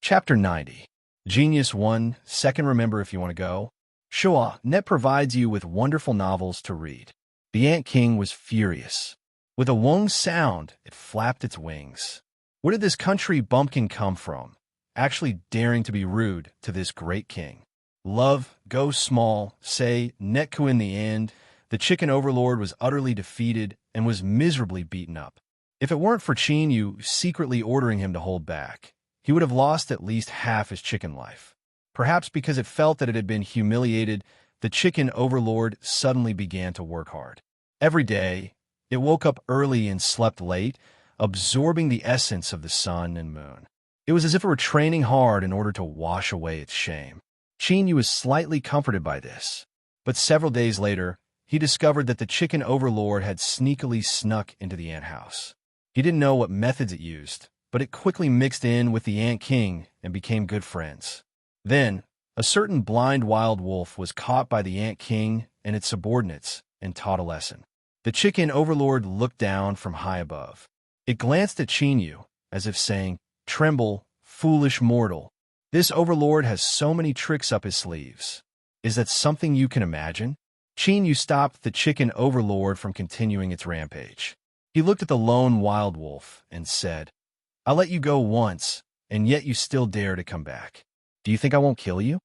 Chapter 90. Genius 1, Second Remember If You Want to Go. Shoah, Net provides you with wonderful novels to read. The Ant King was furious. With a wong sound, it flapped its wings. Where did this country bumpkin come from, actually daring to be rude to this great king? Love, go small, say, Netku. In the end, the chicken overlord was utterly defeated and was miserably beaten up. If it weren't for Chinyu secretly ordering him to hold back, he would have lost at least half his chicken life. Perhaps because it felt that it had been humiliated, the chicken overlord suddenly began to work hard. Every day, it woke up early and slept late, absorbing the essence of the sun and moon. It was as if it were training hard in order to wash away its shame. Chinyu was slightly comforted by this, but several days later, he discovered that the chicken overlord had sneakily snuck into the ant house. He didn't know what methods it used, but it quickly mixed in with the Ant King and became good friends. Then, a certain blind wild wolf was caught by the Ant King and its subordinates and taught a lesson. The chicken overlord looked down from high above. It glanced at Chinyu, as if saying, "Tremble, foolish mortal. This overlord has so many tricks up his sleeves. Is that something you can imagine?" Chinyu stopped the chicken overlord from continuing its rampage. He looked at the lone wild wolf and said, "I'll let you go once, and yet you still dare to come back. Do you think I won't kill you?"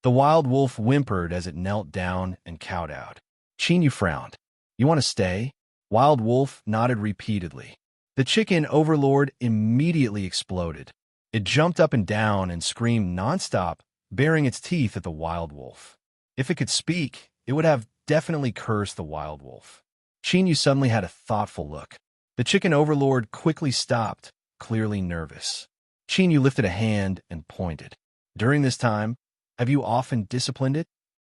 The wild wolf whimpered as it knelt down and kowtowed. Chinyu frowned. "You want to stay?" Wild wolf nodded repeatedly. The chicken overlord immediately exploded. It jumped up and down and screamed nonstop, baring its teeth at the wild wolf. If it could speak, it would have definitely cursed the wild wolf. Chinyu suddenly had a thoughtful look. The chicken overlord quickly stopped, clearly nervous. Chinyu lifted a hand and pointed. "During this time, have you often disciplined it?"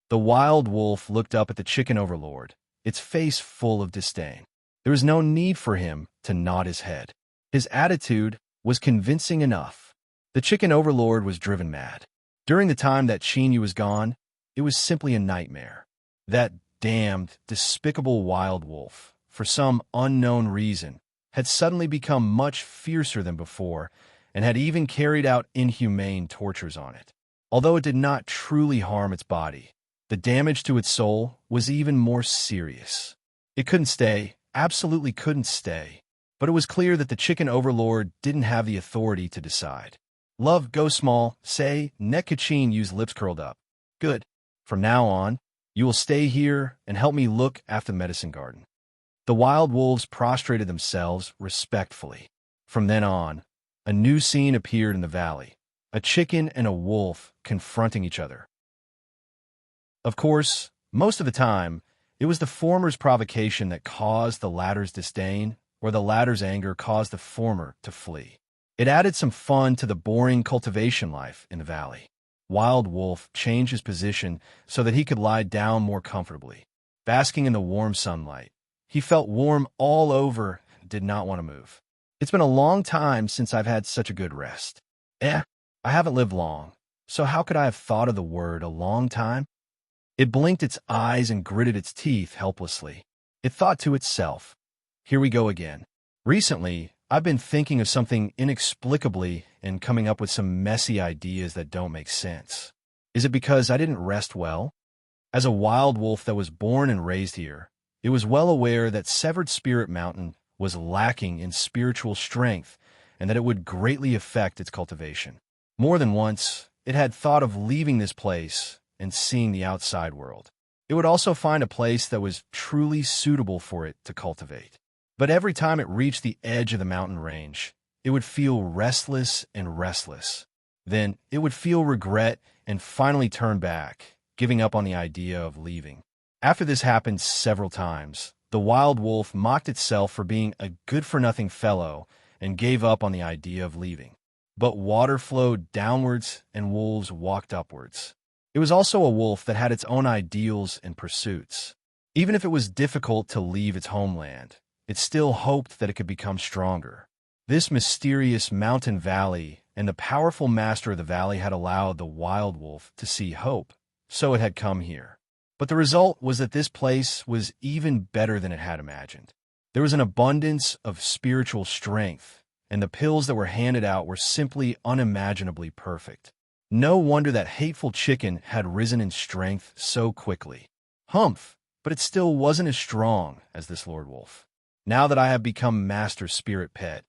The wild wolf looked up at the chicken overlord, its face full of disdain. There was no need for him to nod his head. His attitude was convincing enough. The chicken overlord was driven mad. During the time that Chinyu was gone, it was simply a nightmare. That damned, despicable wild wolf, for some unknown reason, had suddenly become much fiercer than before and had even carried out inhumane tortures on it. Although it did not truly harm its body, the damage to its soul was even more serious. It couldn't stay, absolutely couldn't stay, but it was clear that the chicken overlord didn't have the authority to decide. Love, go small, say, Nekachin used lips curled up. Good. From now on, you will stay here and help me look after the medicine garden. The wild wolves prostrated themselves respectfully. From then on, a new scene appeared in the valley, a chicken and a wolf confronting each other. Of course, most of the time, it was the former's provocation that caused the latter's disdain, or the latter's anger caused the former to flee. It added some fun to the boring cultivation life in the valley. Wild Wolf changed his position so that he could lie down more comfortably. Basking in the warm sunlight, he felt warm all over and did not want to move. "It's been a long time since I've had such a good rest." I haven't lived long, so how could I have thought of the word a long time? It blinked its eyes and gritted its teeth helplessly. It thought to itself, "Here we go again. Recently, I've been thinking of something inexplicably and coming up with some messy ideas that don't make sense. Is it because I didn't rest well?" As a wild wolf that was born and raised here, it was well aware that Severed Spirit Mountain was lacking in spiritual strength and that it would greatly affect its cultivation. More than once, it had thought of leaving this place and seeing the outside world. It would also find a place that was truly suitable for it to cultivate. But every time it reached the edge of the mountain range, it would feel restless and restless. Then it would feel regret and finally turn back, giving up on the idea of leaving. After this happened several times, the wild wolf mocked itself for being a good-for-nothing fellow and gave up on the idea of leaving. But water flowed downwards and wolves walked upwards. It was also a wolf that had its own ideals and pursuits. Even if it was difficult to leave its homeland, it still hoped that it could become stronger. This mysterious mountain valley and the powerful master of the valley had allowed the wild wolf to see hope, so it had come here. But the result was that this place was even better than it had imagined. There was an abundance of spiritual strength, and the pills that were handed out were simply unimaginably perfect. No wonder that hateful chicken had risen in strength so quickly. Humph, but it still wasn't as strong as this Lord Wolf. Now that I have become Master Spirit Pet,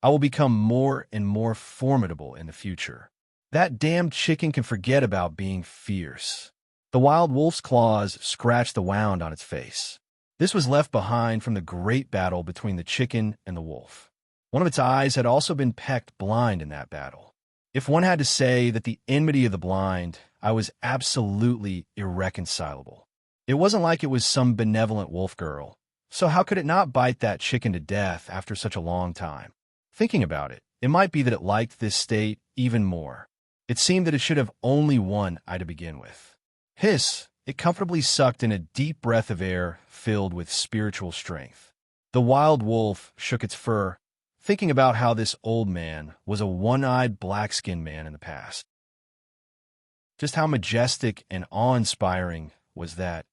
I will become more and more formidable in the future. That damned chicken can forget about being fierce. The wild wolf's claws scratched the wound on its face. This was left behind from the great battle between the chicken and the wolf. One of its eyes had also been pecked blind in that battle. If one had to say that the enmity of the blind, I was absolutely irreconcilable. It wasn't like it was some benevolent wolf girl, so how could it not bite that chicken to death after such a long time? Thinking about it, it might be that it liked this state even more. It seemed that it should have only one eye to begin with. Hiss! It comfortably sucked in a deep breath of air filled with spiritual strength. The wild wolf shook its fur, thinking about how this old man was a one-eyed black-skinned man in the past. Just how majestic and awe-inspiring was that?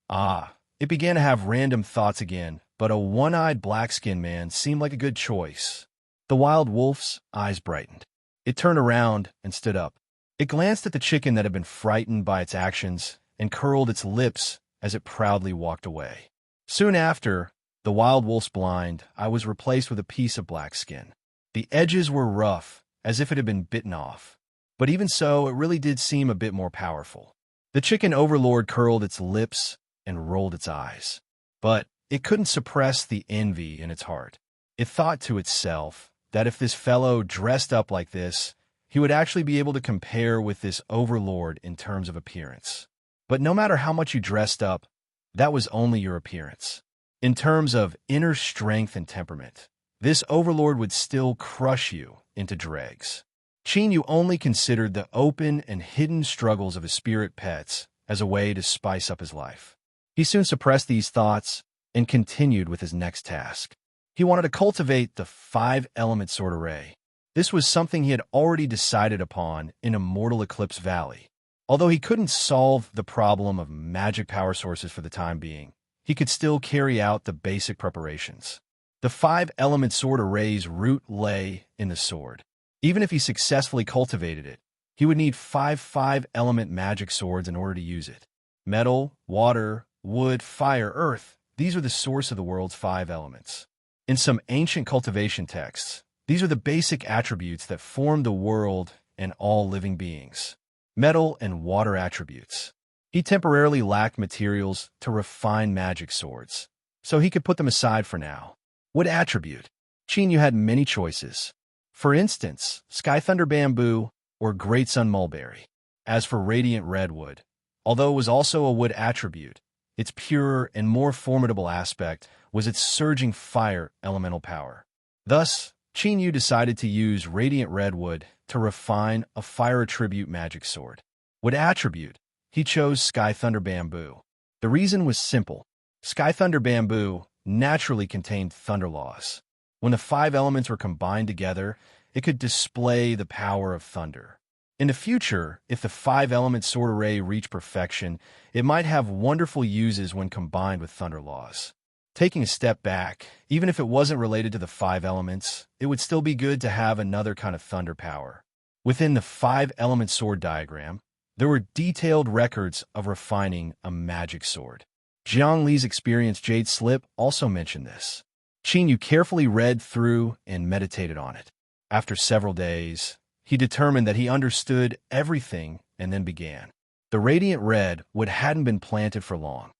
It began to have random thoughts again, but a one-eyed black-skinned man seemed like a good choice. The wild wolf's eyes brightened. It turned around and stood up. It glanced at the chicken that had been frightened by its actions and curled its lips as it proudly walked away. Soon after, the wild wolf's blind eye was replaced with a piece of black skin. The edges were rough, as if it had been bitten off. But even so, it really did seem a bit more powerful. The chicken overlord curled its lips and rolled its eyes. But it couldn't suppress the envy in its heart. It thought to itself that if this fellow dressed up like this, he would actually be able to compare with this overlord in terms of appearance. But no matter how much you dressed up, that was only your appearance. In terms of inner strength and temperament, this overlord would still crush you into dregs. Chinyu only considered the open and hidden struggles of his spirit pets as a way to spice up his life. He soon suppressed these thoughts and continued with his next task. He wanted to cultivate the 5-element sword array. This was something he had already decided upon in Immortal Eclipse Valley. Although he couldn't solve the problem of magic power sources for the time being, he could still carry out the basic preparations. The 5-element sword array's root lay in the sword. Even if he successfully cultivated it, he would need 5-element magic swords in order to use it. Metal, water, wood, fire, earth, these are the source of the world's 5 elements. In some ancient cultivation texts, these are the basic attributes that form the world and all living beings. Metal and water attributes. He temporarily lacked materials to refine magic swords, so he could put them aside for now. Wood attribute. Chinyu had many choices. For instance, Sky Thunder Bamboo or Great Sun Mulberry. As for Radiant Redwood, although it was also a wood attribute, its purer and more formidable aspect was its surging fire elemental power. Thus, Chinyu decided to use Radiant Redwood to refine a fire attribute magic sword. Wood attribute. He chose Sky Thunder Bamboo. The reason was simple. Sky Thunder Bamboo naturally contained thunder laws. When the 5 elements were combined together, it could display the power of thunder. In the future, if the 5-element sword array reached perfection, it might have wonderful uses when combined with thunder laws. Taking a step back, even if it wasn't related to the 5 elements, it would still be good to have another kind of thunder power. Within the 5-element sword diagram, there were detailed records of refining a magic sword. Jiang Li's experienced Jade Slip also mentioned this. Chinyu carefully read through and meditated on it. After several days, he determined that he understood everything and then began. The Radiant Red wood hadn't been planted for long.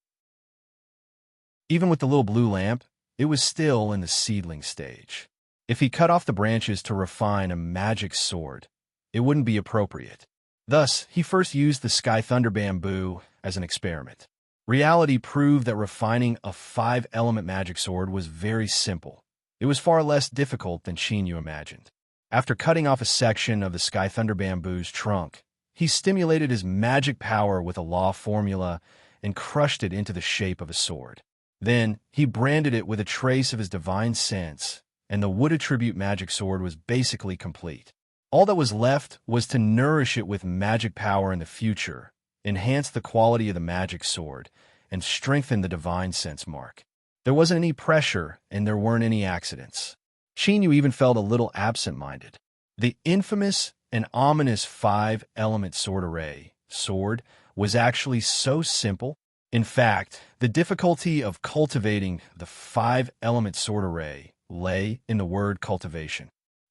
Even with the little blue lamp, it was still in the seedling stage. If he cut off the branches to refine a magic sword, it wouldn't be appropriate. Thus, he first used the Sky Thunder Bamboo as an experiment. Reality proved that refining a 5-element magic sword was very simple. It was far less difficult than Chinyu imagined. After cutting off a section of the Sky Thunder Bamboo's trunk, he stimulated his magic power with a law formula and crushed it into the shape of a sword. Then, he branded it with a trace of his divine sense, and the wood attribute magic sword was basically complete. All that was left was to nourish it with magic power in the future, enhance the quality of the magic sword, and strengthen the divine sense mark. There wasn't any pressure, and there weren't any accidents. Qin even felt a little absent-minded. The infamous and ominous five-element sword array, sword, was actually so simple. In fact, the difficulty of cultivating the five-element sword array lay in the word cultivation.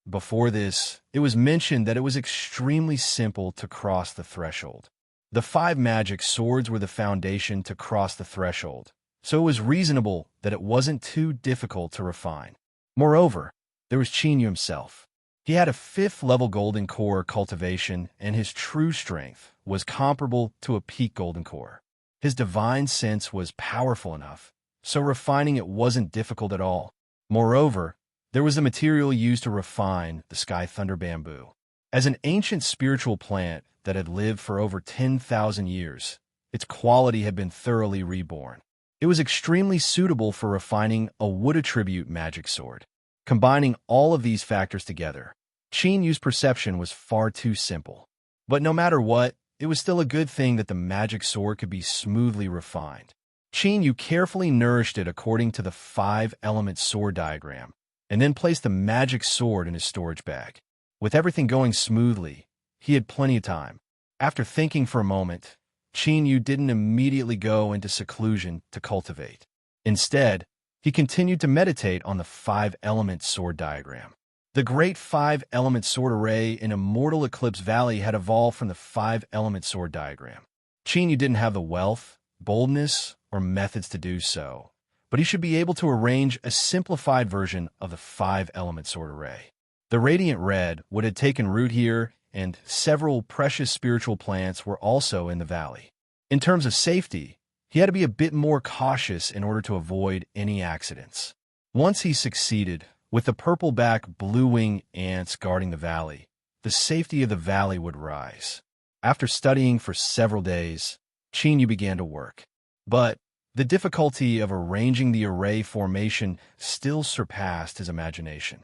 Before this, it was mentioned that it was extremely simple to cross the threshold. The five magic swords were the foundation to cross the threshold, so it was reasonable that it wasn't too difficult to refine. Moreover, there was Qin Yu himself. He had a fifth-level golden core cultivation, and his true strength was comparable to a peak golden core. His divine sense was powerful enough, so refining it wasn't difficult at all. Moreover, there was the material used to refine the sky thunder bamboo. As an ancient spiritual plant that had lived for over 10,000 years, its quality had been thoroughly reborn. It was extremely suitable for refining a wood attribute magic sword. Combining all of these factors together, Qin Yu's perception was far too simple. But no matter what, it was still a good thing that the magic sword could be smoothly refined. Qin Yu carefully nourished it according to the five-element sword diagram, and then placed the magic sword in his storage bag. With everything going smoothly, he had plenty of time. After thinking for a moment, Qin Yu didn't immediately go into seclusion to cultivate. Instead, he continued to meditate on the five-element sword diagram. The great five-element sword array in Immortal Eclipse Valley had evolved from the five-element sword diagram. Qin Yu didn't have the wealth, boldness, or methods to do so, but he should be able to arrange a simplified version of the five-element sword array. The Radiant Red would have taken root here, and several precious spiritual plants were also in the valley. In terms of safety, he had to be a bit more cautious in order to avoid any accidents. Once he succeeded, with the purple-back blue-wing ants guarding the valley, the safety of the valley would rise. After studying for several days, Qin Yu began to work. But the difficulty of arranging the array formation still surpassed his imagination.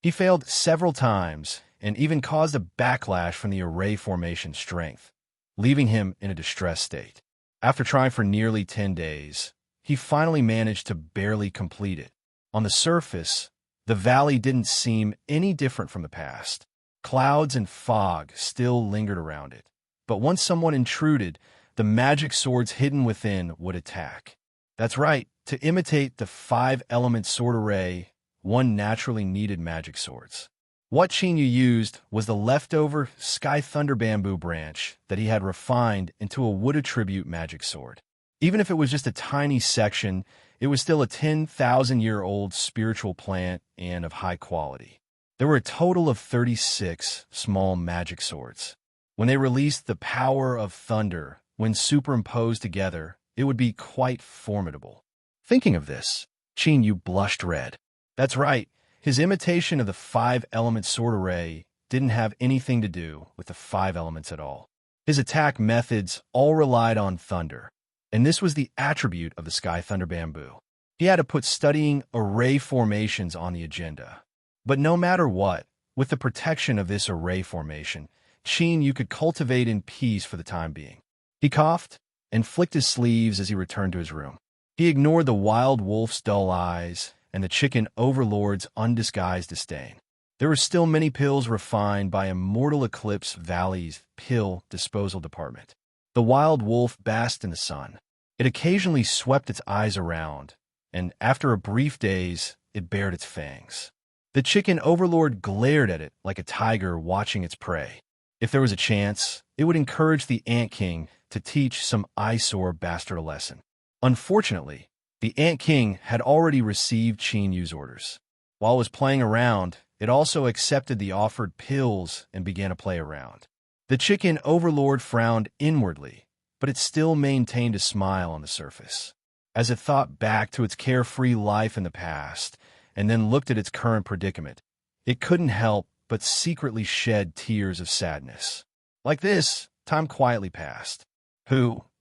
He failed several times and even caused a backlash from the array formation strength, leaving him in a distressed state. After trying for nearly 10 days, he finally managed to barely complete it. On the surface, the valley didn't seem any different from the past. Clouds and fog still lingered around it. But once someone intruded, the magic swords hidden within would attack. That's right, to imitate the five-element sword array, one naturally needed magic swords. What Qin Yu used was the leftover Sky Thunder bamboo branch that he had refined into a wood attribute magic sword. Even if it was just a tiny section, it was still a 10,000-year-old spiritual plant and of high quality. There were a total of 36 small magic swords. When they released the power of thunder, when superimposed together, it would be quite formidable. Thinking of this, Qin Yu blushed red. That's right, his imitation of the five-element sword array didn't have anything to do with the five elements at all. His attack methods all relied on thunder, and this was the attribute of the Sky Thunder bamboo. He had to put studying array formations on the agenda. But no matter what, with the protection of this array formation, Qin Yu could cultivate in peace for the time being. He coughed and flicked his sleeves as he returned to his room. He ignored the wild wolf's dull eyes and the chicken overlord's undisguised disdain. There were still many pills refined by Immortal Eclipse Valley's pill disposal department. The wild wolf basked in the sun. It occasionally swept its eyes around, and after a brief daze, it bared its fangs. The chicken overlord glared at it like a tiger watching its prey. If there was a chance, it would encourage the Ant King to teach some eyesore bastard a lesson. Unfortunately, the Ant King had already received Qin Yu's orders. While it was playing around, it also accepted the offered pills and began to play around. The chicken overlord frowned inwardly, but it still maintained a smile on the surface. As it thought back to its carefree life in the past, and then looked at its current predicament, it couldn't help but secretly shed tears of sadness. Like this, time quietly passed.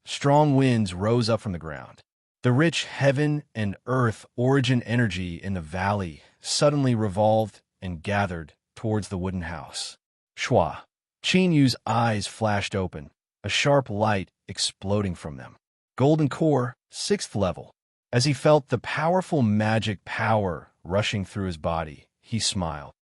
Strong winds rose up from the ground. The rich heaven and earth origin energy in the valley suddenly revolved and gathered towards the wooden house. Shwa. Qin Yu's eyes flashed open, a sharp light exploding from them. Golden core, 6th level. As he felt the powerful magic power rushing through his body, he smiled.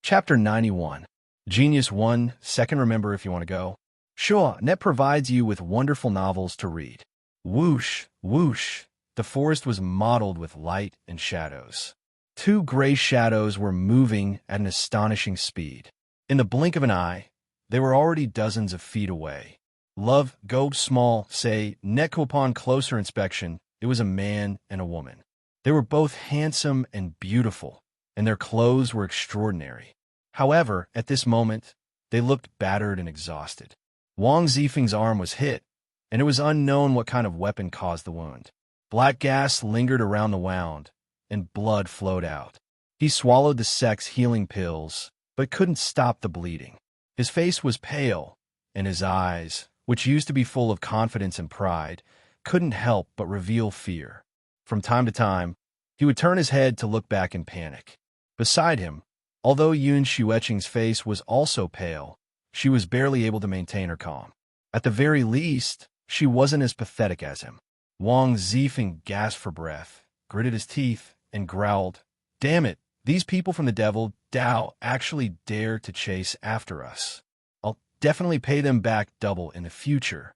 Chapter 91. Genius 1, second remember if you want to go. Sure, Net provides you with wonderful novels to read. Whoosh, whoosh. The forest was mottled with light and shadows. Two gray shadows were moving at an astonishing speed. In the blink of an eye, they were already dozens of feet away. Love, go small, say, Netco upon closer inspection, it was a man and a woman. They were both handsome and beautiful, and their clothes were extraordinary. However, at this moment, they looked battered and exhausted. Wang Zifeng's arm was hit, and it was unknown what kind of weapon caused the wound. Black gas lingered around the wound, and blood flowed out. He swallowed the sex healing pills, but couldn't stop the bleeding. His face was pale, and his eyes, which used to be full of confidence and pride, couldn't help but reveal fear. From time to time, he would turn his head to look back in panic. Beside him, although Yun Xueqing's face was also pale, she was barely able to maintain her calm. At the very least, she wasn't as pathetic as him. Wang Zifeng gasped for breath, gritted his teeth, and growled, "Damn it, these people from the devil Dao actually dare to chase after us. I'll definitely pay them back double in the future."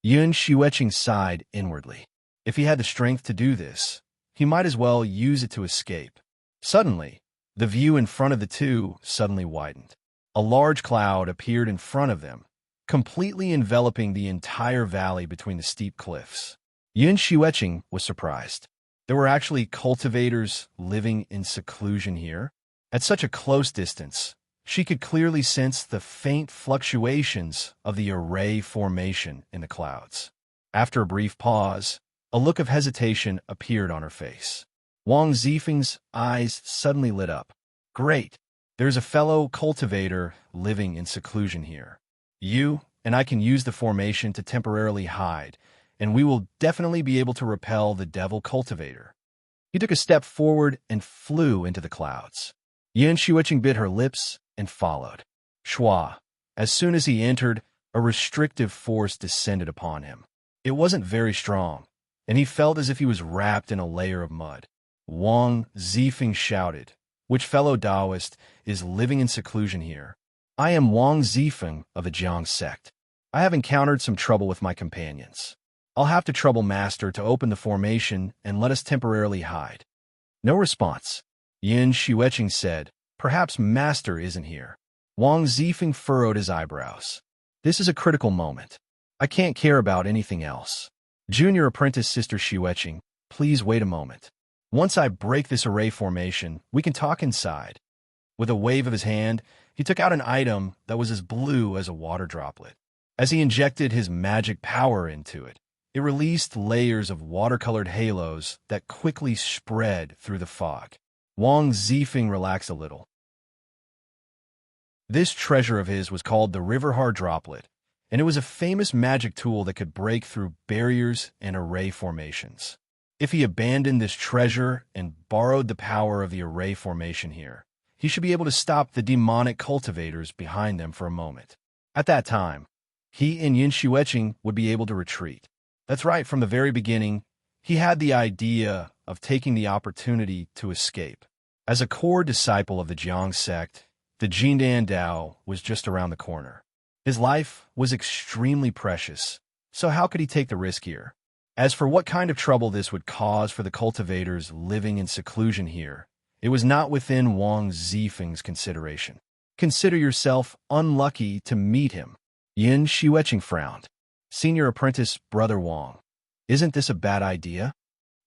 Yun Xueqing sighed inwardly. If he had the strength to do this, he might as well use it to escape. Suddenly, the view in front of the two suddenly widened. A large cloud appeared in front of them, completely enveloping the entire valley between the steep cliffs. Yun Xueqing was surprised. There were actually cultivators living in seclusion here. At such a close distance, she could clearly sense the faint fluctuations of the array formation in the clouds. After a brief pause, a look of hesitation appeared on her face. Wang Zifeng's eyes suddenly lit up. "Great! There's a fellow cultivator living in seclusion here. You and I can use the formation to temporarily hide, and we will definitely be able to repel the devil cultivator." He took a step forward and flew into the clouds. Yun Xueqing bit her lips and followed. Schwa. As soon as he entered, a restrictive force descended upon him. It wasn't very strong, and he felt as if he was wrapped in a layer of mud. Wang Zifeng shouted, "Which fellow Taoist is living in seclusion here?" "I am Wang Zifeng of the Jiang sect. I have encountered some trouble with my companions. I'll have to trouble Master to open the formation and let us temporarily hide." No response. Yun Xueqing said, "Perhaps Master isn't here." Wang Zifeng furrowed his eyebrows. "This is a critical moment. I can't care about anything else. Junior apprentice Sister Xueqing, please wait a moment. Once I break this array formation, we can talk inside." With a wave of his hand, he took out an item that was as blue as a water droplet. As he injected his magic power into it, it released layers of watercolored halos that quickly spread through the fog. Wang Zifeng relaxed a little. This treasure of his was called the Riverhar Droplet, and it was a famous magic tool that could break through barriers and array formations. If he abandoned this treasure and borrowed the power of the array formation here, he should be able to stop the demonic cultivators behind them for a moment. At that time, he and Yun Xueqing would be able to retreat. That's right, from the very beginning, he had the idea of taking the opportunity to escape. As a core disciple of the Jiang sect, the Jindan Dao was just around the corner. His life was extremely precious, so how could he take the risk here? As for what kind of trouble this would cause for the cultivators living in seclusion here, it was not within Wang Zifeng's consideration. Consider yourself unlucky to meet him. Yun Xueqing frowned. "Senior apprentice, Brother Wang, isn't this a bad idea?"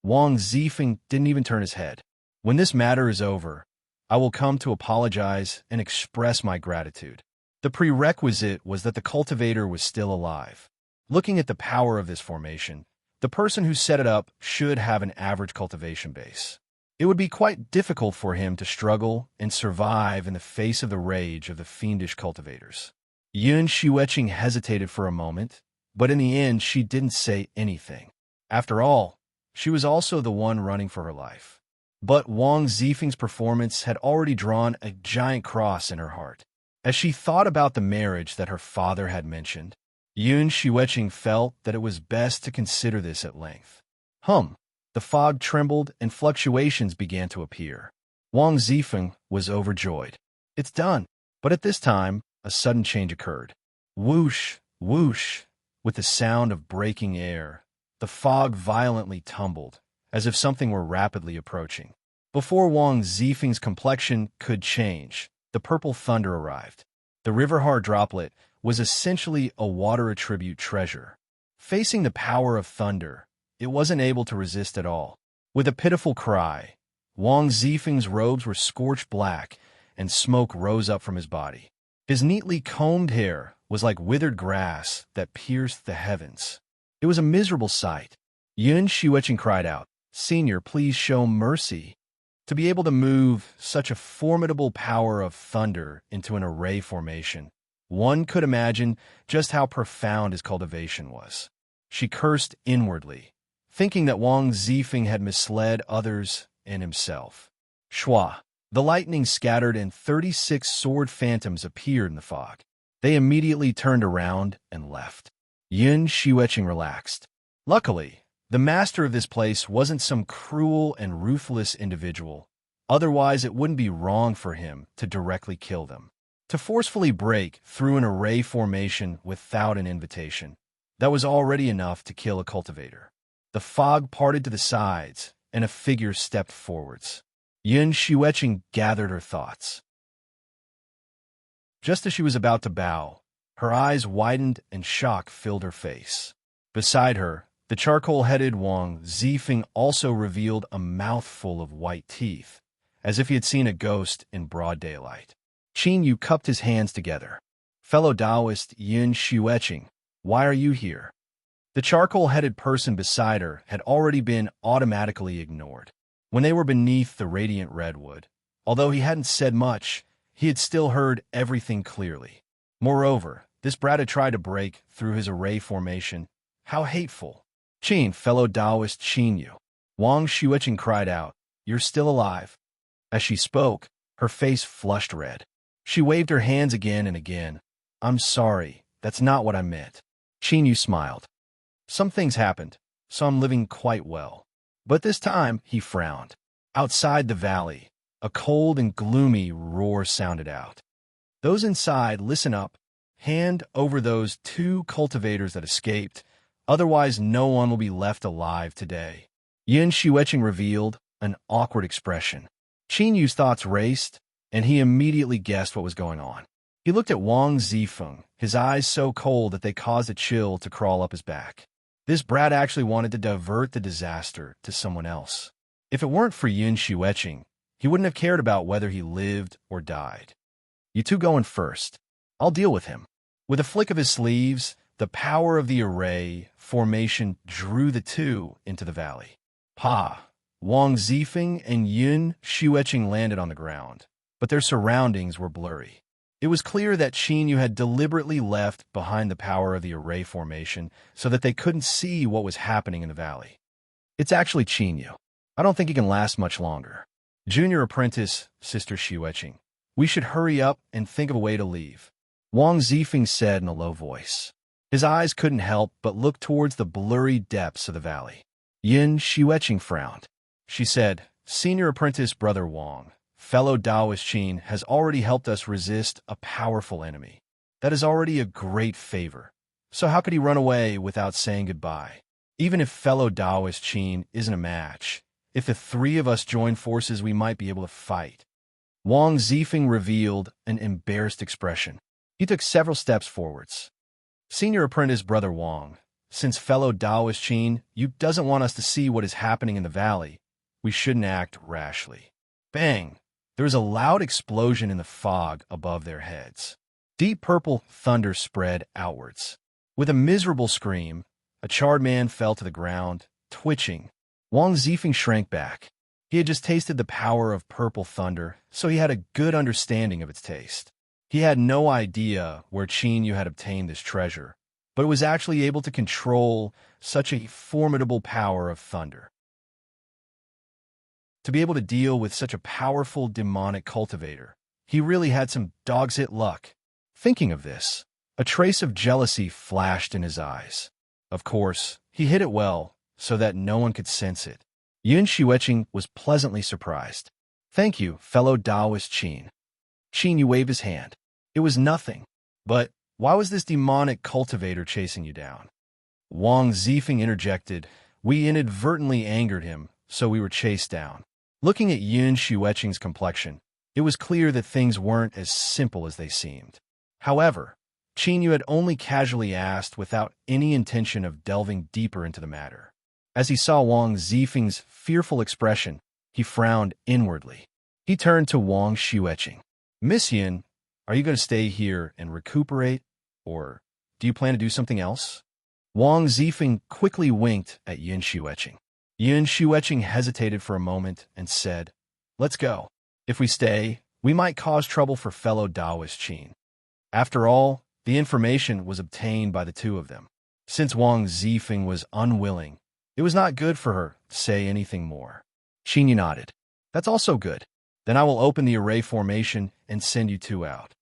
Wang Zifeng didn't even turn his head. "When this matter is over, I will come to apologize and express my gratitude." The prerequisite was that the cultivator was still alive. Looking at the power of this formation, the person who set it up should have an average cultivation base. It would be quite difficult for him to struggle and survive in the face of the rage of the fiendish cultivators. Yun Xueqing hesitated for a moment, but in the end she didn't say anything. After all, she was also the one running for her life. But Wang Zifeng's performance had already drawn a giant cross in her heart. As she thought about the marriage that her father had mentioned, Yun Xueqing felt that it was best to consider this at length. The fog trembled and fluctuations began to appear. Wang Zifeng was overjoyed. It's done. But at this time, a sudden change occurred. Whoosh, whoosh, with the sound of breaking air, the fog violently tumbled, as if something were rapidly approaching. Before Wang Zifeng's complexion could change, the purple thunder arrived. The river-hard droplet was essentially a water attribute treasure. Facing the power of thunder, it wasn't able to resist at all. With a pitiful cry, Wang Zifeng's robes were scorched black, and smoke rose up from his body. His neatly combed hair was like withered grass that pierced the heavens. It was a miserable sight. Yun Xueqing cried out, "Senior, please show mercy." To be able to move such a formidable power of thunder into an array formation, one could imagine just how profound his cultivation was. She cursed inwardly, thinking that Wang Zifeng had misled others and himself. Shua! The lightning scattered and 36 sword phantoms appeared in the fog. They immediately turned around and left. Yun Xueqing relaxed. Luckily, the master of this place wasn't some cruel and ruthless individual. Otherwise, it wouldn't be wrong for him to directly kill them. To forcefully break through an array formation without an invitation, that was already enough to kill a cultivator. The fog parted to the sides, and a figure stepped forwards. Yun Xueqing gathered her thoughts. Just as she was about to bow, her eyes widened and shock filled her face. Beside her, the charcoal-headed Wang Zifeng also revealed a mouthful of white teeth, as if he had seen a ghost in broad daylight. Qin Yu cupped his hands together. "Fellow Taoist Yun Xueqing, why are you here?" The charcoal-headed person beside her had already been automatically ignored. When they were beneath the radiant redwood, although he hadn't said much, he had still heard everything clearly. Moreover, this brat had tried to break through his array formation. How hateful! "Qin, fellow Taoist Qin Yu," Wang Xueqing cried out, "you're still alive." As she spoke, her face flushed red. She waved her hands again and again. "I'm sorry, that's not what I meant." Qin Yu smiled. "Some things happened, so I'm living quite well." But this time, he frowned. Outside the valley, a cold and gloomy roar sounded out. "Those inside, listen up. Hand over those 2 cultivators that escaped. Otherwise, no one will be left alive today." Yun Xueqing revealed an awkward expression. Qin Yu's thoughts raced, and he immediately guessed what was going on. He looked at Wang Zifeng, his eyes so cold that they caused a chill to crawl up his back. This brat actually wanted to divert the disaster to someone else. If it weren't for Yun Xueqing, he wouldn't have cared about whether he lived or died. "You two go in first. I'll deal with him." With a flick of his sleeves, the power of the array formation drew the two into the valley. Pa! Wang Zifeng and Yun Xueqing landed on the ground, but their surroundings were blurry. It was clear that Qin Yu had deliberately left behind the power of the array formation so that they couldn't see what was happening in the valley. "It's actually Qin Yu. I don't think he can last much longer." "Junior apprentice, Sister Xueqing, we should hurry up and think of a way to leave," Wang Zifeng said in a low voice. His eyes couldn't help but look towards the blurry depths of the valley. Yun Xueqing frowned. She said, "Senior apprentice Brother Wang, fellow Taoist Qin has already helped us resist a powerful enemy. That is already a great favor. So how could he run away without saying goodbye? Even if fellow Taoist Qin isn't a match, if the 3 of us join forces, we might be able to fight." Wang Zifeng revealed an embarrassed expression. He took several steps forwards. "Senior apprentice Brother Wang, since fellow Taoist Qin Yu doesn't want us to see what is happening in the valley, we shouldn't act rashly." Bang! There was a loud explosion in the fog above their heads. Deep purple thunder spread outwards. With a miserable scream, a charred man fell to the ground, twitching. Wang Zifeng shrank back. He had just tasted the power of purple thunder, so he had a good understanding of its taste. He had no idea where Qin Yu had obtained this treasure, but was actually able to control such a formidable power of thunder. To be able to deal with such a powerful demonic cultivator, he really had some dog's-it luck. Thinking of this, a trace of jealousy flashed in his eyes. Of course, he hid it well, so that no one could sense it. Yun Xueqing was pleasantly surprised. Thank you, fellow Taoist Qin. Qin Yu waved his hand. It was nothing. But why was this demonic cultivator chasing you down? Wang Zifeng interjected. We inadvertently angered him, so we were chased down. Looking at Yun Xueqing's complexion, it was clear that things weren't as simple as they seemed. However, Qin Yu had only casually asked without any intention of delving deeper into the matter. As he saw Wang Zifeng's fearful expression, he frowned inwardly. He turned to Wang Xueqing. Miss Yun, are you going to stay here and recuperate, or do you plan to do something else? Wang Zifeng quickly winked at Yun Xueqing. Yun Xueqing hesitated for a moment and said, Let's go. If we stay, we might cause trouble for fellow Taoist Qin. After all, the information was obtained by the two of them. Since Wang Zifeng was unwilling, it was not good for her to say anything more. Qin Yu nodded. That's also good. Then I will open the array formation and send you two out.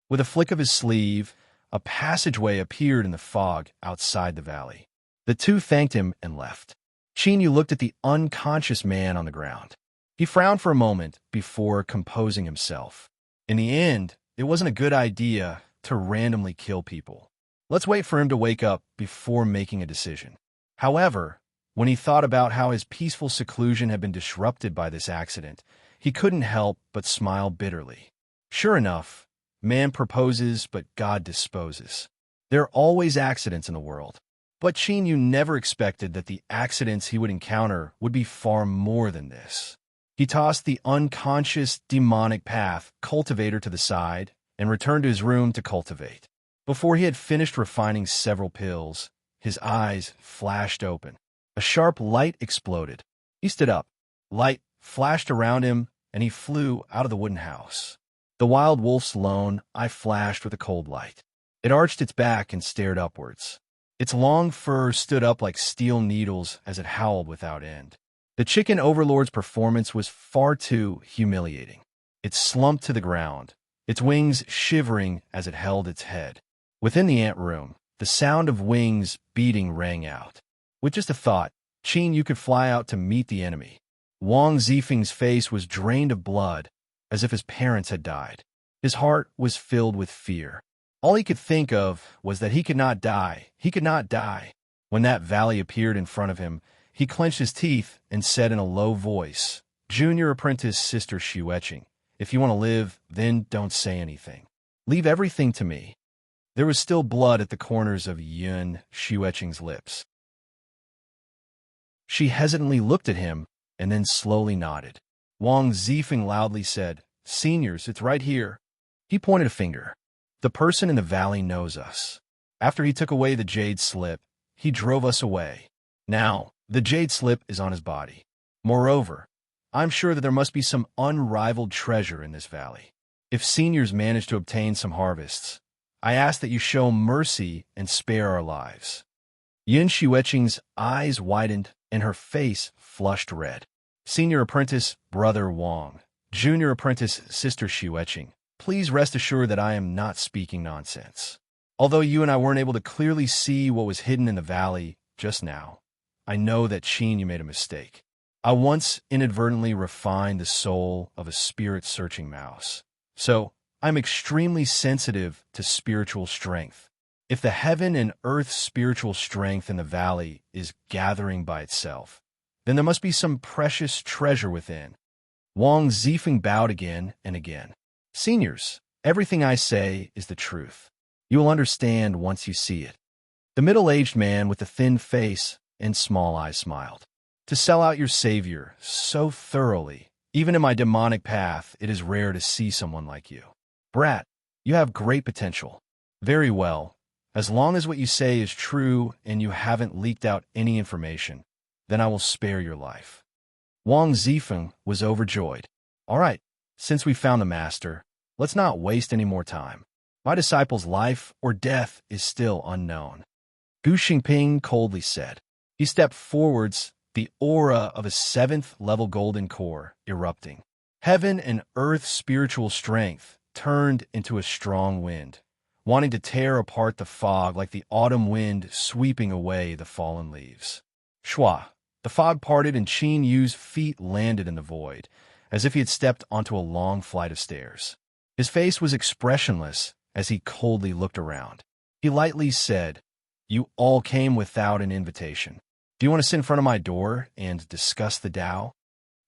With a flick of his sleeve, a passageway appeared in the fog outside the valley. The two thanked him and left. Qin Yu looked at the unconscious man on the ground. He frowned for a moment before composing himself. In the end, it wasn't a good idea to randomly kill people. Let's wait for him to wake up before making a decision. However, when he thought about how his peaceful seclusion had been disrupted by this accident, he couldn't help but smile bitterly. Sure enough, man proposes, but God disposes. There are always accidents in the world. But Qin Yu never expected that the accidents he would encounter would be far more than this. He tossed the unconscious, demonic path cultivator to the side and returned to his room to cultivate. Before he had finished refining several pills, his eyes flashed open. A sharp light exploded. He stood up. Light flashed around him, and he flew out of the wooden house. The wild wolf's lone eye flashed with a cold light. It arched its back and stared upwards. Its long fur stood up like steel needles as it howled without end. The chicken overlord's performance was far too humiliating. It slumped to the ground, its wings shivering as it held its head. Within the ant room, the sound of wings beating rang out. With just a thought, Qin Yu could fly out to meet the enemy. Wang Zifeng's face was drained of blood, as if his parents had died. His heart was filled with fear. All he could think of was that he could not die. He could not die. When that valley appeared in front of him, he clenched his teeth and said in a low voice, Junior Apprentice Sister Xueqing, if you want to live, then don't say anything. Leave everything to me. There was still blood at the corners of Yun Xueqing's lips. She hesitantly looked at him and then slowly nodded. Wang Zifeng loudly said, Seniors, it's right here. He pointed a finger. The person in the valley knows us. After he took away the jade slip, he drove us away. Now, the jade slip is on his body. Moreover, I'm sure that there must be some unrivaled treasure in this valley. If seniors manage to obtain some harvests, I ask that you show mercy and spare our lives. Yun Xueqing's eyes widened and her face flushed red. Senior Apprentice, Brother Wang. Junior Apprentice, Sister Xueqing. Please rest assured that I am not speaking nonsense. Although you and I weren't able to clearly see what was hidden in the valley just now, I know that Qin Yu made a mistake. I once inadvertently refined the soul of a spirit-searching mouse. So, I'm extremely sensitive to spiritual strength. If the heaven and earth spiritual strength in the valley is gathering by itself, then there must be some precious treasure within. Wang Zifeng bowed again and again. Seniors, everything I say is the truth. You will understand once you see it. The middle-aged man with the thin face and small eyes smiled. To sell out your savior so thoroughly, even in my demonic path, it is rare to see someone like you. Brat, you have great potential. Very well. As long as what you say is true and you haven't leaked out any information, then I will spare your life. Wang Zifeng was overjoyed. All right, since we found the master, let's not waste any more time. My disciple's life or death is still unknown. Gu Xingping coldly said. He stepped forwards, the aura of a 7th-level golden core erupting. Heaven and earth spiritual strength turned into a strong wind, wanting to tear apart the fog like the autumn wind sweeping away the fallen leaves. Shua, the The fog parted and Qin Yu's feet landed in the void, as if he had stepped onto a long flight of stairs. His face was expressionless as he coldly looked around. He lightly said, "You all came without an invitation. Do you want to sit in front of my door and discuss the Tao?"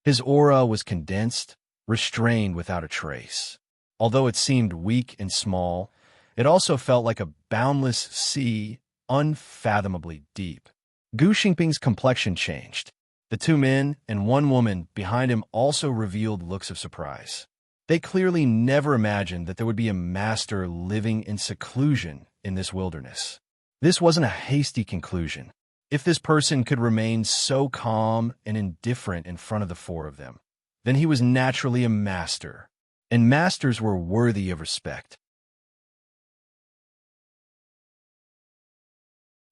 His aura was condensed, restrained without a trace. Although it seemed weak and small, it also felt like a boundless sea, unfathomably deep. Gu Xingping's complexion changed. The two men and one woman behind him also revealed looks of surprise. They clearly never imagined that there would be a master living in seclusion in this wilderness. This wasn't a hasty conclusion. If this person could remain so calm and indifferent in front of the four of them, then he was naturally a master, and masters were worthy of respect.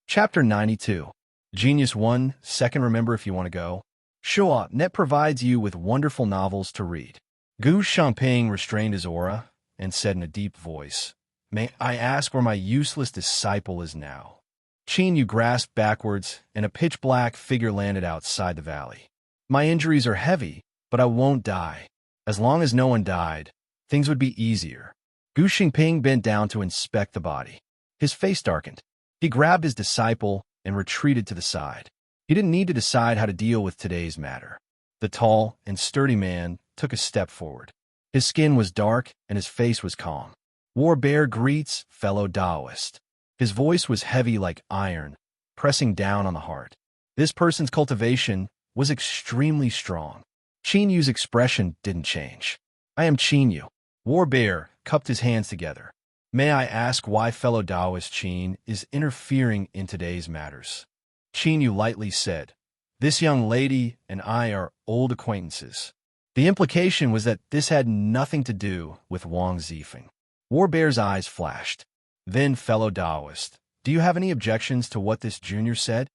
Chapter 92. Genius 1, second remember if you want to go. Sure, Net provides you with wonderful novels to read. Gu Shangping restrained his aura and said in a deep voice, "May I ask where my useless disciple is now?" Qin Yu grasped backwards, and a pitch-black figure landed outside the valley. "My injuries are heavy, but I won't die. As long as no one died, things would be easier." Gu Xingping bent down to inspect the body. His face darkened. He grabbed his disciple and retreated to the side. He didn't need to decide how to deal with today's matter. The tall and sturdy man took a step forward. His skin was dark and his face was calm. "War Bear greets fellow Taoist." His voice was heavy like iron, pressing down on the heart. This person's cultivation was extremely strong. Qin Yu's expression didn't change. "I am Qin Yu." War Bear cupped his hands together. "May I ask why fellow Taoist Qin is interfering in today's matters?" Qin Yu lightly said, "This young lady and I are old acquaintances." The implication was that this had nothing to do with Wang Zifeng. War Bear's eyes flashed. "Then, fellow Taoist, do you have any objections to what this junior said?"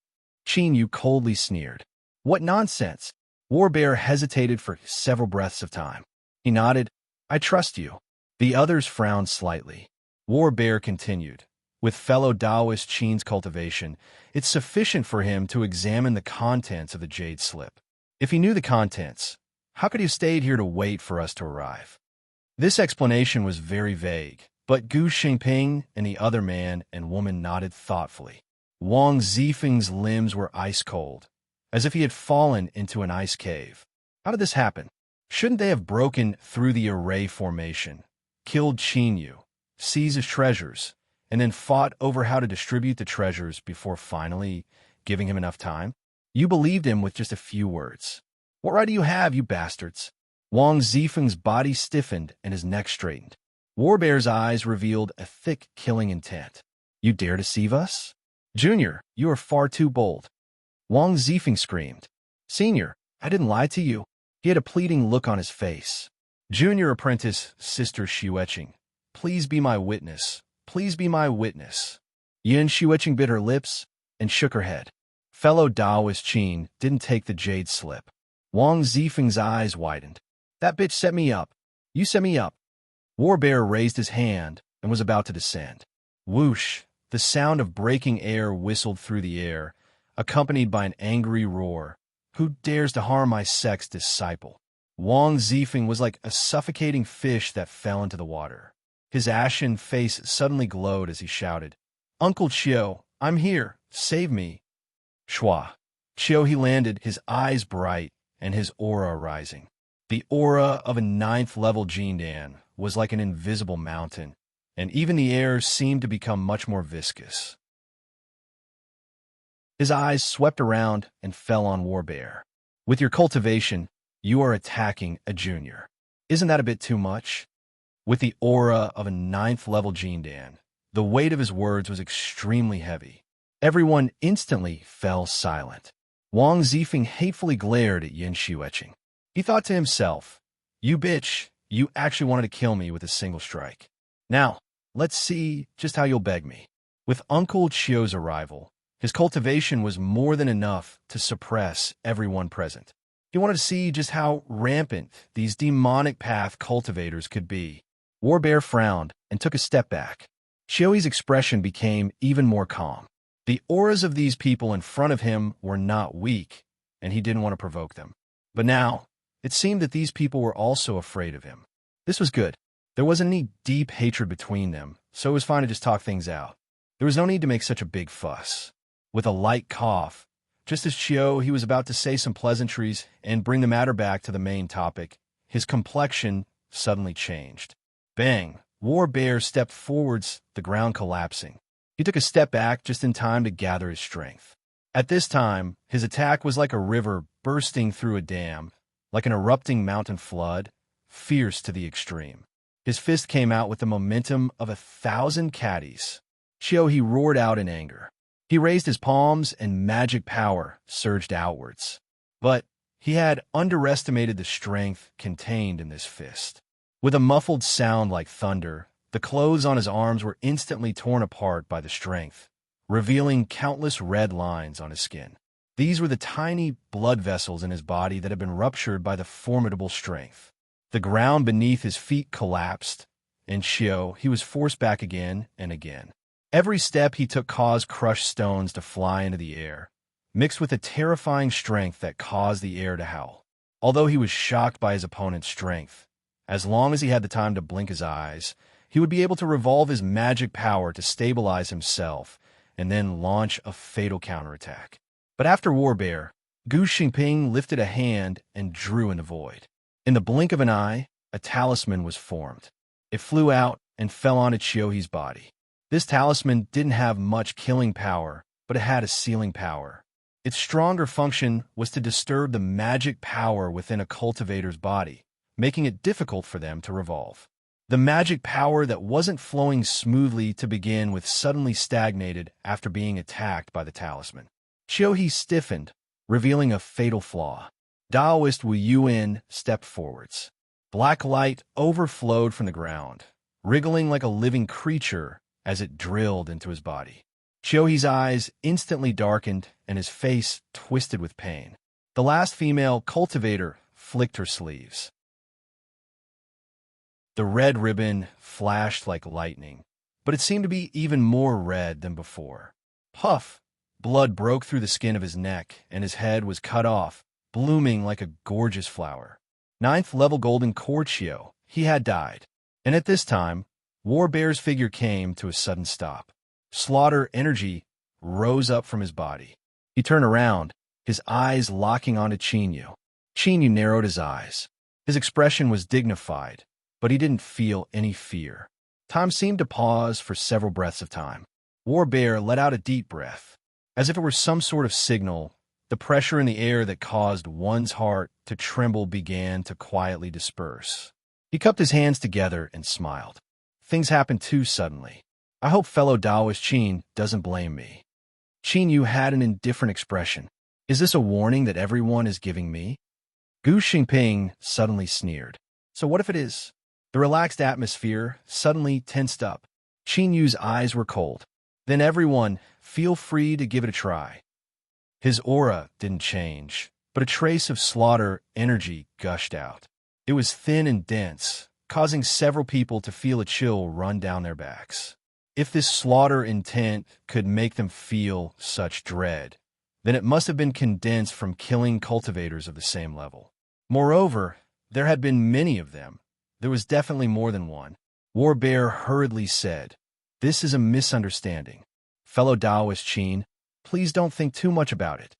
Qin Yu coldly sneered. "What nonsense!" War Bear hesitated for several breaths of time. He nodded. "I trust you." The others frowned slightly. War Bear continued, "With fellow Taoist Qin's cultivation, it's sufficient for him to examine the contents of the jade slip. If he knew the contents, how could he have stayed here to wait for us to arrive?" This explanation was very vague, but Gu Xingping and the other man and woman nodded thoughtfully. Wang Zifeng's limbs were ice cold, as if he had fallen into an ice cave. How did this happen? Shouldn't they have broken through the array formation, killed Qin Yu, seized his treasures, and then fought over how to distribute the treasures before finally giving him enough time? You believed him with just a few words. What right do you have, you bastards? Wang Zifeng's body stiffened and his neck straightened. War Bear's eyes revealed a thick, killing intent. You dare deceive us? Junior, you are far too bold. Wang Zifeng screamed. Senior, I didn't lie to you. He had a pleading look on his face. Junior apprentice, Sister Xueqing, please be my witness. Please be my witness. Yin Xueqing bit her lips and shook her head. Fellow Taoist Qin didn't take the jade slip. Wang Zifeng's eyes widened. That bitch set me up. You set me up. War Bear raised his hand and was about to descend. Whoosh! The sound of breaking air whistled through the air, accompanied by an angry roar. Who dares to harm my sex disciple? Wang Zifeng was like a suffocating fish that fell into the water. His ashen face suddenly glowed as he shouted, Uncle Chiu, I'm here. Save me. Shua. Chiu he landed, his eyes bright and his aura rising. The aura of a 9th-level Jindan was like an invisible mountain, and even the air seemed to become much more viscous. His eyes swept around and fell on War Bear. With your cultivation, you are attacking a junior. Isn't that a bit too much? With the aura of a 9th-level Jindan, the weight of his words was extremely heavy. Everyone instantly fell silent. Wang Zifeng hatefully glared at Yin Xueqing. He thought to himself, you bitch, you actually wanted to kill me with a single strike. Now, let's see just how you'll beg me. With Uncle Chiu's arrival, his cultivation was more than enough to suppress everyone present. He wanted to see just how rampant these demonic path cultivators could be. War Bear frowned and took a step back. Chiu's expression became even more calm. The auras of these people in front of him were not weak, and he didn't want to provoke them. But now, it seemed that these people were also afraid of him. This was good. There wasn't any deep hatred between them, so it was fine to just talk things out. There was no need to make such a big fuss. With a light cough, just as he was about to say some pleasantries and bring the matter back to the main topic, his complexion suddenly changed. Bang! War Bear stepped forwards, the ground collapsing. He took a step back just in time to gather his strength. At this time, his attack was like a river bursting through a dam, like an erupting mountain flood, fierce to the extreme. His fist came out with the momentum of 1,000 caddies. He roared out in anger. He raised his palms and magic power surged outwards. But he had underestimated the strength contained in this fist. With a muffled sound like thunder, the clothes on his arms were instantly torn apart by the strength, revealing countless red lines on his skin. These were the tiny blood vessels in his body that had been ruptured by the formidable strength. The ground beneath his feet collapsed, and he was forced back again and again. Every step he took caused crushed stones to fly into the air, mixed with a terrifying strength that caused the air to howl. Although he was shocked by his opponent's strength, as long as he had the time to blink his eyes, he would be able to revolve his magic power to stabilize himself and then launch a fatal counterattack. But after Warbear, Gu Xingping lifted a hand and drew in the void. In the blink of an eye, a talisman was formed. It flew out and fell onto Qiuhi's body. This talisman didn't have much killing power, but it had a sealing power. Its stronger function was to disturb the magic power within a cultivator's body, making it difficult for them to revolve. The magic power that wasn't flowing smoothly to begin with suddenly stagnated after being attacked by the talisman. Qiuhi stiffened, revealing a fatal flaw. Daoist Wu Yuan stepped forwards. Black light overflowed from the ground, wriggling like a living creature as it drilled into his body. Qiuhi's eyes instantly darkened and his face twisted with pain. The last female cultivator flicked her sleeves. The red ribbon flashed like lightning, but it seemed to be even more red than before. Puff! Blood broke through the skin of his neck, and his head was cut off, blooming like a gorgeous flower. 9th level golden core Qiu, he had died. And at this time, Warbear's figure came to a sudden stop. Slaughter energy rose up from his body. He turned around, his eyes locking onto Qinyu. Qinyu narrowed his eyes. His expression was dignified, but he didn't feel any fear. Time seemed to pause for several breaths of time. Warbear let out a deep breath. As if it were some sort of signal, the pressure in the air that caused one's heart to tremble began to quietly disperse. He cupped his hands together and smiled. Things happened too suddenly. I hope fellow Daoist Qin doesn't blame me. Qinyu had an indifferent expression. Is this a warning that everyone is giving me? Gu Xingping suddenly sneered. So what if it is? The relaxed atmosphere suddenly tensed up. Qinyu's eyes were cold. Then everyone, feel free to give it a try. His aura didn't change, but a trace of slaughter energy gushed out. It was thin and dense, causing several people to feel a chill run down their backs. If this slaughter intent could make them feel such dread, then it must have been condensed from killing cultivators of the same level. Moreover, there had been many of them. There was definitely more than one. Warbear hurriedly said, "This is a misunderstanding. Fellow Daoist Qin, please don't think too much about it."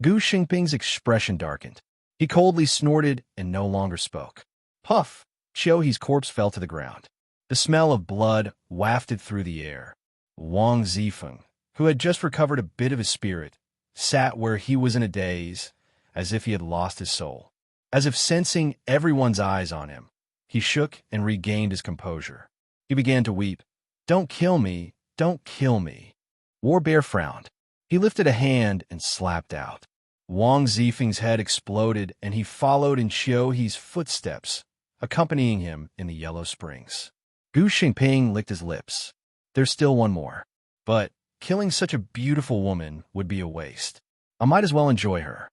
Gu Xingping's expression darkened. He coldly snorted and no longer spoke. Puff! Qiuhi's corpse fell to the ground. The smell of blood wafted through the air. Wang Zifeng, who had just recovered a bit of his spirit, sat where he was in a daze, as if he had lost his soul. As if sensing everyone's eyes on him, he shook and regained his composure. He began to weep. "Don't kill me, don't kill me." Warbear frowned. He lifted a hand and slapped out. Wang Zifeng's head exploded, and he followed in Qiuhi's footsteps, accompanying him in the Yellow Springs. Gu Xingping licked his lips. There's still one more. But killing such a beautiful woman would be a waste. I might as well enjoy her.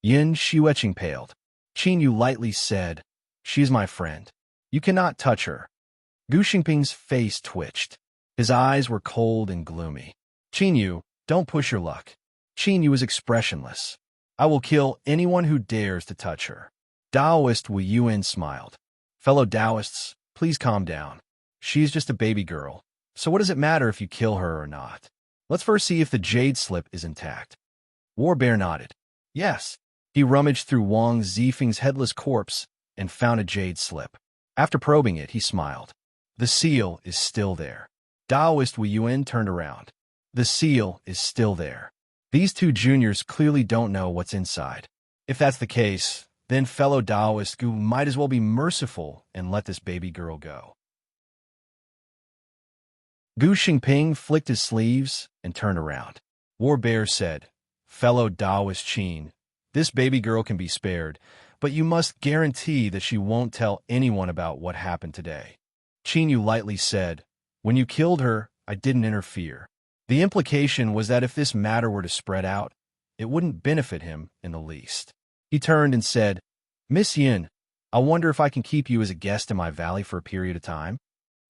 Yin Xueqing paled. Qinyu lightly said, "She's my friend. You cannot touch her." Gu Xingping's face twitched. His eyes were cold and gloomy. "Qinyu, don't push your luck." Qinyu was expressionless. I will kill anyone who dares to touch her. Taoist Wu Yuan smiled. Fellow Taoists, please calm down. She's just a baby girl, so what does it matter if you kill her or not? Let's first see if the jade slip is intact. Warbear nodded. Yes. He rummaged through Wang Zifeng's headless corpse and found a jade slip. After probing it, he smiled. The seal is still there. Taoist Wu Yuan turned around. The seal is still there. These two juniors clearly don't know what's inside. If that's the case, then fellow Taoist Gu might as well be merciful and let this baby girl go. Gu Xingping flicked his sleeves and turned around. Warbear said, Fellow Taoist Qin, this baby girl can be spared, but you must guarantee that she won't tell anyone about what happened today. Qin Yu lightly said, When you killed her, I didn't interfere. The implication was that if this matter were to spread out, it wouldn't benefit him in the least. He turned and said, Miss Yin, I wonder if I can keep you as a guest in my valley for a period of time?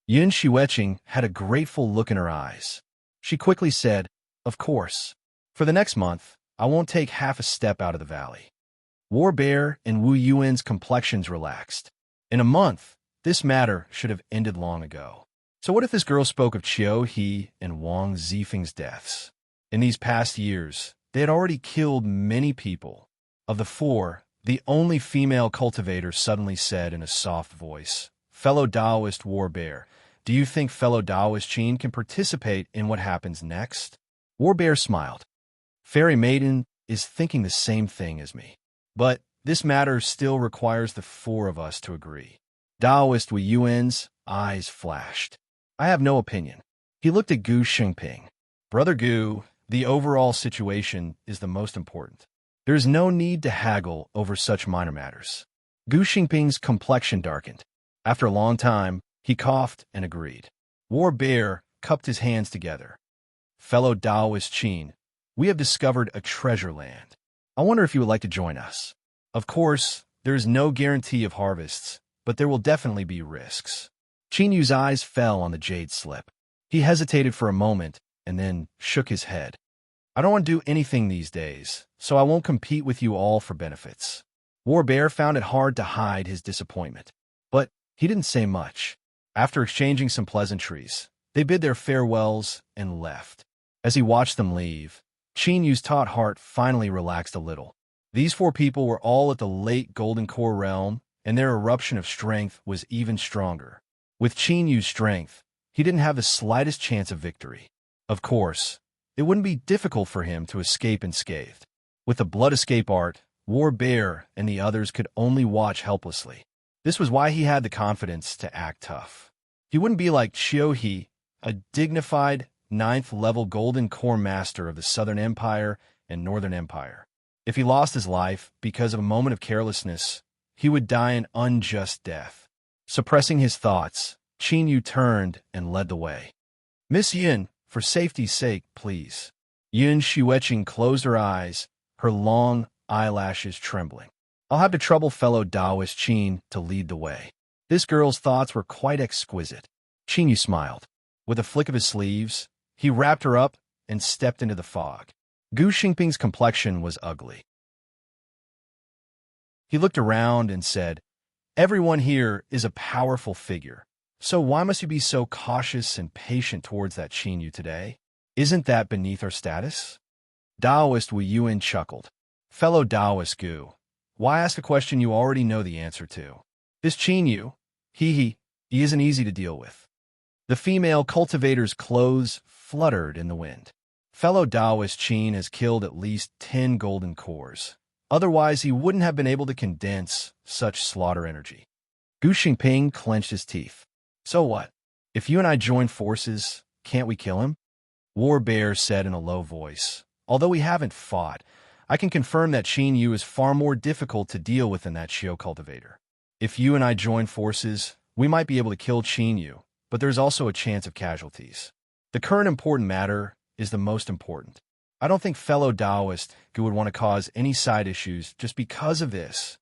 Yin Xueqing had a grateful look in her eyes. She quickly said, Of course. For the next month, I won't take half a step out of the valley. Warbear and Wu Yuan's complexions relaxed. In a month, this matter should have ended long ago. So what if this girl spoke of Qiu He and Wang Zifeng's deaths? In these past years, they had already killed many people. Of the four, the only female cultivator suddenly said in a soft voice, Fellow Taoist Warbear, do you think fellow Taoist Qin can participate in what happens next? Warbear smiled. Fairy Maiden is thinking the same thing as me. But this matter still requires the four of us to agree. Taoist Wu Yuan's eyes flashed. I have no opinion. He looked at Gu Xingping. Brother Gu, the overall situation is the most important. There is no need to haggle over such minor matters. Gu Xingping's complexion darkened. After a long time, he coughed and agreed. Warbear cupped his hands together. Fellow Taoist Qin, we have discovered a treasure land. I wonder if you would like to join us. Of course, there is no guarantee of harvests, but there will definitely be risks. Qin Yu's eyes fell on the jade slip. He hesitated for a moment and then shook his head. I don't want to do anything these days, so I won't compete with you all for benefits. Warbear found it hard to hide his disappointment, but he didn't say much. After exchanging some pleasantries, they bid their farewells and left. As he watched them leave, Qin Yu's taut heart finally relaxed a little. These four people were all at the late Golden Core realm, and their eruption of strength was even stronger. With Qin Yu's strength, he didn't have the slightest chance of victory. Of course, it wouldn't be difficult for him to escape unscathed. With the blood escape art, Warbear and the others could only watch helplessly. This was why he had the confidence to act tough. He wouldn't be like Qiu He, a dignified 9th-level Golden Core master of the Southern Empire and Northern Empire. If he lost his life because of a moment of carelessness, he would die an unjust death. Suppressing his thoughts, Qin Yu turned and led the way. Miss Yin, for safety's sake, please. Yin Xueqing closed her eyes, her long eyelashes trembling. I'll have to trouble fellow Taoist Qin to lead the way. This girl's thoughts were quite exquisite. Qin Yu smiled. With a flick of his sleeves, he wrapped her up and stepped into the fog. Gu Xingping's complexion was ugly. He looked around and said, Everyone here is a powerful figure, so why must you be so cautious and patient towards that Qin Yu today? Isn't that beneath our status? Taoist Wu Yuan chuckled. Fellow Taoist Gu, why ask a question you already know the answer to? This Qin Yu, he isn't easy to deal with. The female cultivator's clothes fluttered in the wind. Fellow Taoist Qin has killed at least 10 golden cores. Otherwise, he wouldn't have been able to condense such slaughter energy. Gu Xingping clenched his teeth. So what? If you and I join forces, can't we kill him? Warbear said in a low voice. Although we haven't fought, I can confirm that Qin Yu is far more difficult to deal with than that Xiu cultivator. If you and I join forces, we might be able to kill Qin Yu, but there's also a chance of casualties. The current important matter is the most important. I don't think fellow Taoist Gu would want to cause any side issues just because of this.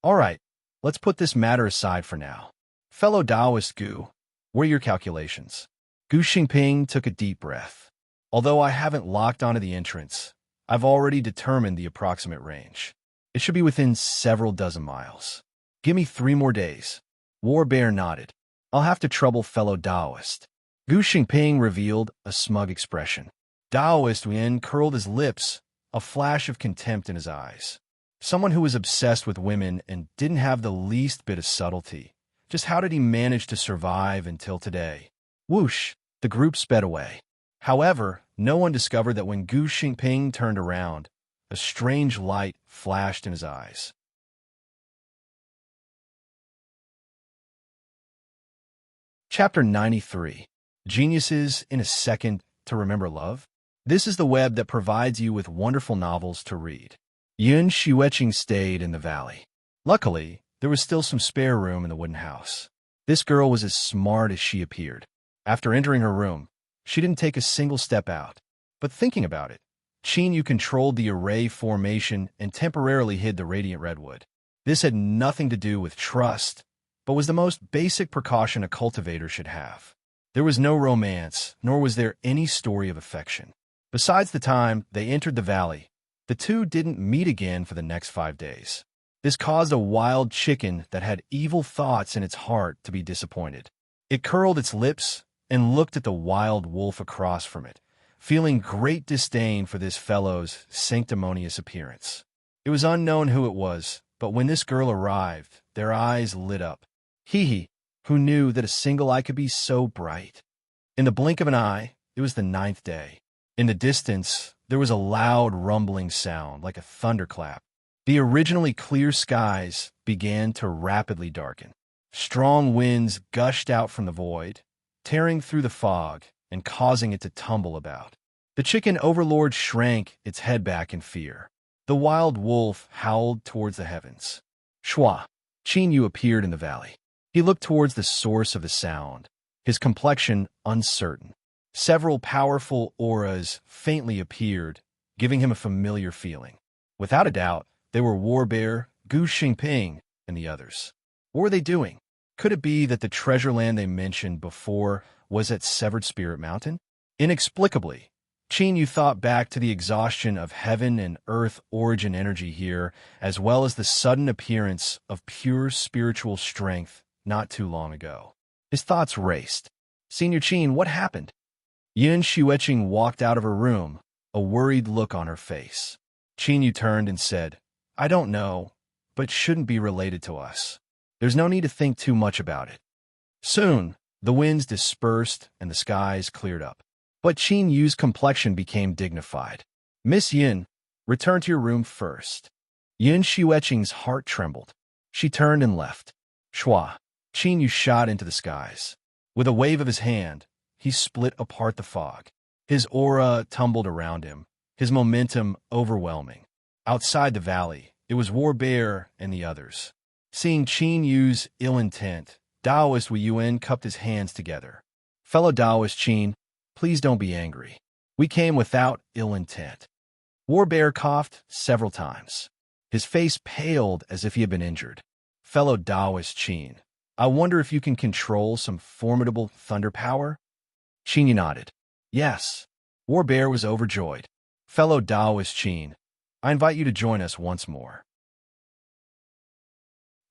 All right, let's put this matter aside for now. Fellow Taoist Gu, what are your calculations? Gu Xingping took a deep breath. Although I haven't locked onto the entrance, I've already determined the approximate range. It should be within several dozen miles. Give me 3 more days. War Bear nodded. I'll have to trouble fellow Taoist. Gu Xingping revealed a smug expression. Taoist Wen curled his lips, a flash of contempt in his eyes. Someone who was obsessed with women and didn't have the least bit of subtlety. Just how did he manage to survive until today? Whoosh, the group sped away. However, no one discovered that when Gu Xingping turned around, a strange light flashed in his eyes. Chapter 93. Geniuses in a Second to Remember Love? This is the web that provides you with wonderful novels to read. Yun Xueqing stayed in the valley. Luckily, there was still some spare room in the wooden house. This girl was as smart as she appeared. After entering her room, she didn't take a single step out. But thinking about it, Qin Yu controlled the array formation and temporarily hid the radiant redwood. This had nothing to do with trust, but was the most basic precaution a cultivator should have. There was no romance, nor was there any story of affection. Besides the time they entered the valley, the two didn't meet again for the next 5 days. This caused a wild chicken that had evil thoughts in its heart to be disappointed. It curled its lips and looked at the wild wolf across from it, feeling great disdain for this fellow's sanctimonious appearance. It was unknown who it was, but when this girl arrived, their eyes lit up. Hee, who knew that a single eye could be so bright? In the blink of an eye, it was the 9th day. In the distance, there was a loud rumbling sound like a thunderclap. The originally clear skies began to rapidly darken. Strong winds gushed out from the void, tearing through the fog and causing it to tumble about. The chicken overlord shrank its head back in fear. The wild wolf howled towards the heavens. Shua, Qin Yu appeared in the valley. He looked towards the source of the sound, his complexion uncertain. Several powerful auras faintly appeared, giving him a familiar feeling. Without a doubt, they were War Bear, Gu Xingping, and the others. What were they doing? Could it be that the treasure land they mentioned before was at Severed Spirit Mountain? Inexplicably, Qin Yu thought back to the exhaustion of heaven and earth origin energy here, as well as the sudden appearance of pure spiritual strength not too long ago. His thoughts raced. Senior Qin, what happened? Yun Xueqing walked out of her room, a worried look on her face. Qin Yu turned and said, I don't know, but shouldn't be related to us. There's no need to think too much about it. Soon, the winds dispersed and the skies cleared up. But Qin Yu's complexion became dignified. Miss Yin, return to your room first. Yun Xueqing's heart trembled. She turned and left. Shua, Qin Yu shot into the skies. With a wave of his hand, he split apart the fog. His aura tumbled around him, his momentum overwhelming. Outside the valley, it was War Bear and the others. Seeing Qin Yu's ill intent, Taoist Wu Yuan cupped his hands together. Fellow Taoist Qin, please don't be angry. We came without ill intent. War Bear coughed several times. His face paled as if he had been injured. Fellow Taoist Qin, I wonder if you can control some formidable thunder power? Qin Yu nodded. Yes. War Bear was overjoyed. Fellow Taoist Qin, I invite you to join us once more.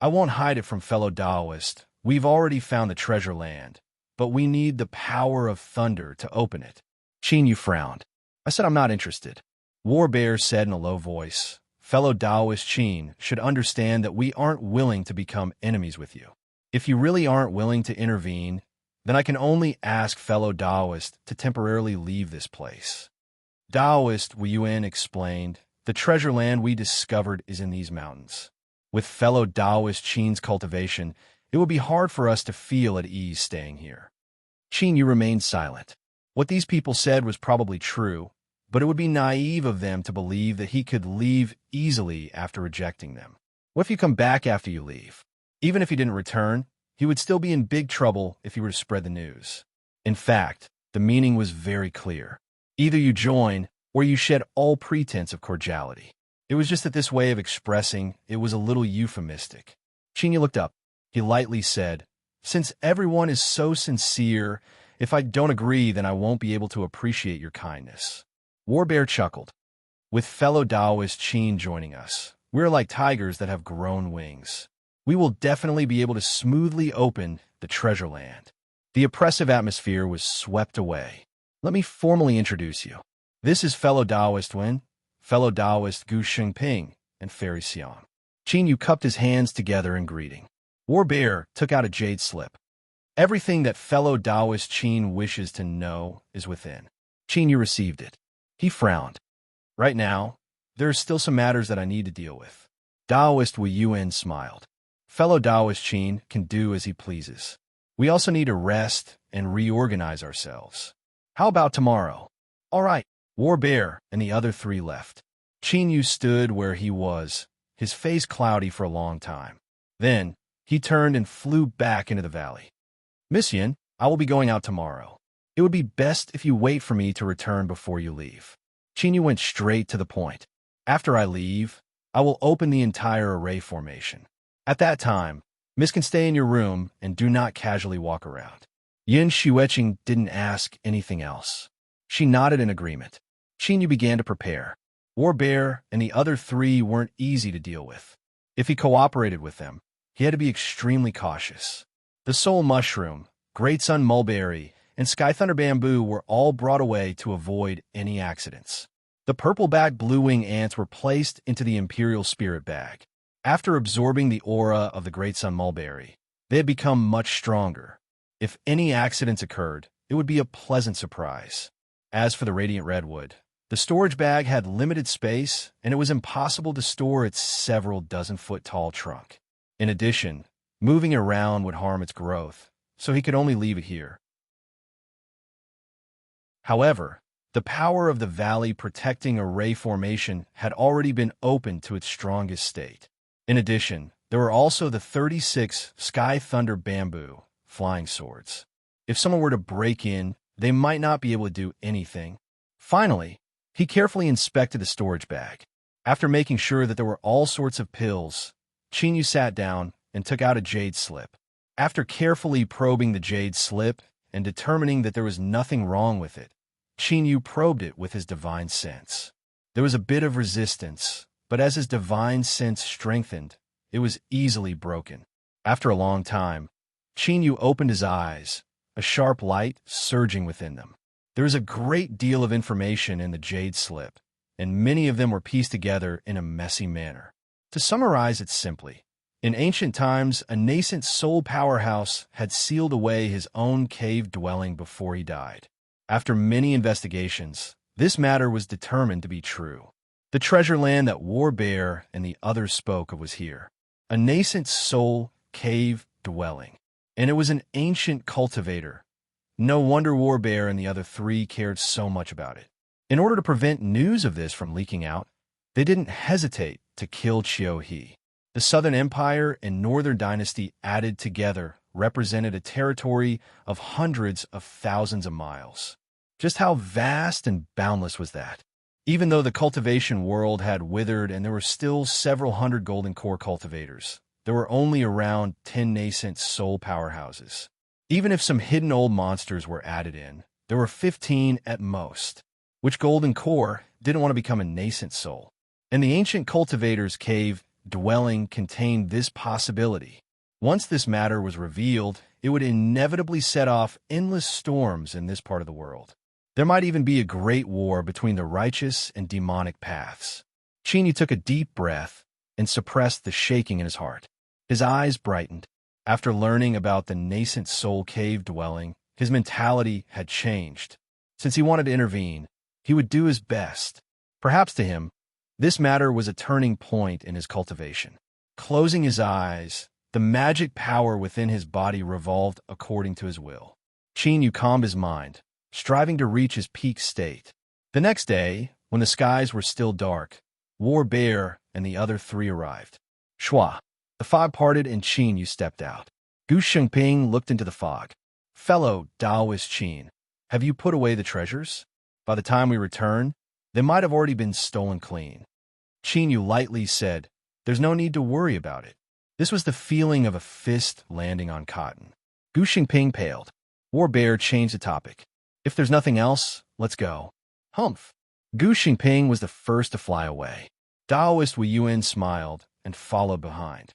I won't hide it from fellow Taoist. We've already found the treasure land, but we need the power of thunder to open it. Qin Yu frowned. I said I'm not interested. War Bear said in a low voice, fellow Taoist Qin should understand that we aren't willing to become enemies with you. If you really aren't willing to intervene, then I can only ask fellow Taoist to temporarily leave this place. Taoist Wu Yuan explained, the treasure land we discovered is in these mountains. With fellow Taoist Qin's cultivation, it would be hard for us to feel at ease staying here. Qin Yu remained silent. What these people said was probably true, but it would be naive of them to believe that he could leave easily after rejecting them. What if you come back after you leave? Even if he didn't return, he would still be in big trouble if he were to spread the news. In fact, the meaning was very clear. Either you join, or you shed all pretense of cordiality. It was just that this way of expressing it was a little euphemistic. Qin Yu looked up. He lightly said, since everyone is so sincere, if I don't agree, then I won't be able to appreciate your kindness. War Bear chuckled. With fellow Taoist Qin joining us, we're like tigers that have grown wings. We will definitely be able to smoothly open the treasure land. The oppressive atmosphere was swept away. Let me formally introduce you. This is fellow Taoist Wen, fellow Taoist Gu Xingping, and Fairy Xiang. Qin Yu cupped his hands together in greeting. War Bear took out a jade slip. Everything that fellow Taoist Qin wishes to know is within. Qin Yu received it. He frowned. Right now, there are still some matters that I need to deal with. Taoist Wu Yuan smiled. Fellow Taoist Qin can do as he pleases. We also need to rest and reorganize ourselves. How about tomorrow? All right. War Bear and the other three left. Qin Yu stood where he was, his face cloudy for a long time. Then, he turned and flew back into the valley. Miss Yin, I will be going out tomorrow. It would be best if you wait for me to return before you leave. Qin Yu went straight to the point. After I leave, I will open the entire array formation. At that time, Miss can stay in your room and do not casually walk around. Yin Xueqing didn't ask anything else. She nodded in agreement. Qin Yu began to prepare. War Bear and the other three weren't easy to deal with. If he cooperated with them, he had to be extremely cautious. The Soul Mushroom, Great Sun Mulberry, and Sky Thunder Bamboo were all brought away to avoid any accidents. The purple-backed blue-wing ants were placed into the Imperial Spirit Bag. After absorbing the aura of the Great Sun Mulberry, they had become much stronger. If any accidents occurred, it would be a pleasant surprise. As for the Radiant Redwood, the storage bag had limited space, and it was impossible to store its several dozen-foot-tall trunk. In addition, moving it around would harm its growth, so he could only leave it here. However, the power of the valley protecting array formation had already been opened to its strongest state. In addition, there were also the 36 Sky Thunder Bamboo flying swords. If someone were to break in, they might not be able to do anything. Finally, he carefully inspected the storage bag. After making sure that there were all sorts of pills, Qin Yu sat down and took out a jade slip. After carefully probing the jade slip and determining that there was nothing wrong with it, Qin Yu probed it with his divine sense. There was a bit of resistance, but as his divine sense strengthened, it was easily broken. After a long time, Qin Yu opened his eyes, a sharp light surging within them. There was a great deal of information in the jade slip, and many of them were pieced together in a messy manner. To summarize it simply, in ancient times, a nascent soul powerhouse had sealed away his own cave dwelling before he died. After many investigations, this matter was determined to be true. The treasure land that War Bear and the others spoke of was here. A nascent soul cave dwelling. And it was an ancient cultivator. No wonder War Bear and the other three cared so much about it. In order to prevent news of this from leaking out, they didn't hesitate to kill Qiu He. The Southern Empire and Northern Dynasty added together represented a territory of hundreds of thousands of miles. Just how vast and boundless was that? Even though the cultivation world had withered and there were still several hundred golden core cultivators, there were only around 10 nascent soul powerhouses. Even if some hidden old monsters were added in, there were 15 at most. Which golden core didn't want to become a nascent soul? And the ancient cultivator's cave dwelling contained this possibility. Once this matter was revealed, it would inevitably set off endless storms in this part of the world. There might even be a great war between the righteous and demonic paths. Qin Yu took a deep breath and suppressed the shaking in his heart. His eyes brightened. After learning about the nascent soul cave dwelling, his mentality had changed. Since he wanted to intervene, he would do his best. Perhaps to him, this matter was a turning point in his cultivation. Closing his eyes, the magic power within his body revolved according to his will. Qin Yu calmed his mind, striving to reach his peak state. The next day, when the skies were still dark, War Bear and the other three arrived. Shua. The fog parted and Qin Yu stepped out. Gu Shengping looked into the fog. Fellow Taoist Qin, have you put away the treasures? By the time we return, they might have already been stolen clean. Qin Yu lightly said, there's no need to worry about it. This was the feeling of a fist landing on cotton. Gu Shengping paled. War Bear changed the topic. If there's nothing else, let's go. Humph. Gu Xingping was the first to fly away. Taoist Wu Yuan smiled and followed behind.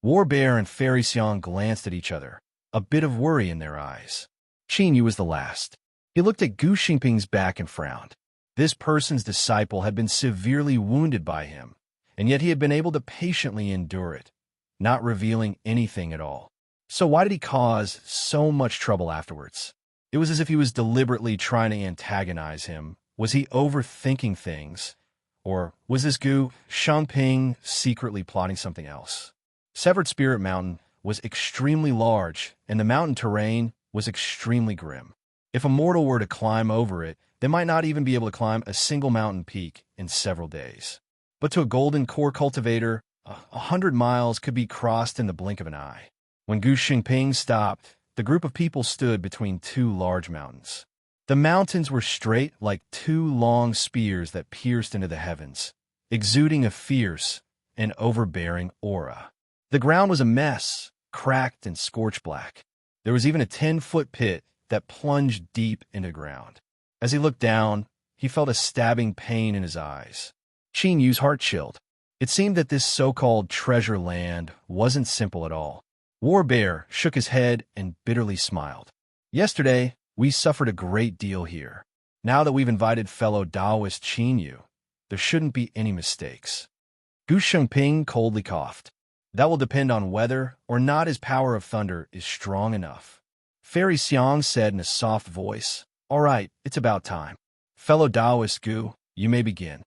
War Bear and Fairy Xiang glanced at each other, a bit of worry in their eyes. Qin Yu was the last. He looked at Gu Xingping's back and frowned. This person's disciple had been severely wounded by him, and yet he had been able to patiently endure it, not revealing anything at all. So why did he cause so much trouble afterwards? It was as if he was deliberately trying to antagonize him. Was he overthinking things? Or was this Gu Shangping secretly plotting something else? Severed Spirit Mountain was extremely large, and the mountain terrain was extremely grim. If a mortal were to climb over it, they might not even be able to climb a single mountain peak in several days. But to a golden core cultivator, 100 miles could be crossed in the blink of an eye. When Gu Xingping stopped, the group of people stood between two large mountains. The mountains were straight like two long spears that pierced into the heavens, exuding a fierce and overbearing aura. The ground was a mess, cracked and scorched black. There was even a 10-foot pit that plunged deep into the ground. As he looked down, he felt a stabbing pain in his eyes. Qin Yu's heart chilled. It seemed that this so-called treasure land wasn't simple at all. War Bear shook his head and bitterly smiled. Yesterday, we suffered a great deal here. Now that we've invited fellow Taoist Qin Yu, there shouldn't be any mistakes. Gu Shengping coldly coughed. That will depend on whether or not his power of thunder is strong enough. Fairy Xiang said in a soft voice, "All right, it's about time. Fellow Taoist Gu, you may begin."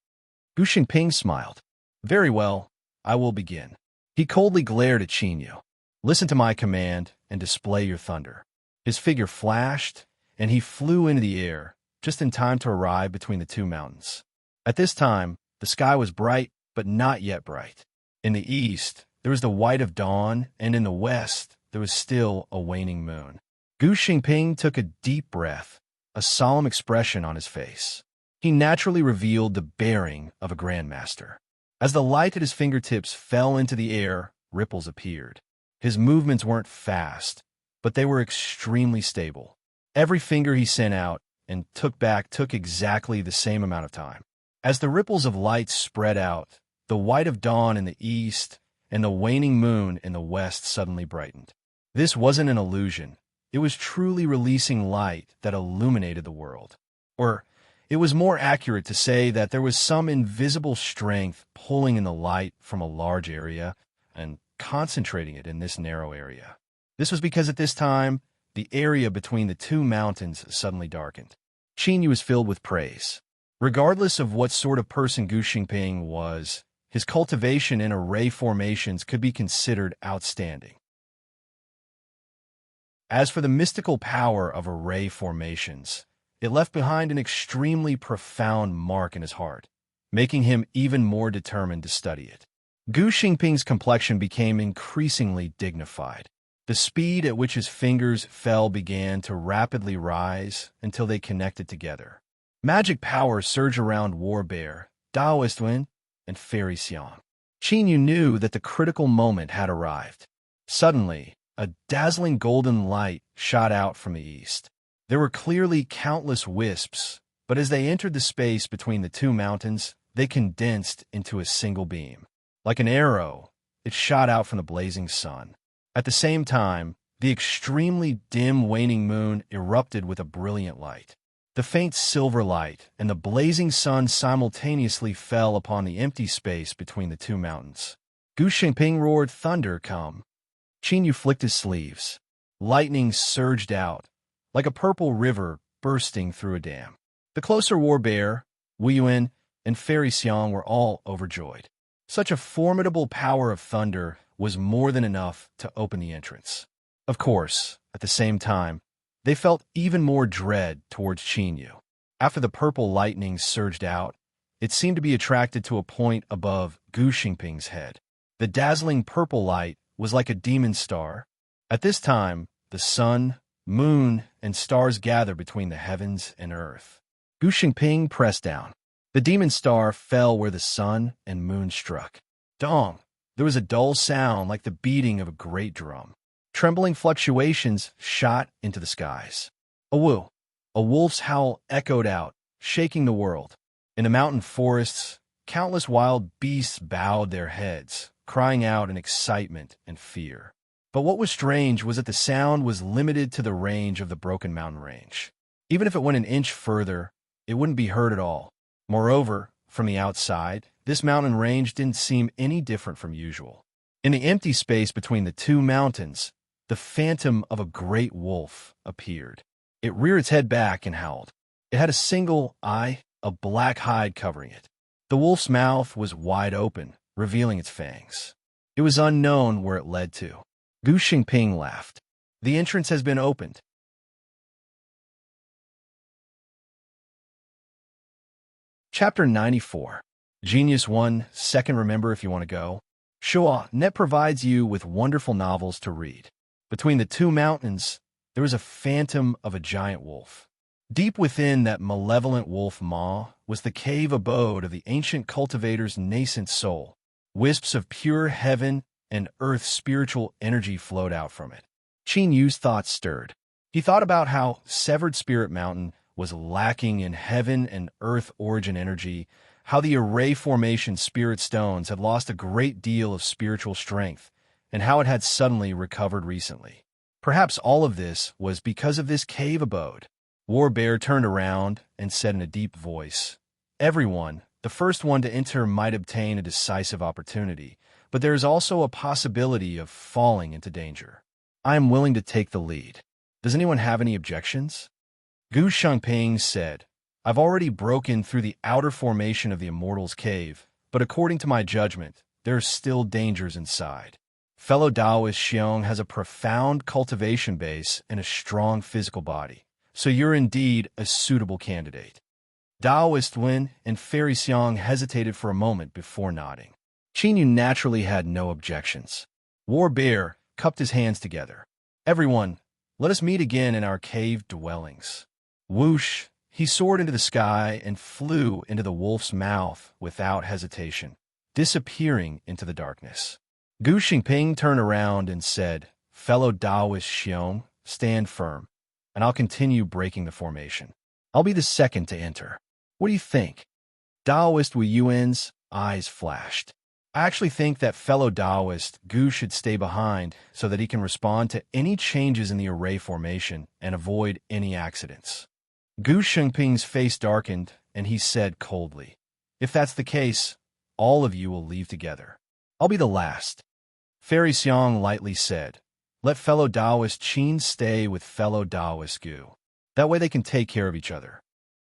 Gu Shengping smiled. "Very well, I will begin." He coldly glared at Qin Yu. "Listen to my command and display your thunder." His figure flashed, and he flew into the air, just in time to arrive between the two mountains. At this time, the sky was bright, but not yet bright. In the east, there was the white of dawn, and in the west, there was still a waning moon. Gu Xingping took a deep breath, a solemn expression on his face. He naturally revealed the bearing of a grandmaster. As the light at his fingertips fell into the air, ripples appeared. His movements weren't fast, but they were extremely stable. Every finger he sent out and took back took exactly the same amount of time. As the ripples of light spread out, the white of dawn in the east and the waning moon in the west suddenly brightened. This wasn't an illusion. It was truly releasing light that illuminated the world. Or, it was more accurate to say that there was some invisible strength pulling in the light from a large area and concentrating it in this narrow area. This was because at this time, the area between the two mountains suddenly darkened. Qin Yu was filled with praise. Regardless of what sort of person Gu Xingping was, his cultivation in array formations could be considered outstanding. As for the mystical power of array formations, it left behind an extremely profound mark in his heart, making him even more determined to study it. Gu Xingping's complexion became increasingly dignified. The speed at which his fingers fell began to rapidly rise until they connected together. Magic power surged around War Bear, Taoist Wen, and Fairy Xiang. Qin Yu knew that the critical moment had arrived. Suddenly, a dazzling golden light shot out from the east. There were clearly countless wisps, but as they entered the space between the two mountains, they condensed into a single beam. Like an arrow, it shot out from the blazing sun. At the same time, the extremely dim waning moon erupted with a brilliant light. The faint silver light and the blazing sun simultaneously fell upon the empty space between the two mountains. Gu Xingping roared, "Thunder, come!" Qin Yu flicked his sleeves. Lightning surged out, like a purple river bursting through a dam. The closer War Bear, Wu Yuan, and Fairy Xiang were all overjoyed. Such a formidable power of thunder was more than enough to open the entrance. Of course, at the same time, they felt even more dread towards Qin Yu. After the purple lightning surged out, it seemed to be attracted to a point above Gu Xingping's head. The dazzling purple light was like a demon star. At this time, the sun, moon, and stars gathered between the heavens and earth. Gu Xingping pressed down. The demon star fell where the sun and moon struck. Dong! There was a dull sound like the beating of a great drum. Trembling fluctuations shot into the skies. Awu! A wolf's howl echoed out, shaking the world. In the mountain forests, countless wild beasts bowed their heads, crying out in excitement and fear. But what was strange was that the sound was limited to the range of the broken mountain range. Even if it went an inch further, it wouldn't be heard at all. Moreover, from the outside, this mountain range didn't seem any different from usual. In the empty space between the two mountains, the phantom of a great wolf appeared. It reared its head back and howled. It had a single eye, a black hide covering it. The wolf's mouth was wide open, revealing its fangs. It was unknown where it led to. Gu Xingping laughed. The entrance has been opened. Chapter 94. Genius 1, Second Remember If You Want to Go. Shua Net provides you with wonderful novels to read. Between the two mountains, there was a phantom of a giant wolf. Deep within that malevolent wolf maw was the cave abode of the ancient cultivator's nascent soul. Wisps of pure heaven and earth spiritual energy flowed out from it. Qin Yu's thoughts stirred. He thought about how Severed Spirit Mountain was lacking in heaven and earth origin energy, how the array formation spirit stones had lost a great deal of spiritual strength, and how it had suddenly recovered recently. Perhaps all of this was because of this cave abode. War Bear turned around and said in a deep voice, "Everyone, the first one to enter might obtain a decisive opportunity, but there is also a possibility of falling into danger. I am willing to take the lead. Does anyone have any objections?" Gu Shangping said, "I've already broken through the outer formation of the Immortal's Cave, but according to my judgment, there are still dangers inside. Fellow Taoist Xiong has a profound cultivation base and a strong physical body, so you're indeed a suitable candidate." Taoist Wen and Fairy Xiong hesitated for a moment before nodding. Qin Yu naturally had no objections. War Bear cupped his hands together. "Everyone, let us meet again in our cave dwellings." Whoosh! He soared into the sky and flew into the wolf's mouth without hesitation, disappearing into the darkness. Gu Xingping turned around and said, "Fellow Taoist Xiong, stand firm, and I'll continue breaking the formation. I'll be the second to enter. What do you think?" Taoist Wu Yuan's eyes flashed. "I actually think that fellow Taoist Gu should stay behind so that he can respond to any changes in the array formation and avoid any accidents." Gu Shengping's face darkened, and he said coldly, "If that's the case, all of you will leave together. I'll be the last." Fairy Xiong lightly said, "Let fellow Taoist Qin stay with fellow Taoist Gu. That way they can take care of each other."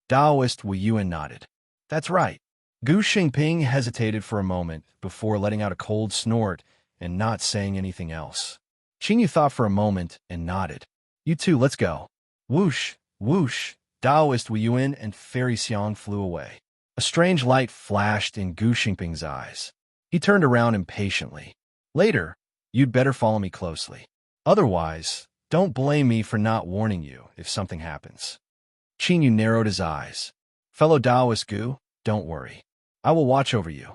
Taoist Wu Yuan nodded. "That's right." Gu Xingping hesitated for a moment before letting out a cold snort and not saying anything else. Qin Yu thought for a moment and nodded. "You two, let's go." Whoosh, whoosh, Taoist Wu Yuan and Fairy Xiong flew away. A strange light flashed in Gu Xingping's eyes. He turned around impatiently. "Later, you'd better follow me closely. Otherwise, don't blame me for not warning you if something happens." Qin Yu narrowed his eyes. "Fellow Taoist Gu, don't worry. I will watch over you."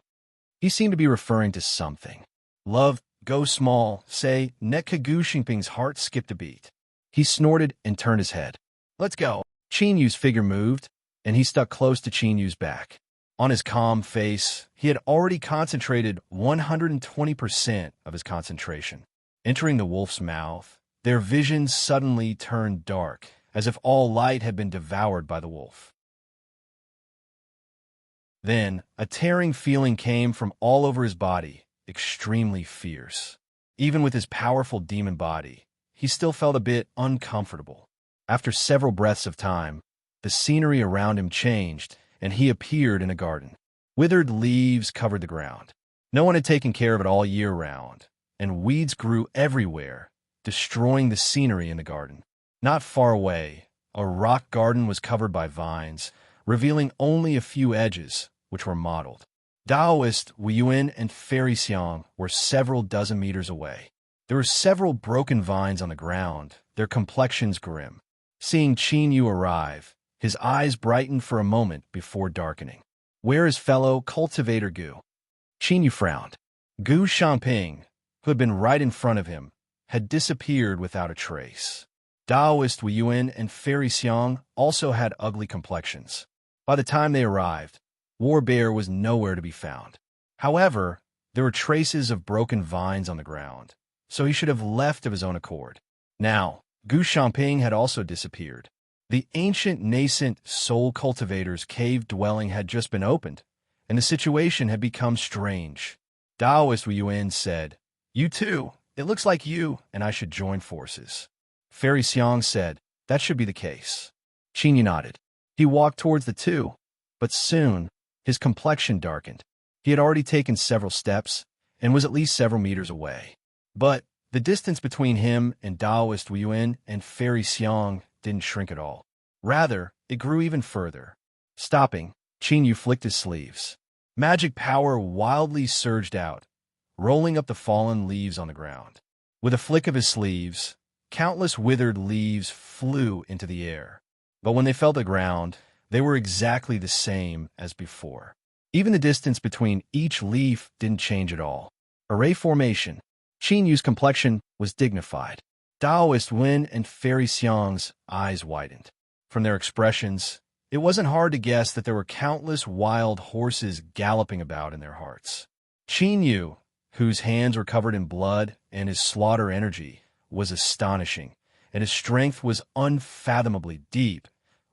He seemed to be referring to something. "Love, go small, say, Netka." Gu Xingping's heart skipped a beat. He snorted and turned his head. "Let's go." Qin Yu's figure moved, and he stuck close to Qin Yu's back. On his calm face, he had already concentrated 120% of his concentration. Entering the wolf's mouth, their vision suddenly turned dark, as if all light had been devoured by the wolf. Then, a tearing feeling came from all over his body, extremely fierce. Even with his powerful demon body, he still felt a bit uncomfortable. After several breaths of time, the scenery around him changed, and he appeared in a garden. Withered leaves covered the ground. No one had taken care of it all year round, and weeds grew everywhere, destroying the scenery in the garden. Not far away, a rock garden was covered by vines, revealing only a few edges, which were mottled. Taoist Wu Yuan and Fairy Xiong were several dozen meters away. There were several broken vines on the ground, their complexions grim. Seeing Qin Yu arrive, his eyes brightened for a moment before darkening. "Where is fellow cultivator Gu?" Qin Yu frowned. Gu Shangping, who had been right in front of him, had disappeared without a trace. Taoist Wu Yuan and Fairy Xiang also had ugly complexions. By the time they arrived, War Bear was nowhere to be found. However, there were traces of broken vines on the ground, so he should have left of his own accord. Now, Gu Xiangping had also disappeared. The ancient nascent soul cultivator's cave dwelling had just been opened, and the situation had become strange. Taoist Wu Yuan said, "You too. It looks like you and I should join forces." Fairy Xiang said, "That should be the case." Qin Yu nodded. He walked towards the two, but soon his complexion darkened. He had already taken several steps and was at least several meters away. But the distance between him and Taoist Wu Yuan and Fairy Xiang didn't shrink at all. Rather, it grew even further. Stopping, Qin Yu flicked his sleeves. Magic power wildly surged out, rolling up the fallen leaves on the ground. With a flick of his sleeves, countless withered leaves flew into the air. But when they fell to the ground, they were exactly the same as before. Even the distance between each leaf didn't change at all. Array formation. Qin Yu's complexion was dignified. Taoist Wen and Fairy Xiang's eyes widened. From their expressions, it wasn't hard to guess that there were countless wild horses galloping about in their hearts. Qin Yu, whose hands were covered in blood and his slaughter energy was astonishing, and his strength was unfathomably deep,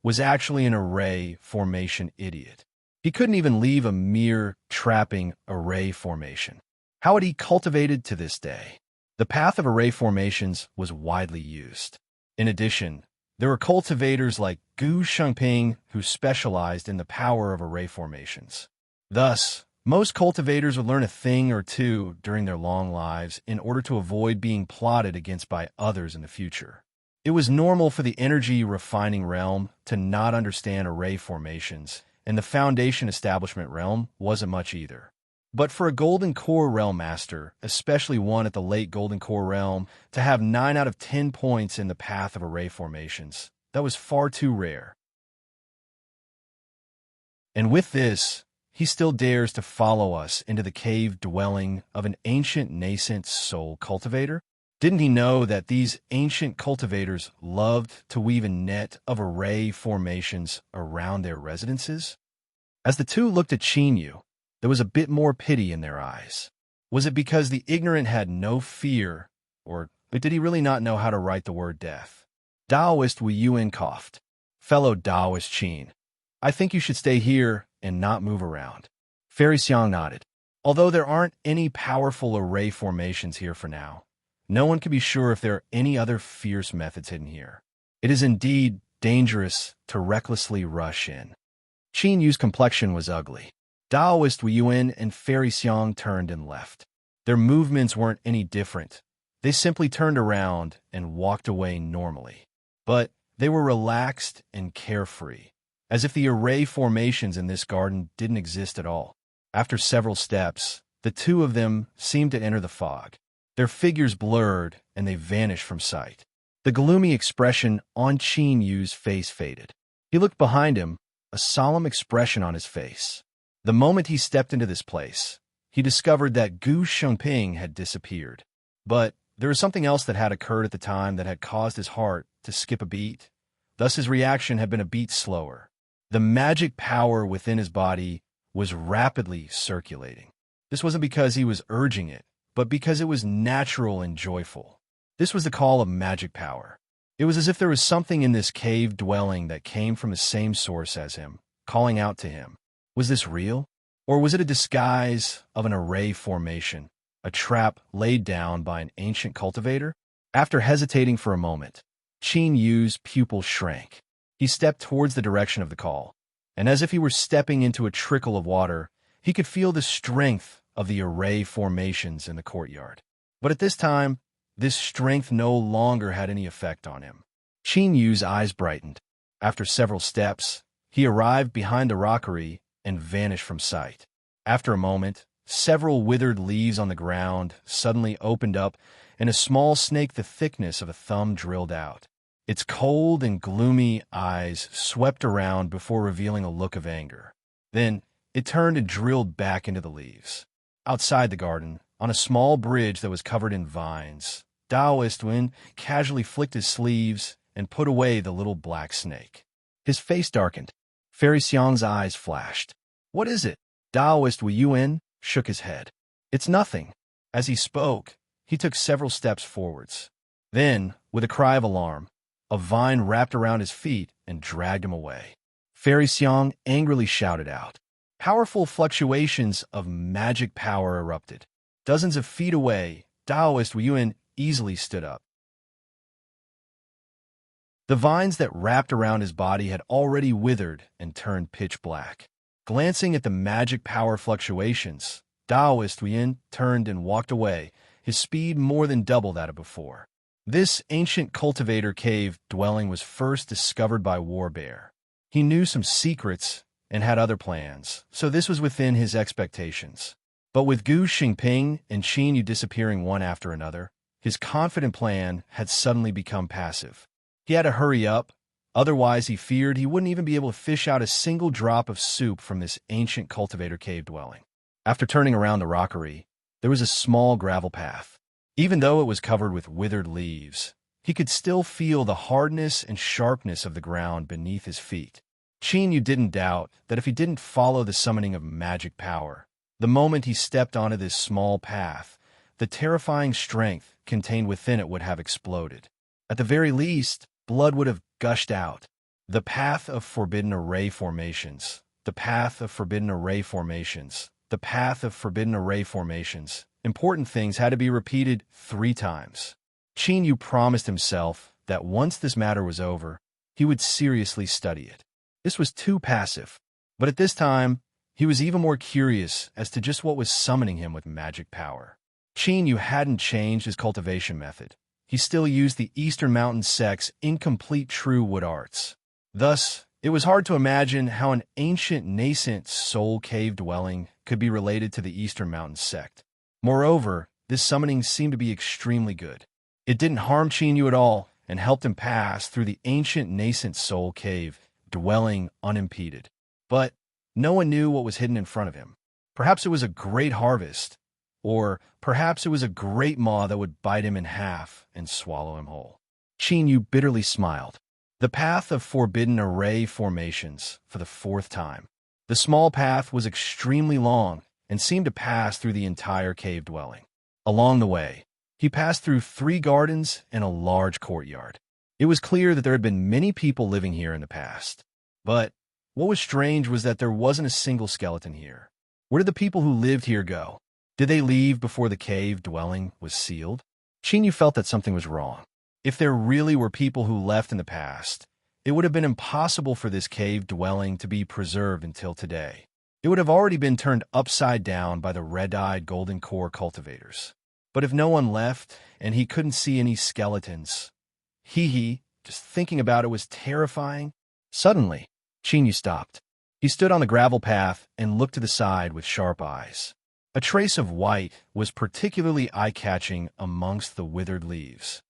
was actually an array formation idiot. He couldn't even leave a mere trapping array formation. How had he cultivated to this day? The path of array formations was widely used. In addition, there were cultivators like Gu Xiangping who specialized in the power of array formations. Thus, most cultivators would learn a thing or two during their long lives in order to avoid being plotted against by others in the future. It was normal for the energy refining realm to not understand array formations, and the foundation establishment realm wasn't much either. But for a Golden Core Realm Master, especially one at the late Golden Core Realm, to have 9 out of 10 points in the path of array formations, that was far too rare. And with this, he still dares to follow us into the cave dwelling of an ancient nascent soul cultivator? Didn't he know that these ancient cultivators loved to weave a net of array formations around their residences? As the two looked at Qin Yu, there was a bit more pity in their eyes. Was it because the ignorant had no fear, or did he really not know how to write the word death? Taoist Wu Yuan coughed. "Fellow Taoist Qin, I think you should stay here and not move around." Fairy Xiang nodded. Although there aren't any powerful array formations here for now, no one can be sure if there are any other fierce methods hidden here. It is indeed dangerous to recklessly rush in. Qin Yu's complexion was ugly. Taoist Wu Yuan and Fairy Xiang turned and left. Their movements weren't any different. They simply turned around and walked away normally. But they were relaxed and carefree, as if the array formations in this garden didn't exist at all. After several steps, the two of them seemed to enter the fog. Their figures blurred, and they vanished from sight. The gloomy expression on Qin Yu's face faded. He looked behind him, a solemn expression on his face. The moment he stepped into this place, he discovered that Gu Xiangping had disappeared. But there was something else that had occurred at the time that had caused his heart to skip a beat. Thus his reaction had been a beat slower. The magic power within his body was rapidly circulating. This wasn't because he was urging it, but because it was natural and joyful. This was the call of magic power. It was as if there was something in this cave dwelling that came from the same source as him, calling out to him. Was this real? Or was it a disguise of an array formation, a trap laid down by an ancient cultivator? After hesitating for a moment, Qin Yu's pupil shrank. He stepped towards the direction of the call, and as if he were stepping into a trickle of water, he could feel the strength of the array formations in the courtyard. But at this time, this strength no longer had any effect on him. Qin Yu's eyes brightened. After several steps, he arrived behind the rockery and vanished from sight. After a moment, several withered leaves on the ground suddenly opened up, and a small snake the thickness of a thumb drilled out. Its cold and gloomy eyes swept around before revealing a look of anger. Then it turned and drilled back into the leaves. Outside the garden, on a small bridge that was covered in vines, Taoist Wen casually flicked his sleeves and put away the little black snake. His face darkened. Fairy Xiang's eyes flashed. "What is it?" Taoist Wu Yuan shook his head. "It's nothing." As he spoke, he took several steps forwards. Then, with a cry of alarm, a vine wrapped around his feet and dragged him away. Fairy Xiang angrily shouted out. Powerful fluctuations of magic power erupted. Dozens of feet away, Taoist Wu Yuan easily stood up. The vines that wrapped around his body had already withered and turned pitch black. Glancing at the magic power fluctuations, Taoist Wu Yuan turned and walked away, his speed more than double that of before. This ancient cultivator cave dwelling was first discovered by War Bear. He knew some secrets and had other plans, so this was within his expectations. But with Gu Xingping and Qin Yu disappearing one after another, his confident plan had suddenly become passive. He had to hurry up, otherwise he feared he wouldn't even be able to fish out a single drop of soup from this ancient cultivator cave dwelling. After turning around the rockery, there was a small gravel path. Even though it was covered with withered leaves, he could still feel the hardness and sharpness of the ground beneath his feet. Qin Yu didn't doubt that if he didn't follow the summoning of magic power, the moment he stepped onto this small path, the terrifying strength contained within it would have exploded. At the very least, blood would have gushed out. The path of forbidden array formations. The path of forbidden array formations. The path of forbidden array formations. Important things had to be repeated 3 times. Qin Yu promised himself that once this matter was over, he would seriously study it. This was too passive, but at this time, he was even more curious as to just what was summoning him with magic power. Qin Yu hadn't changed his cultivation method. He still used the Eastern Mountain sect's incomplete true wood arts. Thus, it was hard to imagine how an ancient nascent soul cave dwelling could be related to the Eastern Mountain sect. Moreover, this summoning seemed to be extremely good. It didn't harm Qin Yu at all and helped him pass through the ancient nascent soul cave dwelling unimpeded. But no one knew what was hidden in front of him. Perhaps it was a great harvest, or perhaps it was a great maw that would bite him in half and swallow him whole. Qin Yu bitterly smiled. The path of forbidden array formations for the 4th time. The small path was extremely long and seemed to pass through the entire cave dwelling. Along the way, he passed through 3 gardens and a large courtyard. It was clear that there had been many people living here in the past. But what was strange was that there wasn't a single skeleton here. Where did the people who lived here go? Did they leave before the cave dwelling was sealed? Qin Yu felt that something was wrong. If there really were people who left in the past, it would have been impossible for this cave dwelling to be preserved until today. It would have already been turned upside down by the red-eyed golden core cultivators. But if no one left and he couldn't see any skeletons, just thinking about it was terrifying. Suddenly, Qin Yu stopped. He stood on the gravel path and looked to the side with sharp eyes. A trace of white was particularly eye-catching amongst the withered leaves.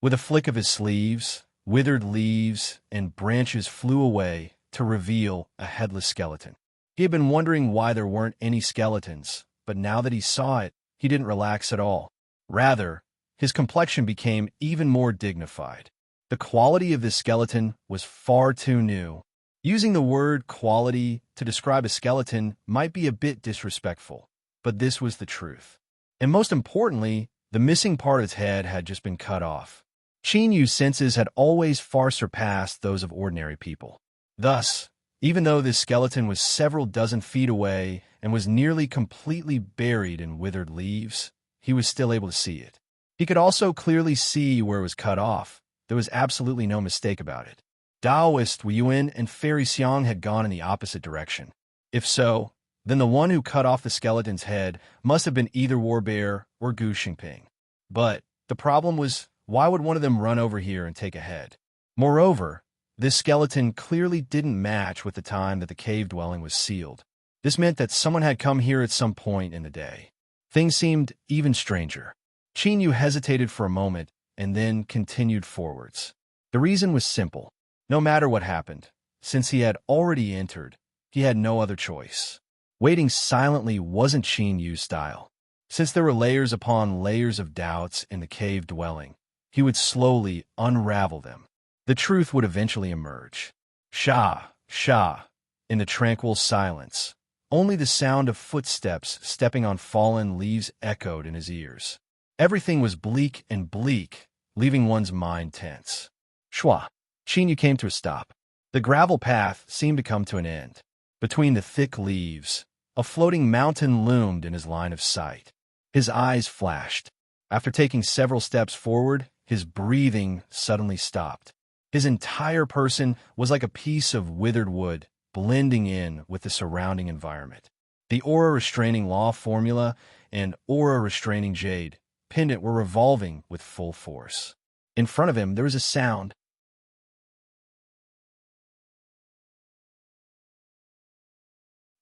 With a flick of his sleeves, withered leaves and branches flew away to reveal a headless skeleton. He had been wondering why there weren't any skeletons, but now that he saw it, he didn't relax at all. Rather, his complexion became even more dignified. The quality of this skeleton was far too new. Using the word quality to describe a skeleton might be a bit disrespectful, but this was the truth. And most importantly, the missing part of its head had just been cut off. Qin Yu's senses had always far surpassed those of ordinary people. Thus, even though this skeleton was several dozen feet away and was nearly completely buried in withered leaves, he was still able to see it. He could also clearly see where it was cut off. There was absolutely no mistake about it. Taoist Wu Yuan and Fairy Xiang had gone in the opposite direction. If so, then the one who cut off the skeleton's head must have been either War Bear or Gu Xingping. But the problem was, why would one of them run over here and take a head? Moreover, this skeleton clearly didn't match with the time that the cave dwelling was sealed. This meant that someone had come here at some point in the day. Things seemed even stranger. Qin Yu hesitated for a moment and then continued forwards. The reason was simple. No matter what happened, since he had already entered, he had no other choice. Waiting silently wasn't Qin Yu's style. Since there were layers upon layers of doubts in the cave dwelling, he would slowly unravel them. The truth would eventually emerge. Sha, sha, in the tranquil silence. Only the sound of footsteps stepping on fallen leaves echoed in his ears. Everything was bleak and bleak, leaving one's mind tense. Shwa. Chinyu came to a stop. The gravel path seemed to come to an end. Between the thick leaves, a floating mountain loomed in his line of sight. His eyes flashed. After taking several steps forward, his breathing suddenly stopped. His entire person was like a piece of withered wood, blending in with the surrounding environment. The aura restraining law formula and aura restraining jade pendant were revolving with full force. In front of him, there was a sound.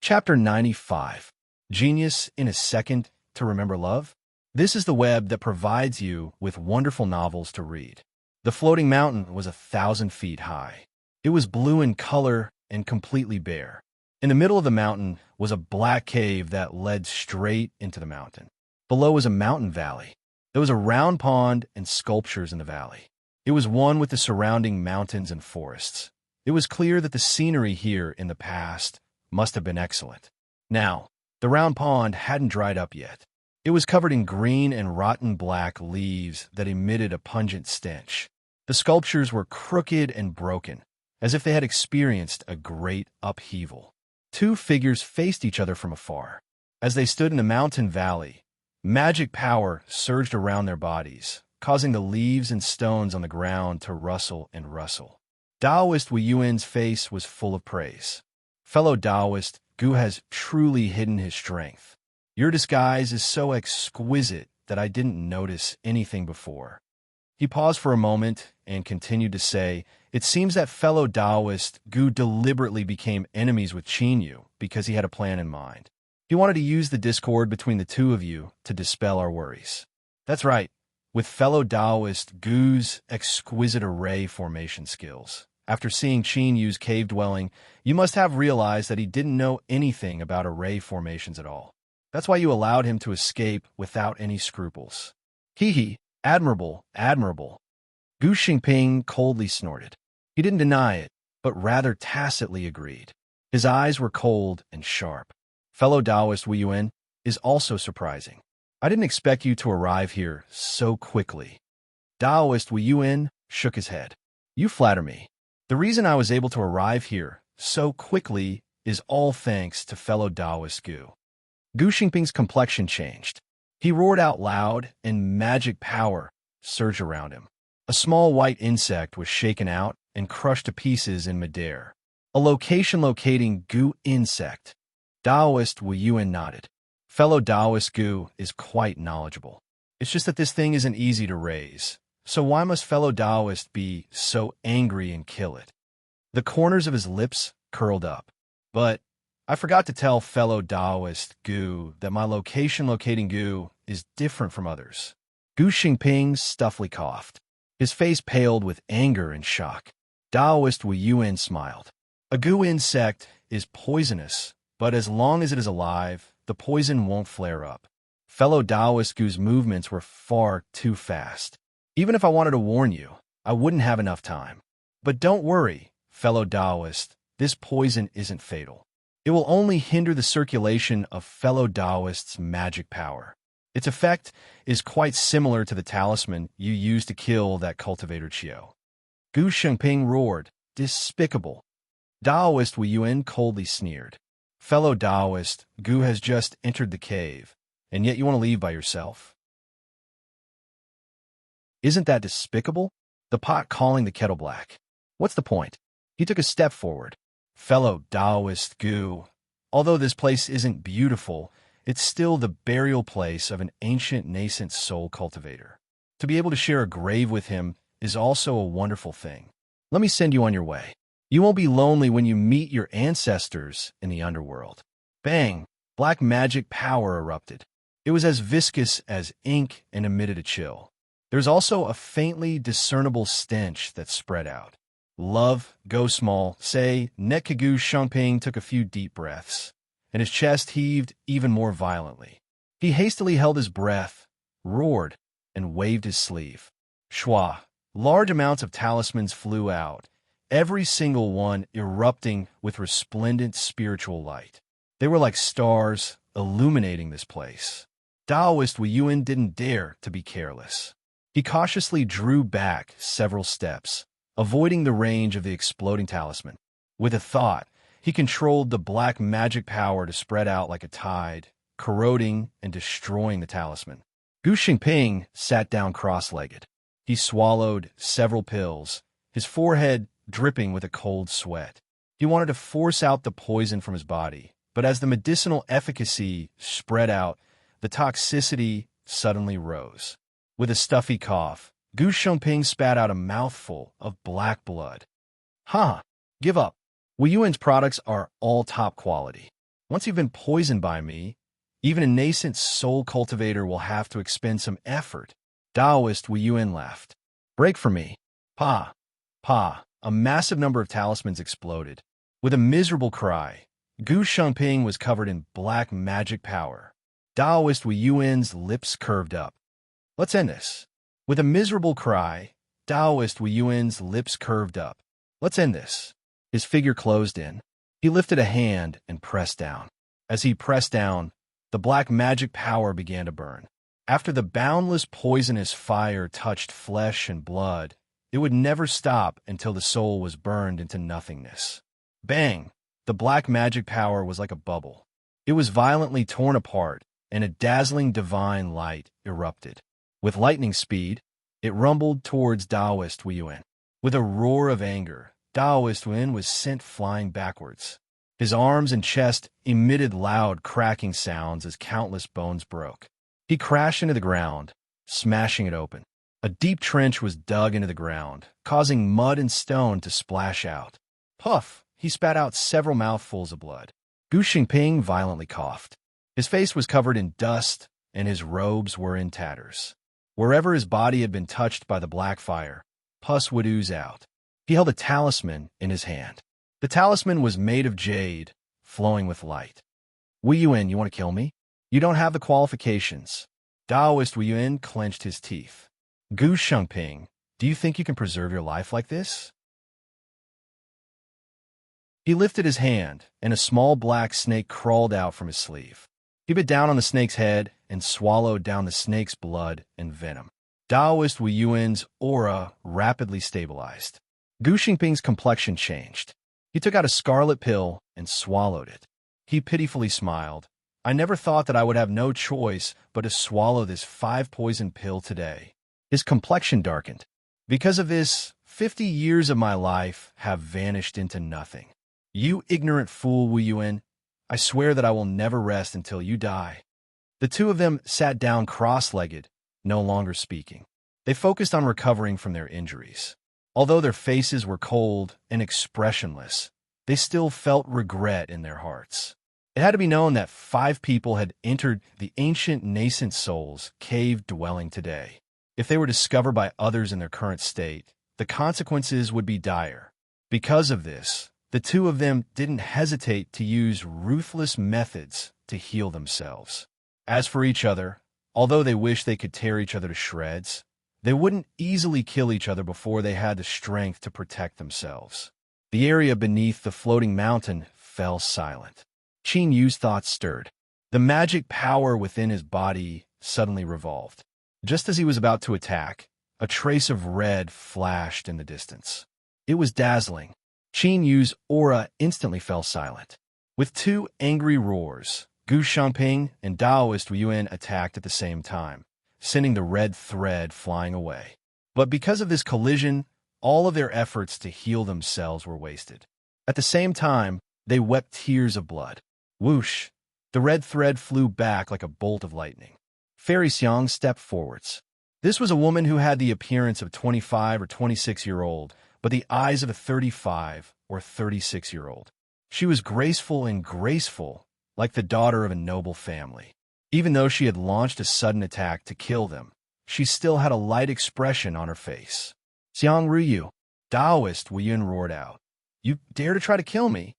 Chapter 95. Genius in a Second to Remember Love? This is the web that provides you with wonderful novels to read. The floating mountain was 1,000 feet high. It was blue in color and completely bare. In the middle of the mountain was a black cave that led straight into the mountain. Below was a mountain valley. There was a round pond and sculptures in the valley. It was one with the surrounding mountains and forests. It was clear that the scenery here in the past must have been excellent. Now, the round pond hadn't dried up yet. It was covered in green and rotten black leaves that emitted a pungent stench. The sculptures were crooked and broken, as if they had experienced a great upheaval. Two figures faced each other from afar. As they stood in the mountain valley, magic power surged around their bodies, causing the leaves and stones on the ground to rustle and rustle. Taoist Wu Yuan's face was full of praise. Fellow Taoist, Gu has truly hidden his strength. Your disguise is so exquisite that I didn't notice anything before. He paused for a moment and continued to say, it seems that fellow Taoist Gu deliberately became enemies with Chinyu because he had a plan in mind. He wanted to use the discord between the two of you to dispel our worries. That's right, with fellow Taoist Gu's exquisite array formation skills. After seeing Chinyu's cave dwelling, you must have realized that he didn't know anything about array formations at all. That's why you allowed him to escape without any scruples. Hee, admirable, admirable. Gu Xingping coldly snorted. He didn't deny it, but rather tacitly agreed. His eyes were cold and sharp. Fellow Taoist Wu Yuan is also surprising. I didn't expect you to arrive here so quickly. Taoist Wu Yuan shook his head. You flatter me. The reason I was able to arrive here so quickly is all thanks to fellow Taoist Gu. Gu Xingping's complexion changed. He roared out loud, and magic power surged around him. A small white insect was shaken out and crushed to pieces in midair. A location-locating Gu insect. Taoist Wu Yuan nodded. Fellow Taoist Gu is quite knowledgeable. It's just that this thing isn't easy to raise. So why must fellow Taoist be so angry and kill it? The corners of his lips curled up. But I forgot to tell fellow Taoist Gu that my location-locating Gu is different from others. Gu Xingping stuffily coughed. His face paled with anger and shock. Taoist Wu Yuan smiled. A Gu insect is poisonous, but as long as it is alive, the poison won't flare up. Fellow Taoist Gu's movements were far too fast. Even if I wanted to warn you, I wouldn't have enough time. But don't worry, fellow Taoist, this poison isn't fatal. It will only hinder the circulation of fellow Taoist's magic power. Its effect is quite similar to the talisman you used to kill that cultivator Chiu. Gu Shengping roared, despicable. Taoist Wu Yuan coldly sneered. Fellow Taoist, Gu has just entered the cave, and yet you want to leave by yourself? Isn't that despicable? The pot calling the kettle black. What's the point? He took a step forward. Fellow Taoist Gu, although this place isn't beautiful, it's still the burial place of an ancient nascent soul cultivator. To be able to share a grave with him is also a wonderful thing. Let me send you on your way. You won't be lonely when you meet your ancestors in the underworld. Bang! Black magic power erupted. It was as viscous as ink and emitted a chill. There's also a faintly discernible stench that spread out. Love, go small, say, Netkagu Shengping took a few deep breaths, and his chest heaved even more violently. He hastily held his breath, roared, and waved his sleeve. Shua. Large amounts of talismans flew out, every single one erupting with resplendent spiritual light. They were like stars illuminating this place. Taoist Wu Yuan didn't dare to be careless. He cautiously drew back several steps, avoiding the range of the exploding talisman. With a thought, he controlled the black magic power to spread out like a tide, corroding and destroying the talisman. Gu Xingping sat down cross-legged. He swallowed several pills, his forehead dripping with a cold sweat. He wanted to force out the poison from his body, but as the medicinal efficacy spread out, the toxicity suddenly rose. With a stuffy cough, Gu Xingping spat out a mouthful of black blood. Give up. Wu Yuan's products are all top quality. Once you've been poisoned by me, even a nascent soul cultivator will have to expend some effort. Taoist Wu Yuan laughed. Break for me. Pa. A massive number of talismans exploded. With a miserable cry, Gu Xingping was covered in black magic power. Taoist Wu Yuan's lips curved up. Let's end this. With a miserable cry, Taoist Wu Yuan's lips curved up. Let's end this. His figure closed in. He lifted a hand and pressed down. As he pressed down, the black magic power began to burn. After the boundless poisonous fire touched flesh and blood, it would never stop until the soul was burned into nothingness. Bang! The black magic power was like a bubble. It was violently torn apart, and a dazzling divine light erupted. With lightning speed, it rumbled towards Taoist Wu Yuan. With a roar of anger, Taoist Wu Yuan was sent flying backwards. His arms and chest emitted loud cracking sounds as countless bones broke. He crashed into the ground, smashing it open. A deep trench was dug into the ground, causing mud and stone to splash out. Puff! He spat out several mouthfuls of blood. Gu Xingping violently coughed. His face was covered in dust, and his robes were in tatters. Wherever his body had been touched by the black fire, pus would ooze out. He held a talisman in his hand. The talisman was made of jade, flowing with light. Wu Yuan, you want to kill me? You don't have the qualifications. Taoist Wu Yuan clenched his teeth. Gu Xingping, do you think you can preserve your life like this? He lifted his hand, and a small black snake crawled out from his sleeve. He bit down on the snake's head and swallowed down the snake's blood and venom. Taoist Wu Yuan's aura rapidly stabilized. Gu Xingping's complexion changed. He took out a scarlet pill and swallowed it. He pitifully smiled. I never thought that I would have no choice but to swallow this 5-poison pill today. His complexion darkened. Because of this, 50 years of my life have vanished into nothing. You ignorant fool, Wu Yuan. I swear that I will never rest until you die. The two of them sat down cross-legged, no longer speaking. They focused on recovering from their injuries. Although their faces were cold and expressionless, they still felt regret in their hearts. It had to be known that 5 people had entered the ancient nascent soul's cave dwelling today. If they were discovered by others in their current state, the consequences would be dire. Because of this, the two of them didn't hesitate to use ruthless methods to heal themselves. As for each other, although they wished they could tear each other to shreds, they wouldn't easily kill each other before they had the strength to protect themselves. The area beneath the floating mountain fell silent. Qin Yu's thoughts stirred. The magic power within his body suddenly revolved. Just as he was about to attack, a trace of red flashed in the distance. It was dazzling. Qin Yu's aura instantly fell silent. With 2 angry roars, Gu Xingping and Taoist Wu Yuan attacked at the same time, sending the red thread flying away. But because of this collision, all of their efforts to heal themselves were wasted. At the same time, they wept tears of blood. Whoosh! The red thread flew back like a bolt of lightning. Fairy Xiang stepped forwards. This was a woman who had the appearance of a 25 or 26-year-old, but the eyes of a 35 or 36-year-old. She was graceful and graceful, like the daughter of a noble family. Even though she had launched a sudden attack to kill them, she still had a light expression on her face. Xiang Ruyu, Taoist Wu Yuan roared out. You dare to try to kill me?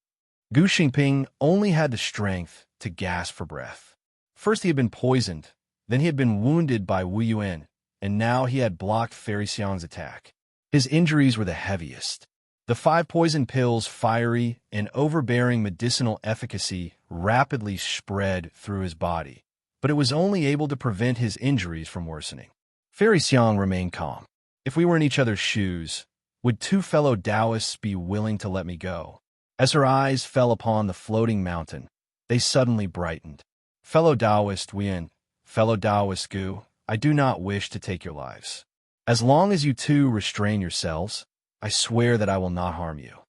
Gu Xingping only had the strength to gasp for breath. First he had been poisoned, then he had been wounded by Wu Yuan, and now he had blocked Fairy Xiang's attack. His injuries were the heaviest. The 5 poison pills' fiery and overbearing medicinal efficacy rapidly spread through his body, but it was only able to prevent his injuries from worsening. Fairy Xiang remained calm. If we were in each other's shoes, would 2 fellow Taoists be willing to let me go? As her eyes fell upon the floating mountain, they suddenly brightened. Fellow Taoist Wen, fellow Taoist Gu, I do not wish to take your lives. As long as you 2 restrain yourselves, I swear that I will not harm you.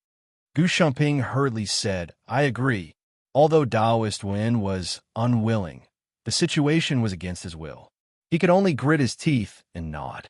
Gu Shangping hurriedly said, I agree. Although Taoist Wen was unwilling, the situation was against his will. He could only grit his teeth and nod.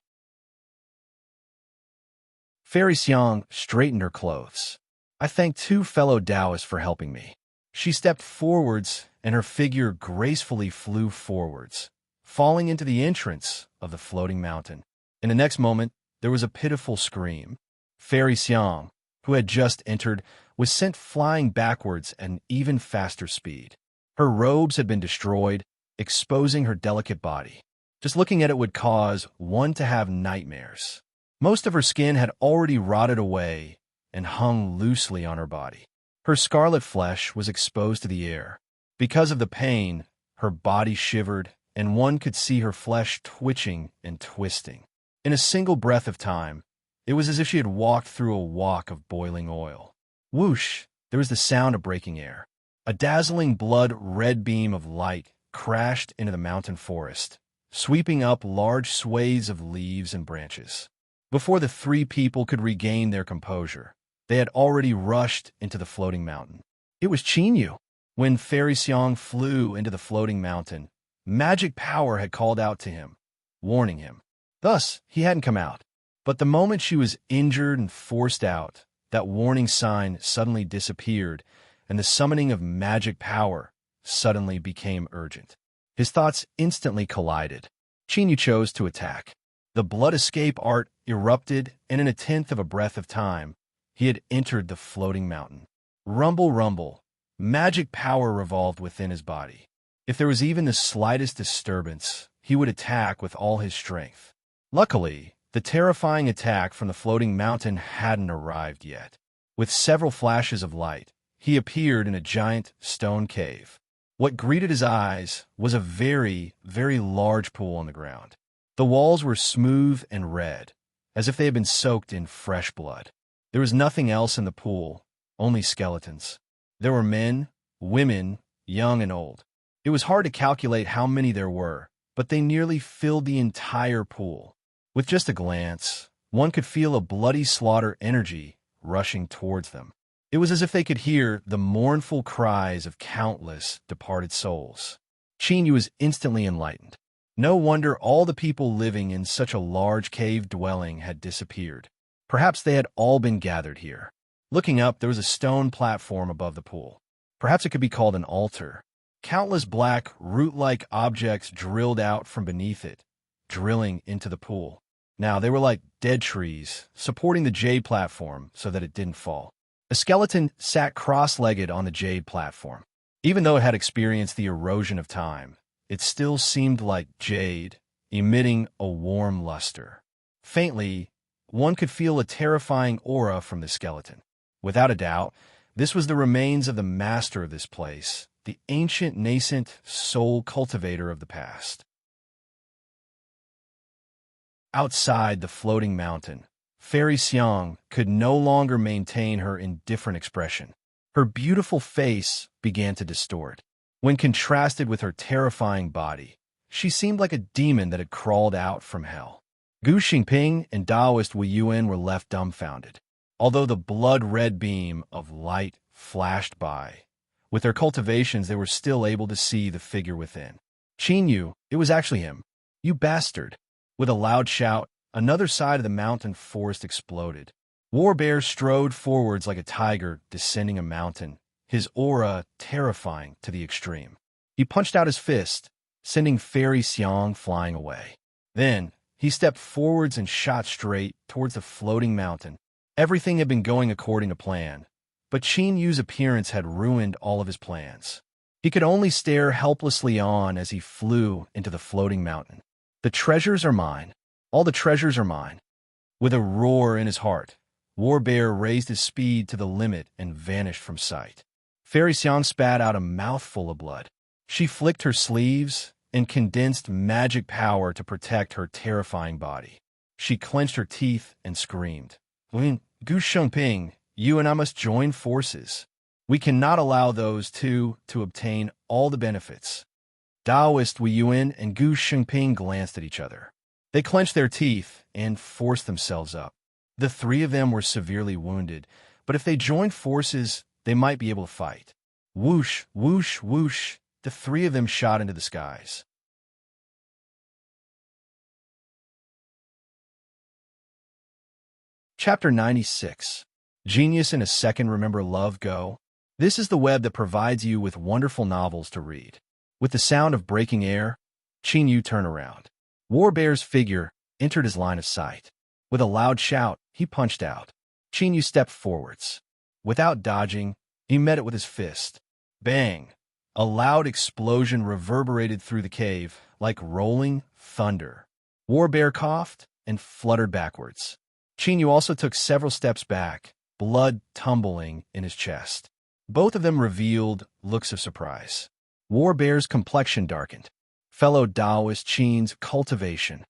Fairy Xiang straightened her clothes. I thank 2 fellow Taoists for helping me. She stepped forwards, and her figure gracefully flew forwards, falling into the entrance of the floating mountain. In the next moment, there was a pitiful scream. Fairy Xiang, who had just entered, was sent flying backwards at an even faster speed. Her robes had been destroyed, exposing her delicate body. Just looking at it would cause one to have nightmares. Most of her skin had already rotted away and hung loosely on her body. Her scarlet flesh was exposed to the air. Because of the pain, her body shivered, and one could see her flesh twitching and twisting. In a single breath of time, it was as if she had walked through a wok of boiling oil. Whoosh! There was the sound of breaking air. A dazzling blood-red beam of light crashed into the mountain forest, sweeping up large swathes of leaves and branches. Before the 3 people could regain their composure, they had already rushed into the floating mountain. It was Qinyu. When Fairy Xiang flew into the floating mountain, magic power had called out to him, warning him. Thus, he hadn't come out. But the moment she was injured and forced out, that warning sign suddenly disappeared, and the summoning of magic power suddenly became urgent. His thoughts instantly collided. Qinyu chose to attack. The blood escape art erupted, and in a tenth of a breath of time, he had entered the floating mountain. Rumble, rumble. Magic power revolved within his body. If there was even the slightest disturbance, he would attack with all his strength. Luckily, the terrifying attack from the floating mountain hadn't arrived yet. With several flashes of light, he appeared in a giant stone cave. What greeted his eyes was a very, very large pool on the ground. The walls were smooth and red, as if they had been soaked in fresh blood. There was nothing else in the pool, only skeletons. There were men, women, young and old. It was hard to calculate how many there were, but they nearly filled the entire pool. With just a glance, one could feel a bloody slaughter energy rushing towards them. It was as if they could hear the mournful cries of countless departed souls. Qinyu was instantly enlightened. No wonder all the people living in such a large cave dwelling had disappeared. Perhaps they had all been gathered here. Looking up, there was a stone platform above the pool. Perhaps it could be called an altar. Countless black, root-like objects drilled out from beneath it, drilling into the pool. Now, they were like dead trees, supporting the jade platform so that it didn't fall. A skeleton sat cross-legged on the jade platform. Even though it had experienced the erosion of time, it still seemed like jade, emitting a warm luster. Faintly, one could feel a terrifying aura from the skeleton. Without a doubt, this was the remains of the master of this place, the ancient nascent soul cultivator of the past. Outside the floating mountain, Fairy Xiang could no longer maintain her indifferent expression. Her beautiful face began to distort. When contrasted with her terrifying body, she seemed like a demon that had crawled out from hell. Gu Xingping and Taoist Wu Yuan were left dumbfounded. Although the blood-red beam of light flashed by, with their cultivations they were still able to see the figure within. Qinyu, it was actually him. You bastard! With a loud shout, another side of the mountain forest exploded. Warbear strode forwards like a tiger descending a mountain, his aura terrifying to the extreme. He punched out his fist, sending Fairy Xiang flying away. Then, he stepped forwards and shot straight towards the floating mountain. Everything had been going according to plan, but Qinyu's appearance had ruined all of his plans. He could only stare helplessly on as he flew into the floating mountain. The treasures are mine. All the treasures are mine. With a roar in his heart, Warbear raised his speed to the limit and vanished from sight. Fairy Xiang spat out a mouthful of blood. She flicked her sleeves and condensed magic power to protect her terrifying body. She clenched her teeth and screamed, "Gu Shengping, you and I must join forces. We cannot allow those two to obtain all the benefits." Taoist Wu Yuan and Gu Shengping glanced at each other. They clenched their teeth and forced themselves up. The three of them were severely wounded, but if they joined forces, they might be able to fight. Whoosh, whoosh, whoosh, the three of them shot into the skies. Chapter 96. Genius in a Second. Remember Love Go? This is the web that provides you with wonderful novels to read. With the sound of breaking air, Qin Yu turned around. Warbear's figure entered his line of sight. With a loud shout, he punched out. Qin Yu stepped forwards. Without dodging, he met it with his fist. Bang! A loud explosion reverberated through the cave like rolling thunder. Warbear coughed and fluttered backwards. Qin Yu also took several steps back, blood tumbling in his chest. Both of them revealed looks of surprise. Warbear's complexion darkened. Fellow Taoist Qin's cultivation.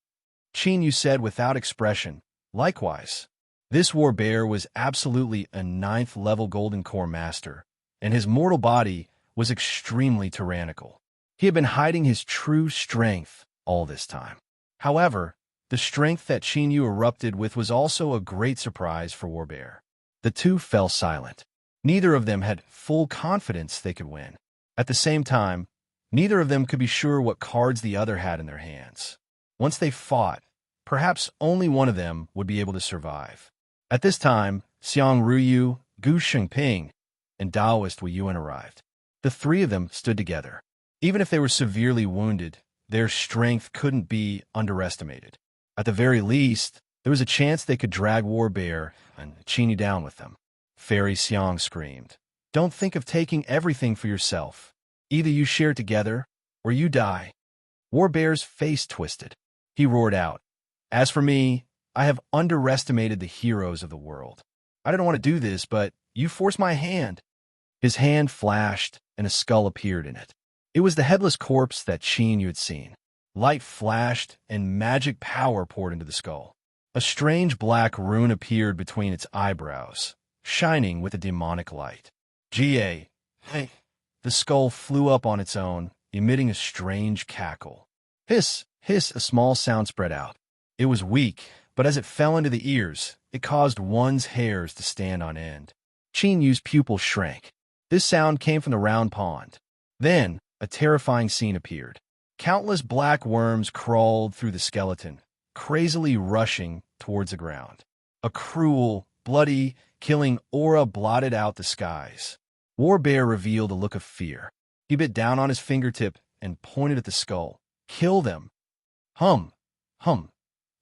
Qin Yu said without expression, likewise. This Warbear was absolutely a 9th-level Golden Core master, and his mortal body was extremely tyrannical. He had been hiding his true strength all this time. However, the strength that Qin Yu erupted with was also a great surprise for Warbear. The two fell silent. Neither of them had full confidence they could win. At the same time, neither of them could be sure what cards the other had in their hands. Once they fought, perhaps only one of them would be able to survive. At this time, Xiang Ruyu, Gu Shengping, and Taoist Wu Yuan arrived. The three of them stood together. Even if they were severely wounded, their strength couldn't be underestimated. At the very least, there was a chance they could drag Warbear and Qin Yu down with them. Fairy Xiang screamed, "Don't think of taking everything for yourself. Either you share together, or you die." Warbear's face twisted. He roared out, "As for me, I have underestimated the heroes of the world. I didn't want to do this, but you forced my hand." His hand flashed, and a skull appeared in it. It was the headless corpse that Qin Yu had seen. Light flashed, and magic power poured into the skull. A strange black rune appeared between its eyebrows, shining with a demonic light. "Ga, hey!" The skull flew up on its own, emitting a strange cackle. Hiss, hiss, a small sound spread out. It was weak, but as it fell into the ears, it caused one's hairs to stand on end. Qin Yu's pupil shrank. This sound came from the round pond. Then, a terrifying scene appeared. Countless black worms crawled through the skeleton, crazily rushing towards the ground. A cruel, bloody, killing aura blotted out the skies. Warbear revealed a look of fear. He bit down on his fingertip and pointed at the skull. "Kill them!" Hum, hum.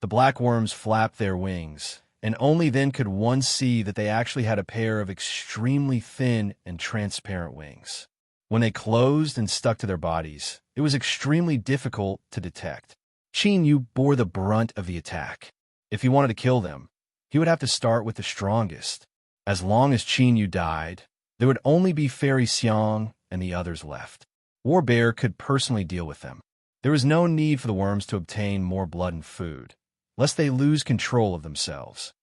The black worms flapped their wings, and only then could one see that they actually had a pair of extremely thin and transparent wings. When they closed and stuck to their bodies, it was extremely difficult to detect. Qin Yu bore the brunt of the attack. If he wanted to kill them, he would have to start with the strongest. As long as Qin Yu died, there would only be Fairy Xiang and the others left. Warbear could personally deal with them. There was no need for the worms to obtain more blood and food, lest they lose control of themselves.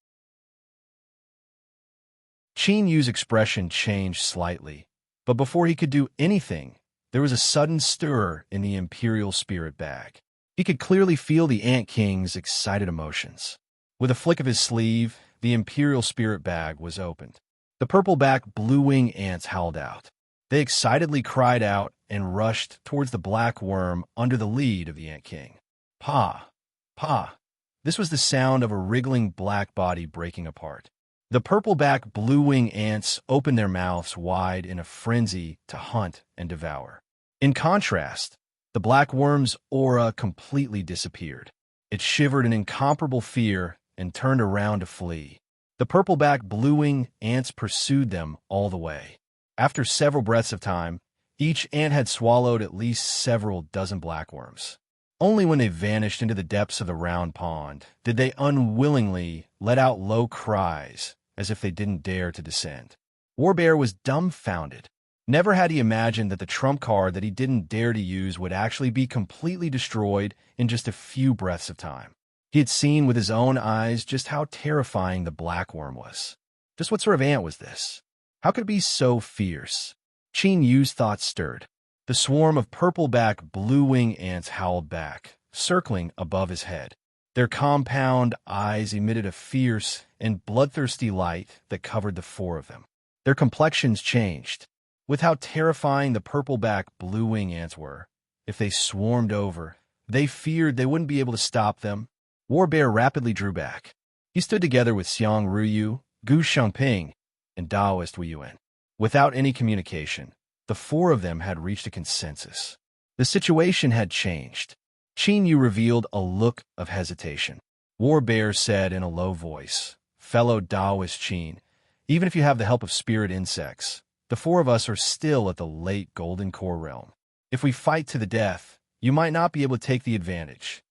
Qin Yu's expression changed slightly, but before he could do anything, there was a sudden stir in the Imperial Spirit Bag. He could clearly feel the Ant King's excited emotions. With a flick of his sleeve, the Imperial Spirit Bag was opened. The purple-backed blue-wing ants howled out. They excitedly cried out and rushed towards the black worm under the lead of the Ant King. Pa! Pa! This was the sound of a wriggling black body breaking apart. The purple-backed blue-wing ants opened their mouths wide in a frenzy to hunt and devour. In contrast, the black worm's aura completely disappeared. It shivered in incomparable fear and turned around to flee. The purple-backed blue-wing ants pursued them all the way. After several breaths of time, each ant had swallowed at least several dozen blackworms. Only when they vanished into the depths of the round pond did they unwillingly let out low cries as if they didn't dare to descend. Warbear was dumbfounded. Never had he imagined that the trump card that he didn't dare to use would actually be completely destroyed in just a few breaths of time. He had seen with his own eyes just how terrifying the black worm was. Just what sort of ant was this? How could it be so fierce? Qin Yu's thoughts stirred. The swarm of purple-back blue-wing ants howled back, circling above his head. Their compound eyes emitted a fierce and bloodthirsty light that covered the four of them. Their complexions changed. With how terrifying the purple-back blue-wing ants were, if they swarmed over, they feared they wouldn't be able to stop them. Warbear rapidly drew back. He stood together with Xiang Ruyu, Gu Shangping, and Daoist Wu Yuan. Without any communication, the four of them had reached a consensus. The situation had changed. Qin Yu revealed a look of hesitation. Warbear said in a low voice, "Fellow Daoist Qin, even if you have the help of spirit insects, the four of us are still at the late Golden Core realm. If we fight to the death, you might not be able to take the advantage."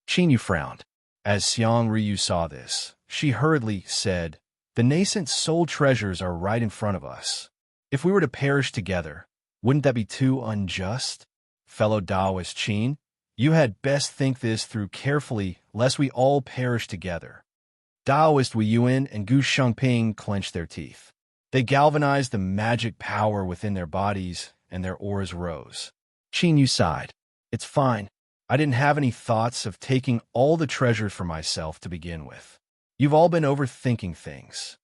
Qin Yu frowned. As Xiang Ruyu saw this, she hurriedly said, "The nascent soul treasures are right in front of us. If we were to perish together, wouldn't that be too unjust? Fellow Daoist Qin, you had best think this through carefully, lest we all perish together." Daoist Wu Yuan and Gu Shangping clenched their teeth. They galvanized the magic power within their bodies, and their auras rose. Qin Yu sighed. "It's fine. I didn't have any thoughts of taking all the treasures for myself to begin with. You've all been overthinking things."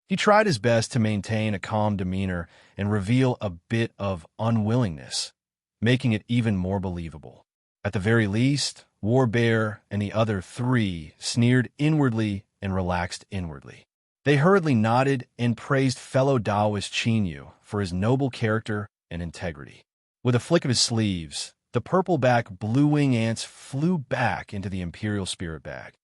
He tried his best to maintain a calm demeanor and reveal a bit of unwillingness, making it even more believable. At the very least, Warbear and the other three sneered inwardly and relaxed inwardly. They hurriedly nodded and praised fellow Daoist Qin Yu for his noble character and integrity. With a flick of his sleeves, the purple-back blue-wing ants flew back into the Imperial Spirit Bag.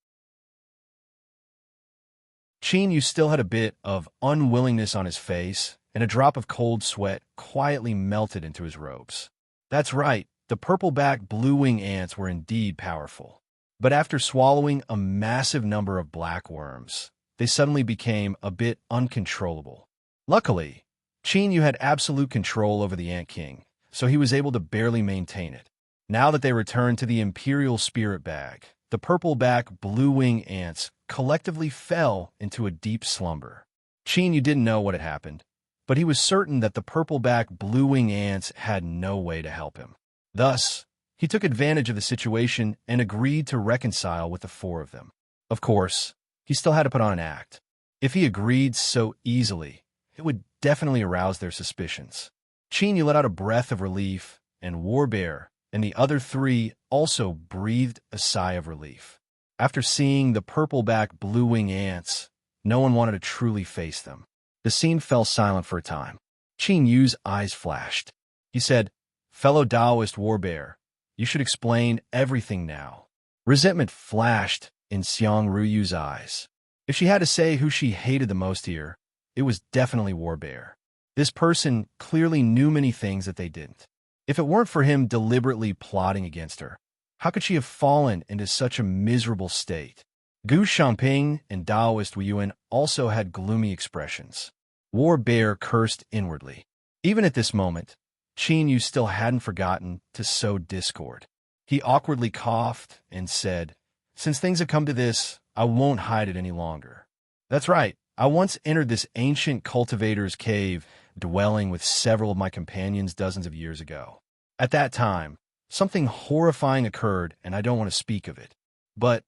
Qin Yu still had a bit of unwillingness on his face, and a drop of cold sweat quietly melted into his robes. That's right, the purple-back blue-wing ants were indeed powerful. But after swallowing a massive number of black worms, they suddenly became a bit uncontrollable. Luckily, Qin Yu had absolute control over the Ant King, so he was able to barely maintain it. Now that they returned to the Imperial Spirit Bag, the purple-back blue-wing ants collectively fell into a deep slumber. Qin Yu didn't know what had happened, but he was certain that the purple-back blue-wing ants had no way to help him. Thus, he took advantage of the situation and agreed to reconcile with the four of them. Of course, he still had to put on an act. If he agreed so easily, it would definitely arouse their suspicions. Qin Yu let out a breath of relief, and Warbear and the other three also breathed a sigh of relief. After seeing the purple-back blue-wing ants, no one wanted to truly face them. The scene fell silent for a time. Qin Yu's eyes flashed. He said, "Fellow Daoist Warbear, you should explain everything now." Resentment flashed in Xiang Ruyu's eyes. If she had to say who she hated the most here, it was definitely Warbear. This person clearly knew many things that they didn't. If it weren't for him deliberately plotting against her, how could she have fallen into such a miserable state? Gu Shangping and Daoist Wu Yuan also had gloomy expressions. Warbear cursed inwardly. Even at this moment, Qin Yu still hadn't forgotten to sow discord. He awkwardly coughed and said, "Since things have come to this, I won't hide it any longer. That's right, I once entered this ancient cultivator's cave, dwelling with several of my companions dozens of years ago. At that time, something horrifying occurred, and I don't want to speak of it. But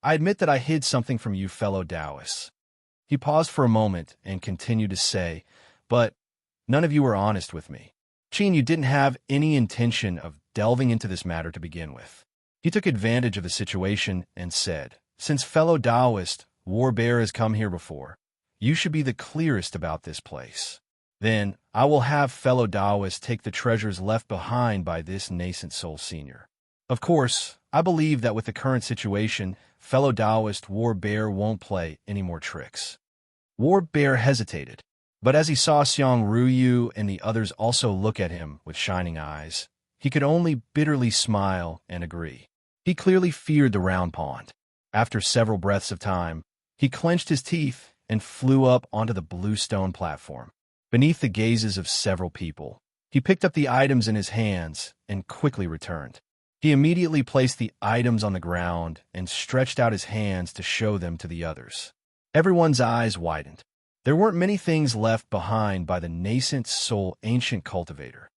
I admit that I hid something from you fellow Taoists." He paused for a moment and continued to say, "But none of you were honest with me." Qin Yu didn't have any intention of delving into this matter to begin with. He took advantage of the situation and said, "Since fellow Taoist Warbear has come here before, you should be the clearest about this place. Then I will have fellow Taoists take the treasures left behind by this nascent soul senior. Of course, I believe that with the current situation, fellow Taoist Warbear won't play any more tricks." Warbear hesitated, but as he saw Xiang Ruyu and the others also look at him with shining eyes, he could only bitterly smile and agree. He clearly feared the round pond. After several breaths of time, he clenched his teeth and flew up onto the blue stone platform. Beneath the gazes of several people, he picked up the items in his hands and quickly returned. He immediately placed the items on the ground and stretched out his hands to show them to the others. Everyone's eyes widened. There weren't many things left behind by the nascent soul ancient cultivator.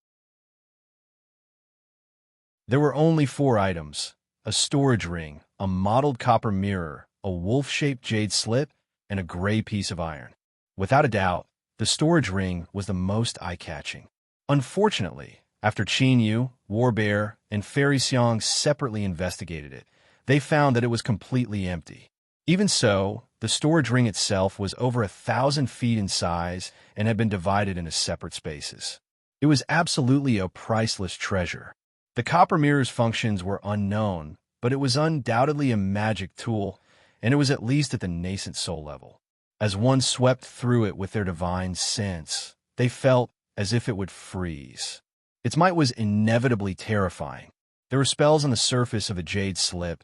There were only 4 items: a storage ring, a mottled copper mirror, a wolf-shaped jade slip, and a gray piece of iron. Without a doubt, the storage ring was the most eye-catching. Unfortunately, after Qin Yu, Warbear, and Fairy Xiang separately investigated it, they found that it was completely empty. Even so, the storage ring itself was over 1,000 feet in size and had been divided into separate spaces. It was absolutely a priceless treasure. The copper mirror's functions were unknown, but it was undoubtedly a magic tool, and it was at least at the nascent soul level. As one swept through it with their divine sense, they felt as if it would freeze. Its might was inevitably terrifying. There were spells on the surface of a jade slip,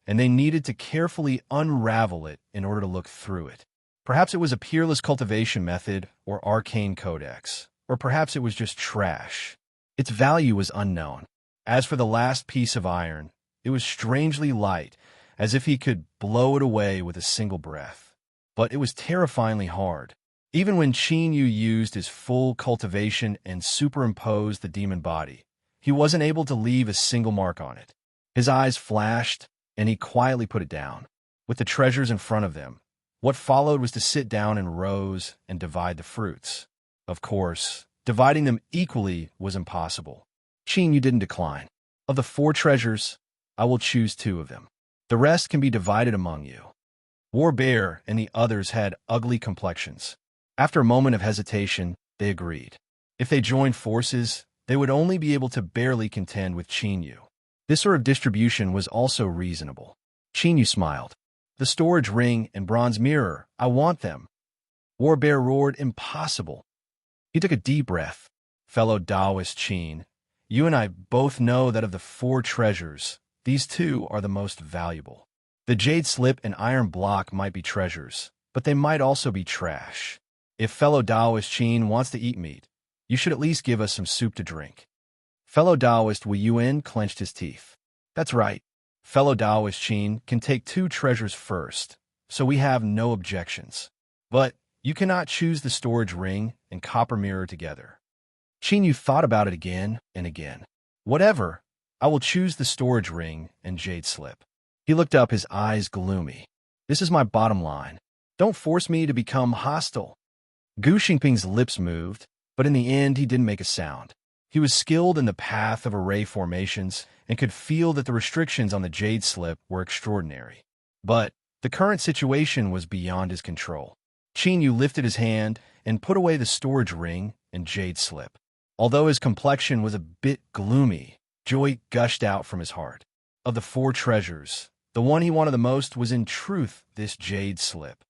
and they needed to carefully unravel it in order to look through it. Perhaps it was a peerless cultivation method or arcane codex, or perhaps it was just trash. Its value was unknown. As for the last piece of iron, it was strangely light, as if he could blow it away with a single breath. But it was terrifyingly hard. Even when Qin Yu used his full cultivation and superimposed the demon body, he wasn't able to leave a single mark on it. His eyes flashed, and he quietly put it down. With the treasures in front of them, what followed was to sit down in rows and divide the fruits. Of course, dividing them equally was impossible. Qin Yu didn't decline. Of the 4 treasures, I will choose 2 of them. The rest can be divided among you. Warbear and the others had ugly complexions. After a moment of hesitation, they agreed. If they joined forces, they would only be able to barely contend with Qin Yu. This sort of distribution was also reasonable. Qin Yu smiled. The storage ring and bronze mirror, I want them. Warbear roared, impossible. He took a deep breath. Fellow Taoist Qin, you and I both know that of the 4 treasures, these 2 are the most valuable. The jade slip and iron block might be treasures, but they might also be trash. If fellow Taoist Qin wants to eat meat, you should at least give us some soup to drink. Fellow Taoist Wu Yuan clenched his teeth. That's right. Fellow Taoist Qin can take 2 treasures first, so we have no objections. But you cannot choose the storage ring and copper mirror together. Qin Yu thought about it again and again. Whatever, I will choose the storage ring and jade slip. He looked up, his eyes gloomy. This is my bottom line. Don't force me to become hostile. Gu Xingping's lips moved, but in the end he didn't make a sound. He was skilled in the path of array formations and could feel that the restrictions on the jade slip were extraordinary. But the current situation was beyond his control. Qin Yu lifted his hand and put away the storage ring and jade slip. Although his complexion was a bit gloomy, joy gushed out from his heart. Of the 4 treasures, the one he wanted the most was in truth this jade slip.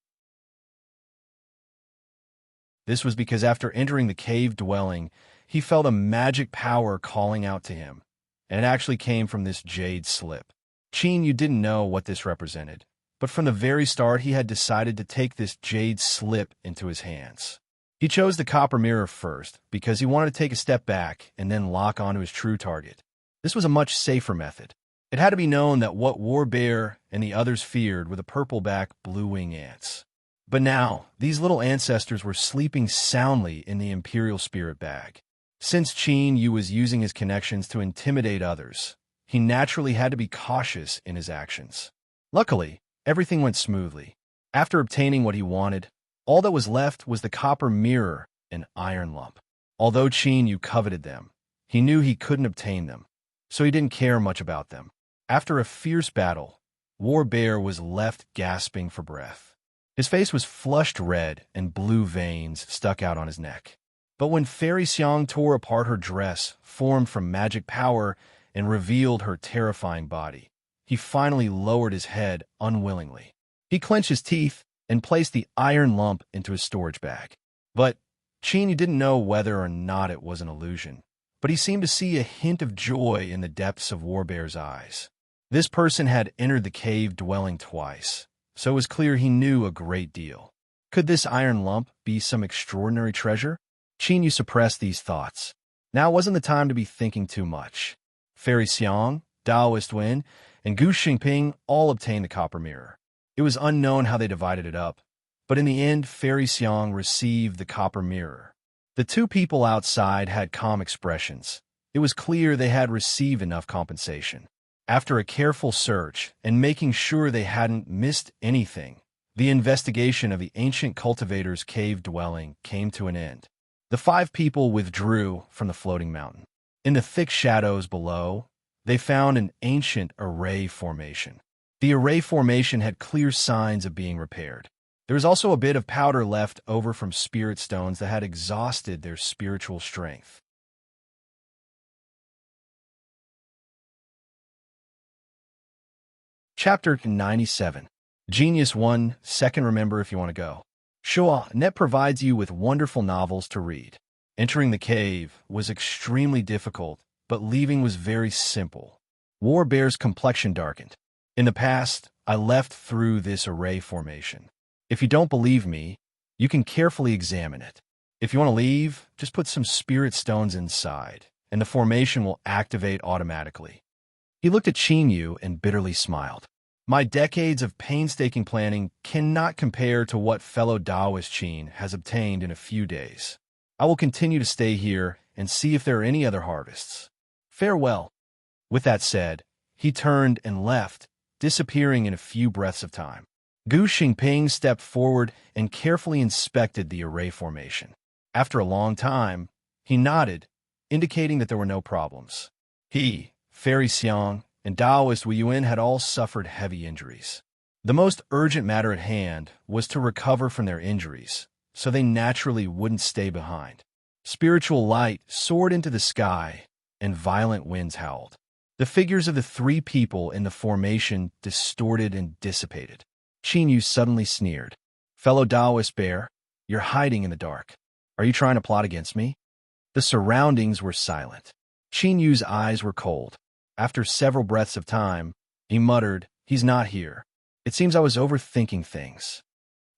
This was because after entering the cave dwelling, he felt a magic power calling out to him, and it actually came from this jade slip. Qin Yu didn't know what this represented, but from the very start he had decided to take this jade slip into his hands. He chose the copper mirror first because he wanted to take a step back and then lock onto his true target. This was a much safer method. It had to be known that what Warbear and the others feared were the purple-back blue-wing ants. But now, these little ancestors were sleeping soundly in the Imperial Spirit Bag. Since Qin Yu was using his connections to intimidate others, he naturally had to be cautious in his actions. Luckily, everything went smoothly. After obtaining what he wanted, all that was left was the copper mirror and iron lump. Although Qin Yu coveted them, he knew he couldn't obtain them, so he didn't care much about them. After a fierce battle, Warbear was left gasping for breath. His face was flushed red and blue veins stuck out on his neck. But when Fairy Xiang tore apart her dress, formed from magic power, and revealed her terrifying body, he finally lowered his head unwillingly. He clenched his teeth and placed the iron lump into his storage bag. But Qin Yu didn't know whether or not it was an illusion, but he seemed to see a hint of joy in the depths of Warbear's eyes. This person had entered the cave dwelling twice, so it was clear he knew a great deal. Could this iron lump be some extraordinary treasure? Qin Yu suppressed these thoughts. Now wasn't the time to be thinking too much. Fairy Xiang, Daoist Wen, and Gu Xingping all obtained the copper mirror. It was unknown how they divided it up, but in the end, Fairy Xiang received the copper mirror. The two people outside had calm expressions. It was clear they had received enough compensation. After a careful search and making sure they hadn't missed anything, the investigation of the ancient cultivator's cave dwelling came to an end. The five people withdrew from the floating mountain. In the thick shadows below, they found an ancient array formation. The array formation had clear signs of being repaired. There was also a bit of powder left over from spirit stones that had exhausted their spiritual strength. Chapter 97. Genius 1, second remember if you want to go. Net provides you with wonderful novels to read. Entering the cave was extremely difficult, but leaving was very simple. War Bear's complexion darkened. In the past, I left through this array formation. If you don't believe me, you can carefully examine it. If you want to leave, just put some spirit stones inside, and the formation will activate automatically. He looked at Qin Yu and bitterly smiled. My decades of painstaking planning cannot compare to what fellow Taoist Qin has obtained in a few days. I will continue to stay here and see if there are any other harvests. Farewell. With that said, he turned and left, disappearing in a few breaths of time. Gu Xingping stepped forward and carefully inspected the array formation. After a long time, he nodded, indicating that there were no problems. He, Fairy Xiang, and Taoist Wu Yuan had all suffered heavy injuries. The most urgent matter at hand was to recover from their injuries, so they naturally wouldn't stay behind. Spiritual light soared into the sky, and violent winds howled. The figures of the three people in the formation distorted and dissipated. Qin Yu suddenly sneered. Fellow Taoist bear, you're hiding in the dark. Are you trying to plot against me? The surroundings were silent. Qin Yu's eyes were cold. After several breaths of time, he muttered, he's not here. It seems I was overthinking things.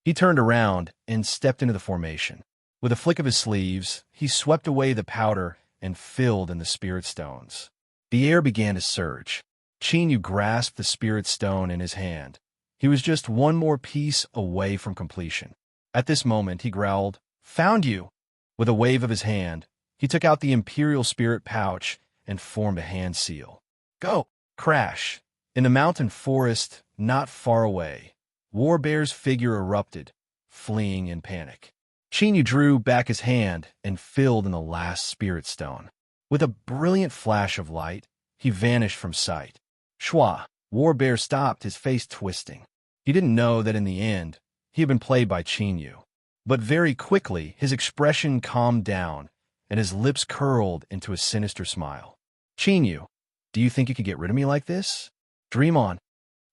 He turned around and stepped into the formation. With a flick of his sleeves, he swept away the powder and filled in the spirit stones. The air began to surge. Qin Yu grasped the spirit stone in his hand. He was just one more piece away from completion. At this moment, he growled, "Found you!" With a wave of his hand, he took out the imperial spirit pouch and formed a hand seal. Go! Crash! In the mountain forest, not far away, War Bear's figure erupted, fleeing in panic. Qin Yu drew back his hand and filled in the last spirit stone. With a brilliant flash of light, he vanished from sight. Shua! War Bear stopped, his face twisting. He didn't know that in the end, he had been played by Qin Yu. But very quickly, his expression calmed down, and his lips curled into a sinister smile. Qin Yu, do you think you could get rid of me like this? Dream on.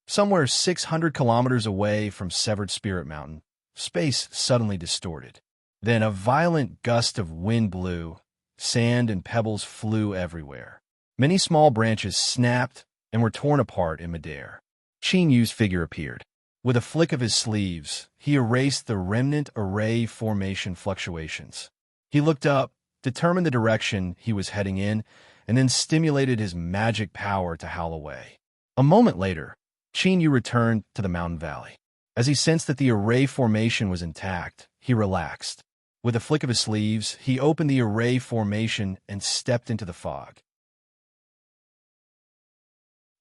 Somewhere 600 kilometers away from Severed Spirit Mountain, space suddenly distorted. Then a violent gust of wind blew, sand and pebbles flew everywhere. Many small branches snapped and were torn apart in midair. Qin Yu's figure appeared. With a flick of his sleeves, he erased the remnant array formation fluctuations. He looked up, determined the direction he was heading in, and then stimulated his magic power to howl away. A moment later, Qin Yu returned to the mountain valley. As he sensed that the array formation was intact, he relaxed. With a flick of his sleeves, he opened the array formation and stepped into the fog.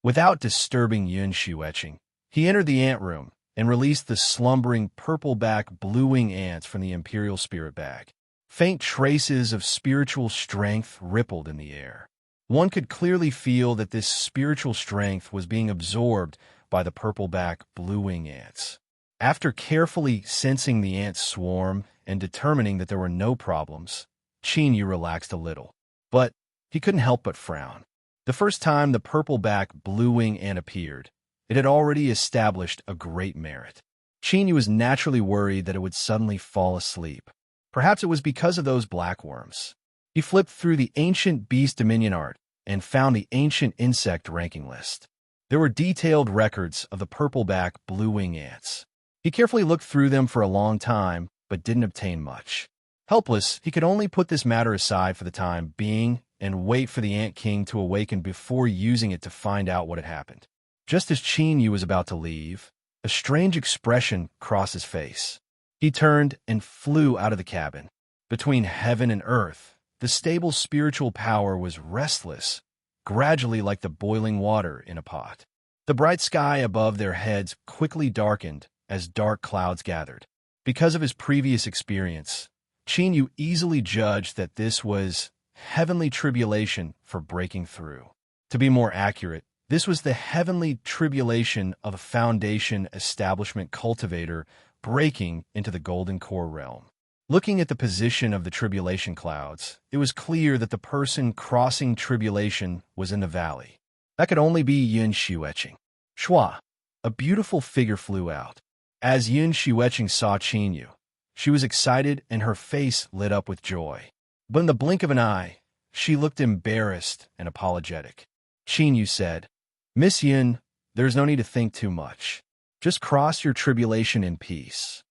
Without disturbing Yunshu etching, he entered the ant room and released the slumbering purple-back blue-wing ants from the imperial spirit bag. Faint traces of spiritual strength rippled in the air. One could clearly feel that this spiritual strength was being absorbed by the purple-back blue-wing ants. After carefully sensing the ant swarm and determining that there were no problems, Qin Yu relaxed a little. But he couldn't help but frown. The first time the purple-back blue-wing ant appeared, it had already established a great merit. Qin Yu was naturally worried that it would suddenly fall asleep. Perhaps it was because of those black worms. He flipped through the ancient beast dominion art and found the ancient insect ranking list. There were detailed records of the purple-back blue-wing ants. He carefully looked through them for a long time, but didn't obtain much. Helpless, he could only put this matter aside for the time being and wait for the Ant King to awaken before using it to find out what had happened. Just as Qin Yu was about to leave, a strange expression crossed his face. He turned and flew out of the cabin. Between heaven and earth, the stable spiritual power was restless, gradually like the boiling water in a pot. The bright sky above their heads quickly darkened as dark clouds gathered. Because of his previous experience, Qin Yu easily judged that this was heavenly tribulation for breaking through. To be more accurate, this was the heavenly tribulation of a Foundation establishment cultivator breaking into the Golden Core realm. Looking at the position of the tribulation clouds, it was clear that the person crossing tribulation was in the valley. That could only be Yun Xueqing. Shua, a beautiful figure flew out. As Yun Xueqing saw Qin Yu, she was excited and her face lit up with joy. But in the blink of an eye, she looked embarrassed and apologetic. Qin Yu said, "Miss Yun, there's no need to think too much. Just cross your tribulation in peace."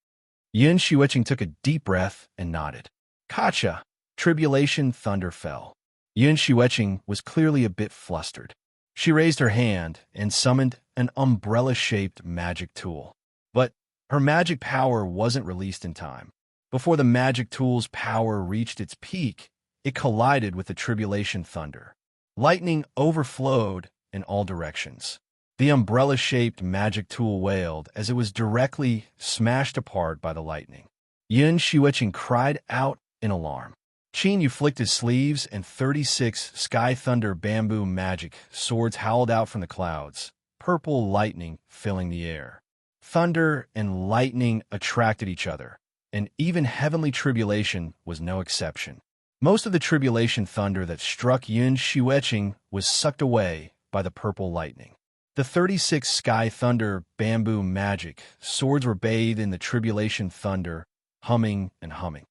Yun Xueqing took a deep breath and nodded. Kacha, tribulation thunder fell. Yun Xueqing was clearly a bit flustered. She raised her hand and summoned an umbrella-shaped magic tool. But her magic power wasn't released in time. Before the magic tool's power reached its peak, it collided with the tribulation thunder. Lightning overflowed in all directions. The umbrella-shaped magic tool wailed as it was directly smashed apart by the lightning. Yun Xueqing cried out in alarm. Qin Yu flicked his sleeves and 36 Sky Thunder bamboo magic swords howled out from the clouds, purple lightning filling the air. Thunder and lightning attracted each other, and even heavenly tribulation was no exception. Most of the tribulation thunder that struck Yun Xueqing was sucked away by the purple lightning. The 36 Sky Thunder bamboo magic swords were bathed in the tribulation thunder, humming and humming.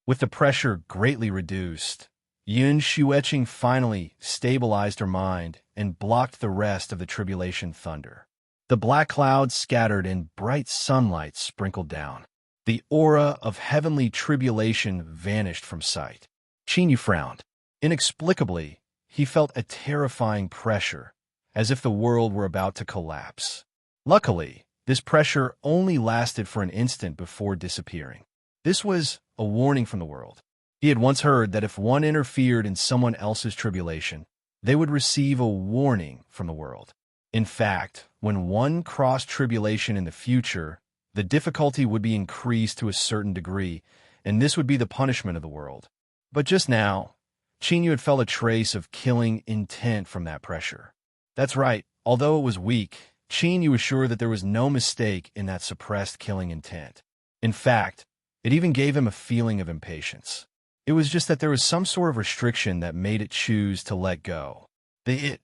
With the pressure greatly reduced, Yun Xueqing finally stabilized her mind and blocked the rest of the tribulation thunder. The black clouds scattered and bright sunlight sprinkled down. The aura of heavenly tribulation vanished from sight. Qin Yu frowned. Inexplicably, he felt a terrifying pressure, as if the world were about to collapse. Luckily, this pressure only lasted for an instant before disappearing. This was a warning from the world. He had once heard that if one interfered in someone else's tribulation, they would receive a warning from the world. In fact, when one crossed tribulation in the future, the difficulty would be increased to a certain degree, and this would be the punishment of the world. But just now, Qin Yu had felt a trace of killing intent from that pressure. That's right, although it was weak, Qin Yu was sure that there was no mistake in that suppressed killing intent. In fact, it even gave him a feeling of impatience. It was just that there was some sort of restriction that made it choose to let go. The it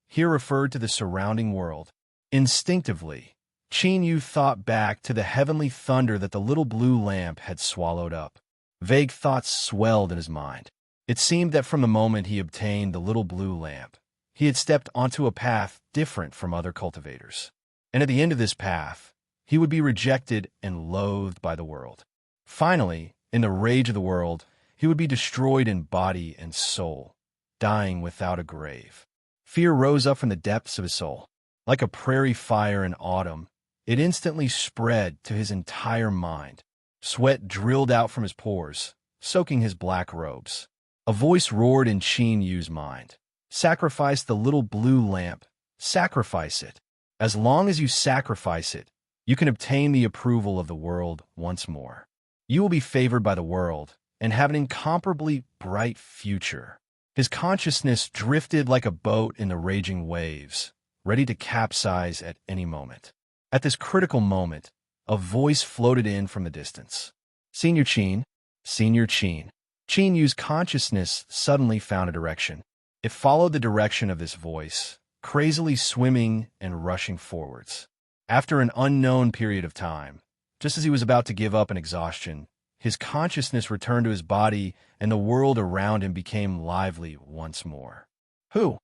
here referred to the surrounding world. Instinctively, Qin Yu thought back to the heavenly thunder that the little blue lamp had swallowed up. Vague thoughts swelled in his mind. It seemed that from the moment he obtained the little blue lamp, he had stepped onto a path different from other cultivators. And at the end of this path, he would be rejected and loathed by the world. Finally, in the rage of the world, he would be destroyed in body and soul, dying without a grave. Fear rose up from the depths of his soul. Like a prairie fire in autumn, it instantly spread to his entire mind. Sweat drilled out from his pores, soaking his black robes. A voice roared in Qin Yu's mind. Sacrifice the little blue lamp. Sacrifice it. As long as you sacrifice it, you can obtain the approval of the world once more. You will be favored by the world and have an incomparably bright future. His consciousness drifted like a boat in the raging waves, ready to capsize at any moment. At this critical moment, a voice floated in from the distance. Senior Qin, Senior Qin. Qin Yu's consciousness suddenly found a direction. It followed the direction of this voice, crazily swimming and rushing forwards. After an unknown period of time, just as he was about to give up in exhaustion, his consciousness returned to his body and the world around him became lively once more. Who?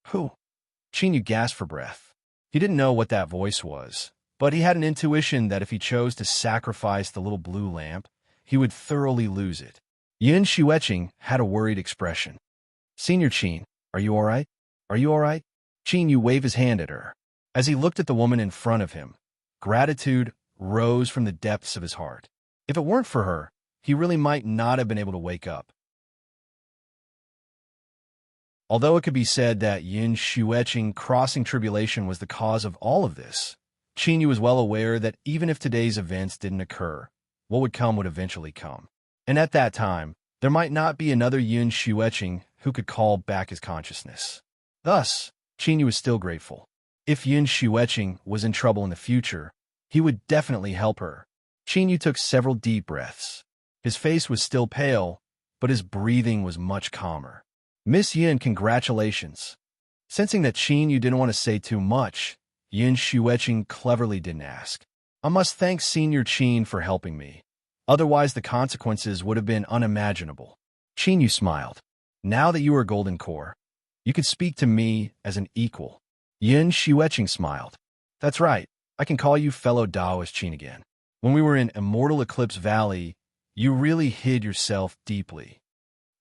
Who? Qin gasped for breath. He didn't know what that voice was, but he had an intuition that if he chose to sacrifice the little blue lamp, he would thoroughly lose it. Yun Xueqing had a worried expression. Senior Qin, are you all right? Are you all right? Qin Yu waved his hand at her. As he looked at the woman in front of him, gratitude rose from the depths of his heart. If it weren't for her, he really might not have been able to wake up. Although it could be said that Yun Xueqing crossing tribulation was the cause of all of this, Qin Yu was well aware that even if today's events didn't occur, what would come would eventually come. And at that time, there might not be another Yun Xueqing who could call back his consciousness. Thus, Qin Yu was still grateful. If Yun Xueqing was in trouble in the future, he would definitely help her. Qin Yu took several deep breaths. His face was still pale, but his breathing was much calmer. Miss Yin, congratulations. Sensing that Qin Yu didn't want to say too much, Yun Xueqing cleverly didn't ask. I must thank Senior Qin for helping me. Otherwise, the consequences would have been unimaginable. Qin Yu smiled. Now that you are Golden Core, you could speak to me as an equal. Yun Xueqing smiled. That's right. I can call you fellow Taoist Qin again. When we were in Immortal Eclipse Valley, you really hid yourself deeply.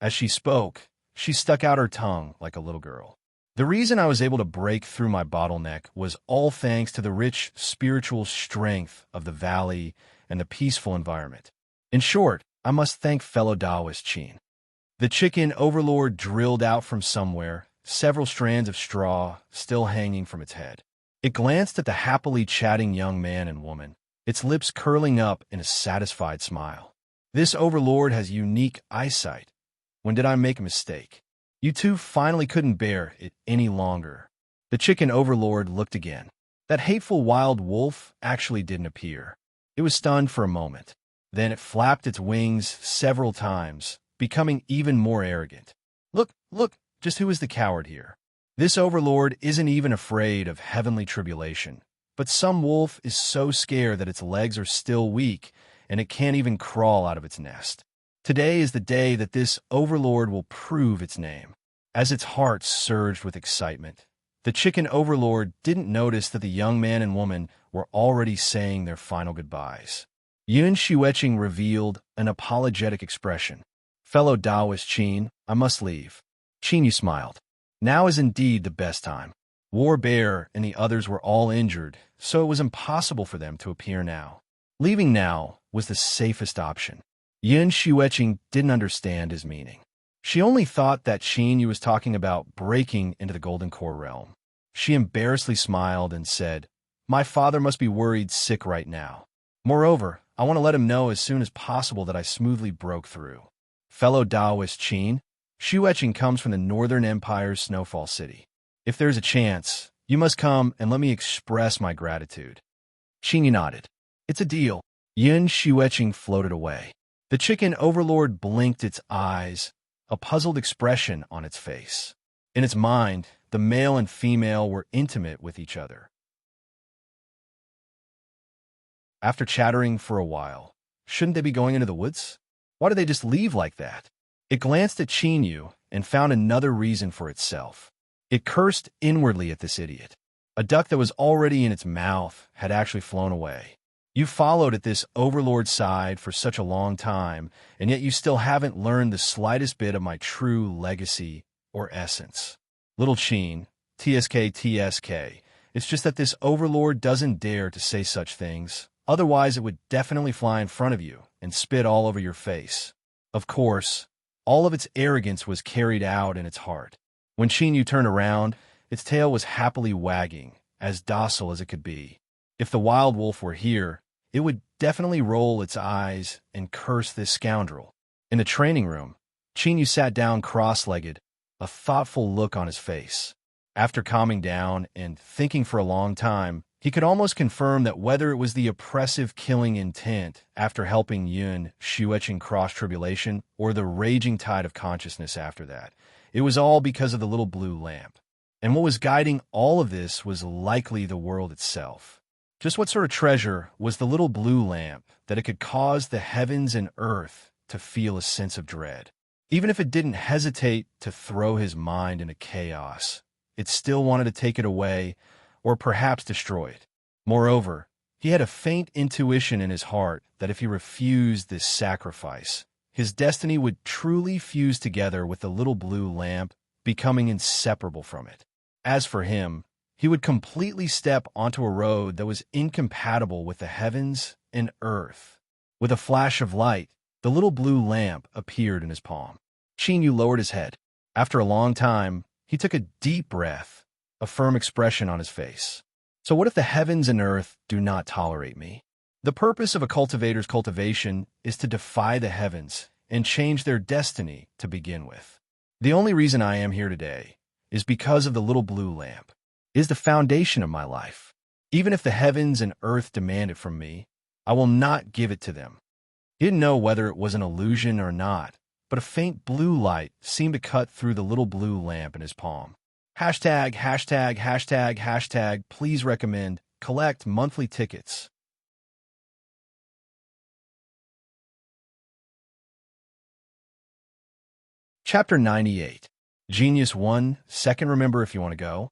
As she spoke, she stuck out her tongue like a little girl. The reason I was able to break through my bottleneck was all thanks to the rich spiritual strength of the valley and the peaceful environment. In short, I must thank fellow Taoist Qin. The chicken overlord drilled out from somewhere, several strands of straw still hanging from its head. It glanced at the happily chatting young man and woman, its lips curling up in a satisfied smile. This overlord has unique eyesight. When did I make a mistake? You two finally couldn't bear it any longer. The chicken overlord looked again. That hateful wild wolf actually didn't appear. It was stunned for a moment. Then it flapped its wings several times, becoming even more arrogant. Look, just who is the coward here? This overlord isn't even afraid of heavenly tribulation, but some wolf is so scared that its legs are still weak and it can't even crawl out of its nest. Today is the day that this overlord will prove its name. As its heart surged with excitement, the chicken overlord didn't notice that the young man and woman were already saying their final goodbyes. Yun Xueqing revealed an apologetic expression. Fellow Taoist Qin, I must leave. Qin Yu smiled. Now is indeed the best time. War Bear and the others were all injured, so it was impossible for them to appear now. Leaving now was the safest option. Yun Xueqing didn't understand his meaning. She only thought that Qin Yu was talking about breaking into the Golden Core realm. She embarrassedly smiled and said, My father must be worried sick right now. Moreover, I want to let him know as soon as possible that I smoothly broke through. Fellow Taoist Qin, Xueqing comes from the Northern Empire's Snowfall City. If there's a chance, you must come and let me express my gratitude. Qin Yu nodded. It's a deal. Yun Xueqing floated away. The chicken overlord blinked its eyes, a puzzled expression on its face. In its mind, the male and female were intimate with each other. After chattering for a while, shouldn't they be going into the woods? Why did they just leave like that? It glanced at Qin Yu and found another reason for itself. It cursed inwardly at this idiot. A duck that was already in its mouth had actually flown away. You followed at this overlord's side for such a long time, and yet you still haven't learned the slightest bit of my true legacy or essence. Little Qin, TSK, it's just that this overlord doesn't dare to say such things. Otherwise, it would definitely fly in front of you and spit all over your face. Of course, all of its arrogance was carried out in its heart. When Qin Yu turned around, its tail was happily wagging, as docile as it could be. If the wild wolf were here, it would definitely roll its eyes and curse this scoundrel. In the training room, Qin Yu sat down cross-legged, a thoughtful look on his face. After calming down and thinking for a long time, he could almost confirm that whether it was the oppressive killing intent after helping Yun Xueqing cross tribulation or the raging tide of consciousness after that, it was all because of the little blue lamp. And what was guiding all of this was likely the world itself. Just what sort of treasure was the little blue lamp that it could cause the heavens and earth to feel a sense of dread? Even if it didn't hesitate to throw his mind into chaos, it still wanted to take it away or perhaps destroy it. Moreover, he had a faint intuition in his heart that if he refused this sacrifice, his destiny would truly fuse together with the little blue lamp, becoming inseparable from it. As for him, he would completely step onto a road that was incompatible with the heavens and earth. With a flash of light, the little blue lamp appeared in his palm. Chinyu lowered his head. After a long time, he took a deep breath, a firm expression on his face. So what if the heavens and earth do not tolerate me? The purpose of a cultivator's cultivation is to defy the heavens and change their destiny to begin with. The only reason I am here today is because of the little blue lamp. It is the foundation of my life. Even if the heavens and earth demand it from me, I will not give it to them. He didn't know whether it was an illusion or not, but a faint blue light seemed to cut through the little blue lamp in his palm. Hashtag, hashtag, hashtag, hashtag, please recommend, collect monthly tickets. Chapter 98. Genius 1, second remember if you want to go.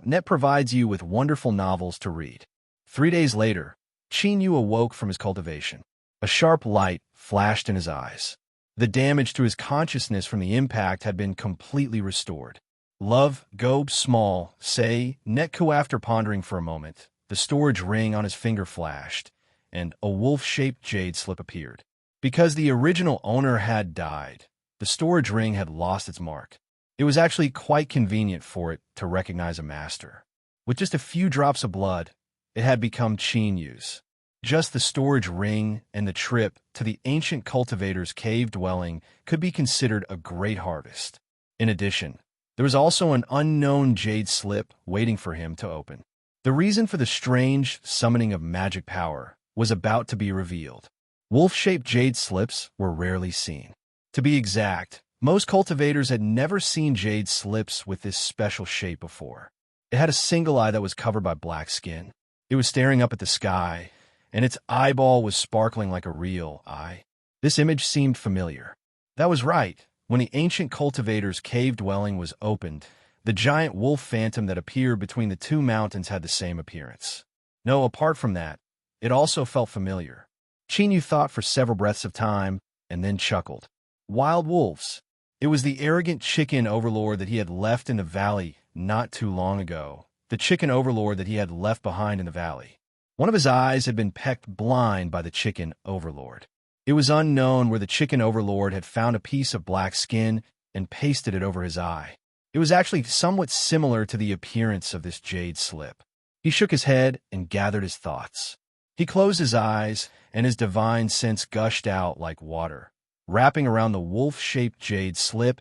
Net provides you with wonderful novels to read. 3 days later, Chinyu awoke from his cultivation. A sharp light flashed in his eyes. The damage to his consciousness from the impact had been completely restored. Love, go small, say, Netku. After pondering for a moment, the storage ring on his finger flashed, and a wolf-shaped jade slip appeared. Because the original owner had died, the storage ring had lost its mark. It was actually quite convenient for it to recognize a master. With just a few drops of blood, it had become Chinyu's. Just the storage ring and the trip to the ancient cultivator's cave dwelling could be considered a great harvest. In addition, there was also an unknown jade slip waiting for him to open. The reason for the strange summoning of magic power was about to be revealed. Wolf-shaped jade slips were rarely seen. To be exact, most cultivators had never seen jade slips with this special shape before. It had a single eye that was covered by black skin. It was staring up at the sky, and its eyeball was sparkling like a real eye. This image seemed familiar. That was right. When the ancient cultivator's cave dwelling was opened, the giant wolf phantom that appeared between the two mountains had the same appearance. No, apart from that, it also felt familiar. Chinyu thought for several breaths of time, and then chuckled. Wild wolves. It was the arrogant chicken overlord that he had left in the valley not too long ago. The chicken overlord that he had left behind in the valley. One of his eyes had been pecked blind by the chicken overlord. It was unknown where the chicken overlord had found a piece of black skin and pasted it over his eye. It was actually somewhat similar to the appearance of this jade slip. He shook his head and gathered his thoughts. He closed his eyes, and his divine sense gushed out like water, wrapping around the wolf-shaped jade slip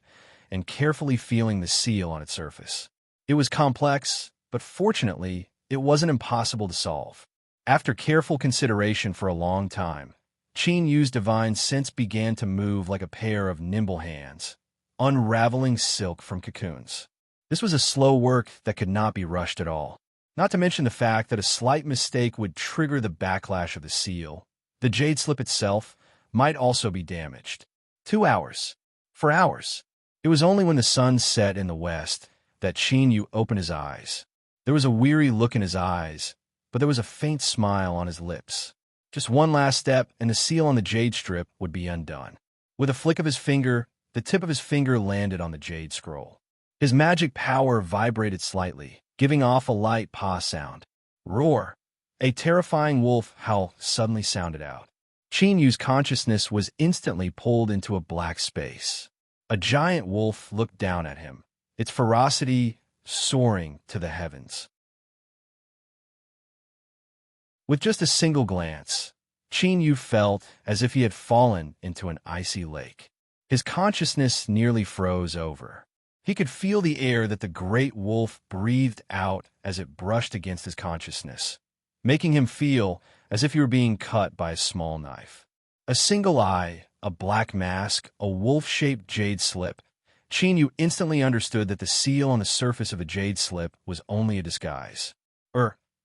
and carefully feeling the seal on its surface. It was complex, but fortunately, it wasn't impossible to solve. After careful consideration for a long time, Chinyu's divine sense began to move like a pair of nimble hands, unraveling silk from cocoons. This was a slow work that could not be rushed at all. Not to mention the fact that a slight mistake would trigger the backlash of the seal. The jade slip itself might also be damaged. 2 hours. For hours. It was only when the sun set in the west that Chinyu opened his eyes. There was a weary look in his eyes, but there was a faint smile on his lips. Just one last step, and the seal on the jade strip would be undone. With a flick of his finger, the tip of his finger landed on the jade scroll. His magic power vibrated slightly, giving off a light paw sound. Roar! A terrifying wolf howl suddenly sounded out. Chinyu's consciousness was instantly pulled into a black space. A giant wolf looked down at him, its ferocity soaring to the heavens. With just a single glance, Chinyu felt as if he had fallen into an icy lake. His consciousness nearly froze over. He could feel the air that the great wolf breathed out as it brushed against his consciousness, making him feel as if he were being cut by a small knife. A single eye, a black mask, a wolf-shaped jade slip. Chinyu instantly understood that the seal on the surface of a jade slip was only a disguise.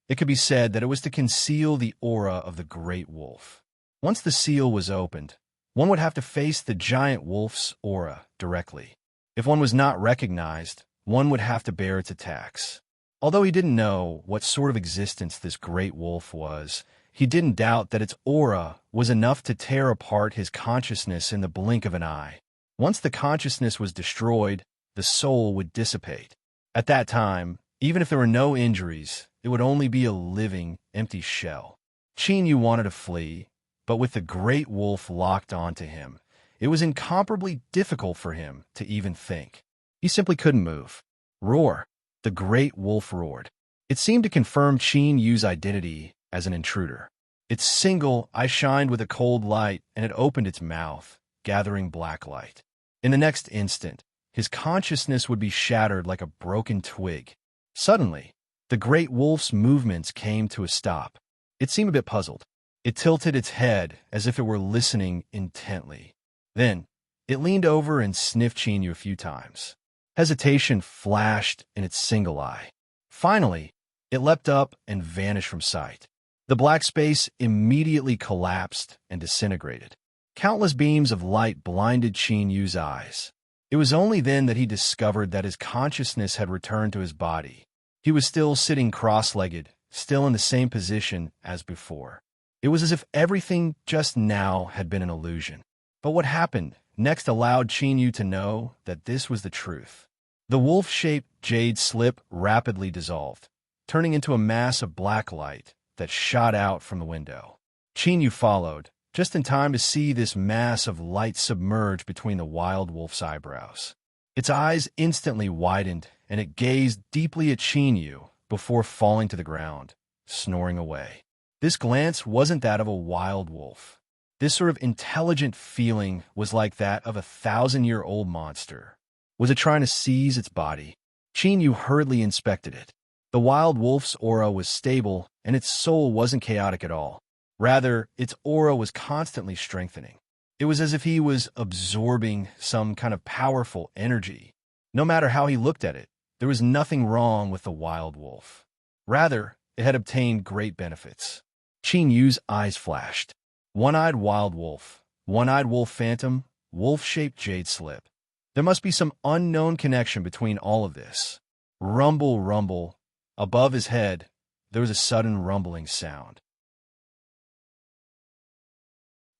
It could be said that it was to conceal the aura of the great wolf. Once the seal was opened, one would have to face the giant wolf's aura directly. If one was not recognized, one would have to bear its attacks. Although he didn't know what sort of existence this great wolf was, he didn't doubt that its aura was enough to tear apart his consciousness in the blink of an eye. Once the consciousness was destroyed, the soul would dissipate. At that time, even if there were no injuries, it would only be a living, empty shell. Qin Yu wanted to flee, but with the great wolf locked onto him, it was incomparably difficult for him to even think. He simply couldn't move. Roar! The great wolf roared. It seemed to confirm Qin Yu's identity as an intruder. Its single eye shined with a cold light, and it opened its mouth, gathering black light. In the next instant, his consciousness would be shattered like a broken twig. Suddenly, the great wolf's movements came to a stop. It seemed a bit puzzled. It tilted its head as if it were listening intently. Then, it leaned over and sniffed Qin Yu a few times. Hesitation flashed in its single eye. Finally, it leapt up and vanished from sight. The black space immediately collapsed and disintegrated. Countless beams of light blinded Qin Yu's eyes. It was only then that he discovered that his consciousness had returned to his body. He was still sitting cross-legged, still in the same position as before. It was as if everything just now had been an illusion. But what happened next allowed Qin Yu to know that this was the truth. The wolf-shaped jade slip rapidly dissolved, turning into a mass of black light that shot out from the window. Qin Yu followed, just in time to see this mass of light submerge between the wild wolf's eyebrows. Its eyes instantly widened, and it gazed deeply at Qin Yu before falling to the ground, snoring away. This glance wasn't that of a wild wolf. This sort of intelligent feeling was like that of a 1,000-year-old monster. Was it trying to seize its body? Qin Yu hurriedly inspected it. The wild wolf's aura was stable, and its soul wasn't chaotic at all. Rather, its aura was constantly strengthening. It was as if he was absorbing some kind of powerful energy. No matter how he looked at it, there was nothing wrong with the wild wolf. Rather, it had obtained great benefits. Qin Yu's eyes flashed. One-eyed wild wolf, one-eyed wolf phantom, wolf-shaped jade slip. There must be some unknown connection between all of this. Rumble, rumble. Above his head, there was a sudden rumbling sound.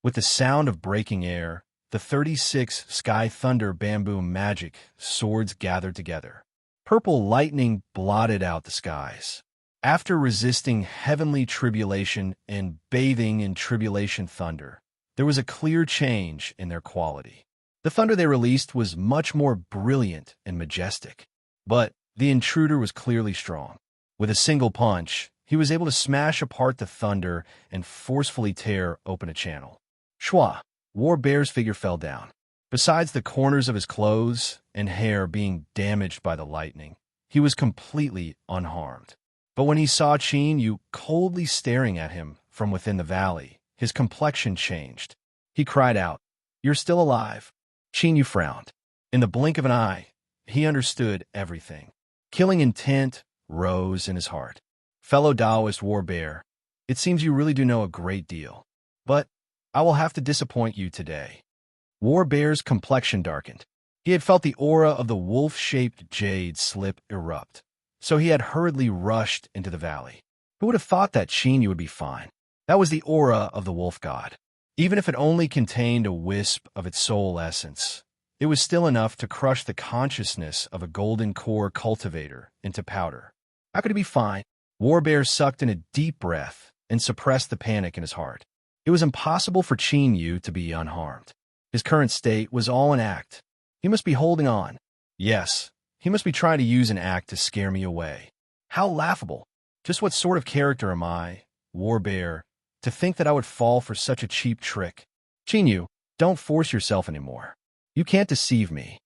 With the sound of breaking air, the 36 sky thunder bamboo magic swords gathered together. Purple lightning blotted out the skies. After resisting heavenly tribulation and bathing in tribulation thunder, there was a clear change in their quality. The thunder they released was much more brilliant and majestic. But the intruder was clearly strong. With a single punch, he was able to smash apart the thunder and forcefully tear open a channel. Shua, War Bear's figure fell down. Besides the corners of his clothes and hair being damaged by the lightning, he was completely unharmed. But when he saw Qin Yu coldly staring at him from within the valley, his complexion changed. He cried out, "You're still alive." Qin Yu frowned. In the blink of an eye, he understood everything. Killing intent rose in his heart. Fellow Taoist War Bear, it seems you really do know a great deal. But I will have to disappoint you today. War Bear's complexion darkened. He had felt the aura of the wolf-shaped jade slip erupt, so he had hurriedly rushed into the valley. Who would have thought that Qin Yu would be fine? That was the aura of the wolf god. Even if it only contained a wisp of its soul essence, it was still enough to crush the consciousness of a golden core cultivator into powder. How could he be fine? War Bear sucked in a deep breath and suppressed the panic in his heart. It was impossible for Qin Yu to be unharmed. His current state was all an act. He must be holding on. Yes, he must be trying to use an act to scare me away. How laughable. Just what sort of character am I, War Bear, to think that I would fall for such a cheap trick? Qin Yu, don't force yourself anymore. You can't deceive me.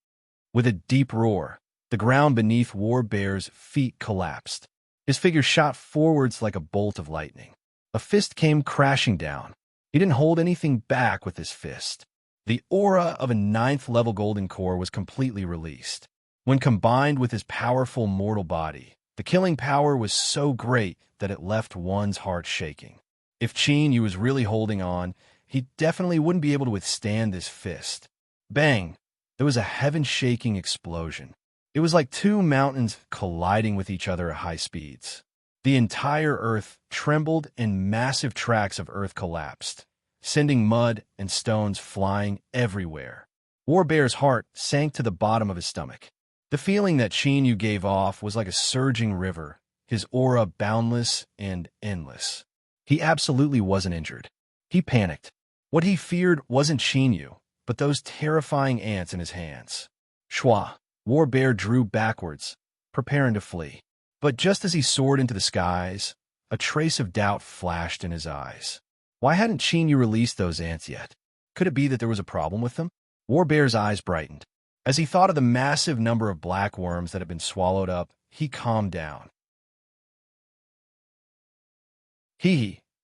With a deep roar, the ground beneath War Bear's feet collapsed. His figure shot forwards like a bolt of lightning. A fist came crashing down. He didn't hold anything back with his fist. The aura of a 9th-level golden core was completely released. When combined with his powerful mortal body, the killing power was so great that it left one's heart shaking. If Qin Yu was really holding on, he definitely wouldn't be able to withstand this fist. Bang! There was a heaven-shaking explosion. It was like two mountains colliding with each other at high speeds. The entire earth trembled and massive tracts of earth collapsed, sending mud and stones flying everywhere. Warbear's heart sank to the bottom of his stomach. The feeling that Chinyu gave off was like a surging river, his aura boundless and endless. He absolutely wasn't injured. He panicked. What he feared wasn't Chinyu, but those terrifying ants in his hands. Shwa, Warbear drew backwards, preparing to flee. But just as he soared into the skies, a trace of doubt flashed in his eyes. Why hadn't Chinyu released those ants yet? Could it be that there was a problem with them? Warbear's eyes brightened. As he thought of the massive number of black worms that had been swallowed up, he calmed down.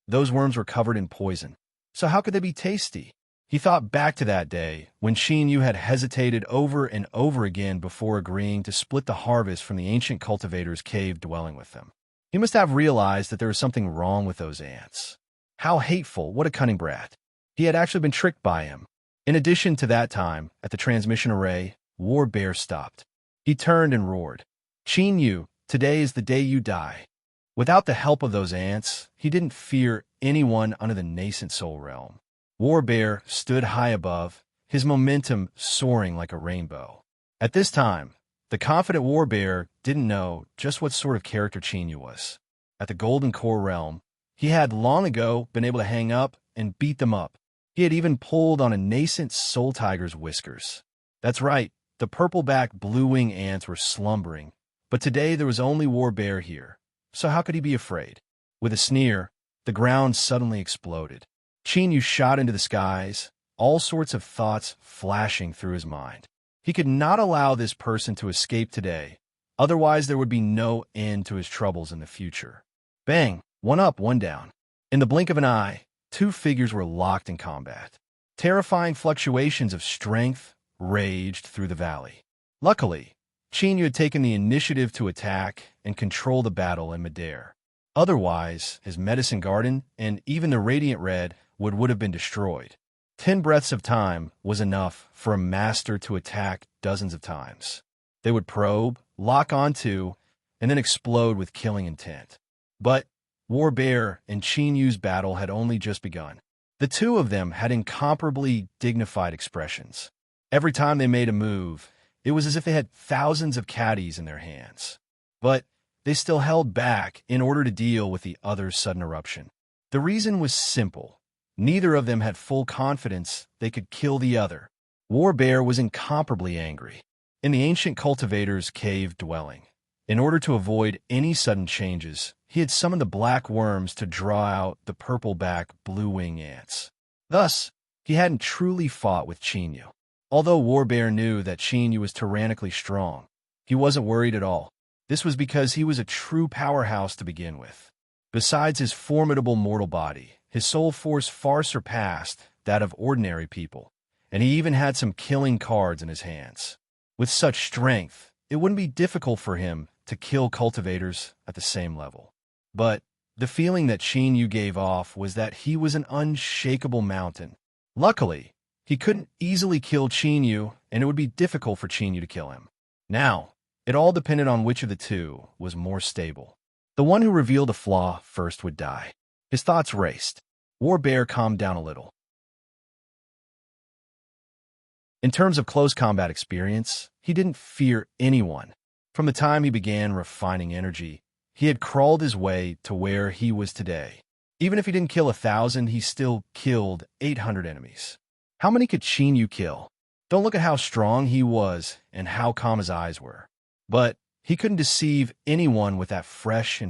Those worms were covered in poison. So how could they be tasty? He thought back to that day when Chinyu had hesitated over and over again before agreeing to split the harvest from the ancient cultivator's cave dwelling with them. He must have realized that there was something wrong with those ants. How hateful, what a cunning brat. He had actually been tricked by him. In addition to that time, at the transmission array, Warbear stopped. He turned and roared, "Chinyu, today is the day you die." Without the help of those ants, he didn't fear anyone under the nascent soul realm. Warbear stood high above, his momentum soaring like a rainbow. At this time, the confident Warbear didn't know just what sort of character Chinyu was. At the Golden Core realm, he had long ago been able to hang up and beat them up. He had even pulled on a nascent soul tiger's whiskers. That's right, the purple-back blue-wing ants were slumbering, but today there was only Warbear here. So how could he be afraid? With a sneer, the ground suddenly exploded. Chinyu shot into the skies, all sorts of thoughts flashing through his mind. He could not allow this person to escape today, otherwise there would be no end to his troubles in the future. Bang! One up, one down. In the blink of an eye, two figures were locked in combat. Terrifying fluctuations of strength raged through the valley. Luckily, Chinyu had taken the initiative to attack and control the battle in midair. Otherwise, his medicine garden and even the Radiant Red would have been destroyed. 10 breaths of time was enough for a master to attack dozens of times. They would probe, lock onto, and then explode with killing intent. But Warbear and Chinyu's battle had only just begun. The two of them had incomparably dignified expressions. Every time they made a move, it was as if they had thousands of caddies in their hands. But they still held back in order to deal with the other's sudden eruption. The reason was simple. Neither of them had full confidence they could kill the other. Warbear was incomparably angry. In the ancient cultivator's cave dwelling, in order to avoid any sudden changes, he had summoned the black worms to draw out the purple-back blue-wing ants. Thus, he hadn't truly fought with Chinyu. Although Warbear knew that Chinyu was tyrannically strong, he wasn't worried at all. This was because he was a true powerhouse to begin with. Besides his formidable mortal body, his soul force far surpassed that of ordinary people, and he even had some killing cards in his hands. With such strength, it wouldn't be difficult for him to kill cultivators at the same level. But the feeling that Chinyu gave off was that he was an unshakable mountain. Luckily, he couldn't easily kill Chinyu, and it would be difficult for Chinyu to kill him. Now, it all depended on which of the two was more stable. The one who revealed a flaw first would die. His thoughts raced. Warbear calmed down a little. In terms of close combat experience, he didn't fear anyone. From the time he began refining energy, he had crawled his way to where he was today. Even if he didn't kill 1,000, he still killed 800 enemies. How many could Chinyu kill? Don't look at how strong he was and how calm his eyes were. But he couldn't deceive anyone with that fresh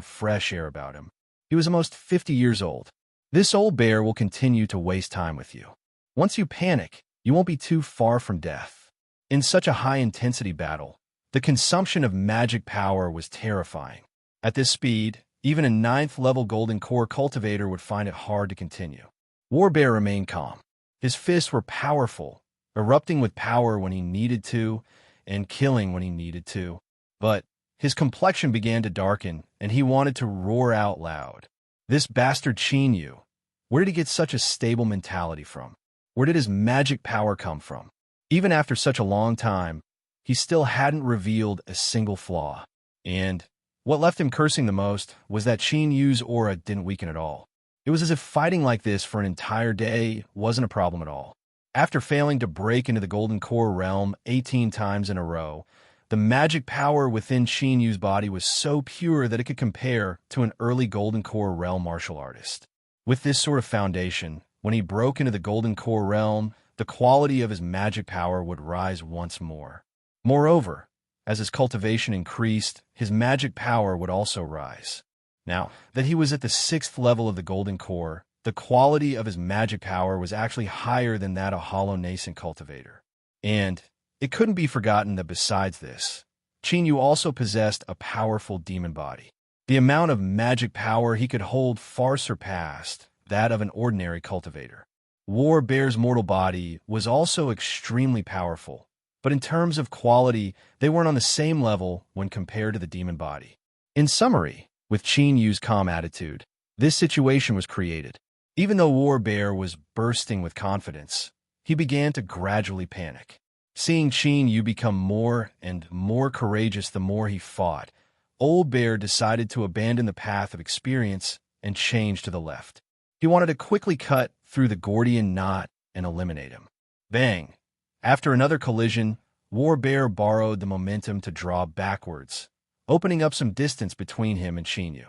air about him. He was almost 50 years old. This old bear will continue to waste time with you. Once you panic, you won't be too far from death. In such a high-intensity battle, the consumption of magic power was terrifying. At this speed, even a 9th-level Golden Core cultivator would find it hard to continue. Warbear remained calm. His fists were powerful, erupting with power when he needed to, and killing when he needed to. But his complexion began to darken, and he wanted to roar out loud. This bastard Chinyu, where did he get such a stable mentality from? Where did his magic power come from? Even after such a long time, he still hadn't revealed a single flaw. And what left him cursing the most was that Qin Yu's aura didn't weaken at all. It was as if fighting like this for an entire day wasn't a problem at all. After failing to break into the Golden Core realm 18 times in a row, the magic power within Qin Yu's body was so pure that it could compare to an early Golden Core realm martial artist. With this sort of foundation, when he broke into the Golden Core realm, the quality of his magic power would rise once more. Moreover, as his cultivation increased, his magic power would also rise. Now that he was at the 6th level of the Golden Core, the quality of his magic power was actually higher than that of hollow nascent cultivator. And it couldn't be forgotten that besides this, Qin Yu also possessed a powerful demon body. The amount of magic power he could hold far surpassed that of an ordinary cultivator. War Bear's mortal body was also extremely powerful, but in terms of quality, they weren't on the same level when compared to the demon body. In summary, with Qin Yu's calm attitude, this situation was created. Even though War Bear was bursting with confidence, he began to gradually panic. Seeing Qin Yu become more and more courageous the more he fought, Old Bear decided to abandon the path of experience and change to the left. He wanted to quickly cut through the Gordian knot and eliminate him. Bang! After another collision, War Bear borrowed the momentum to draw backwards, opening up some distance between him and Qin Yu.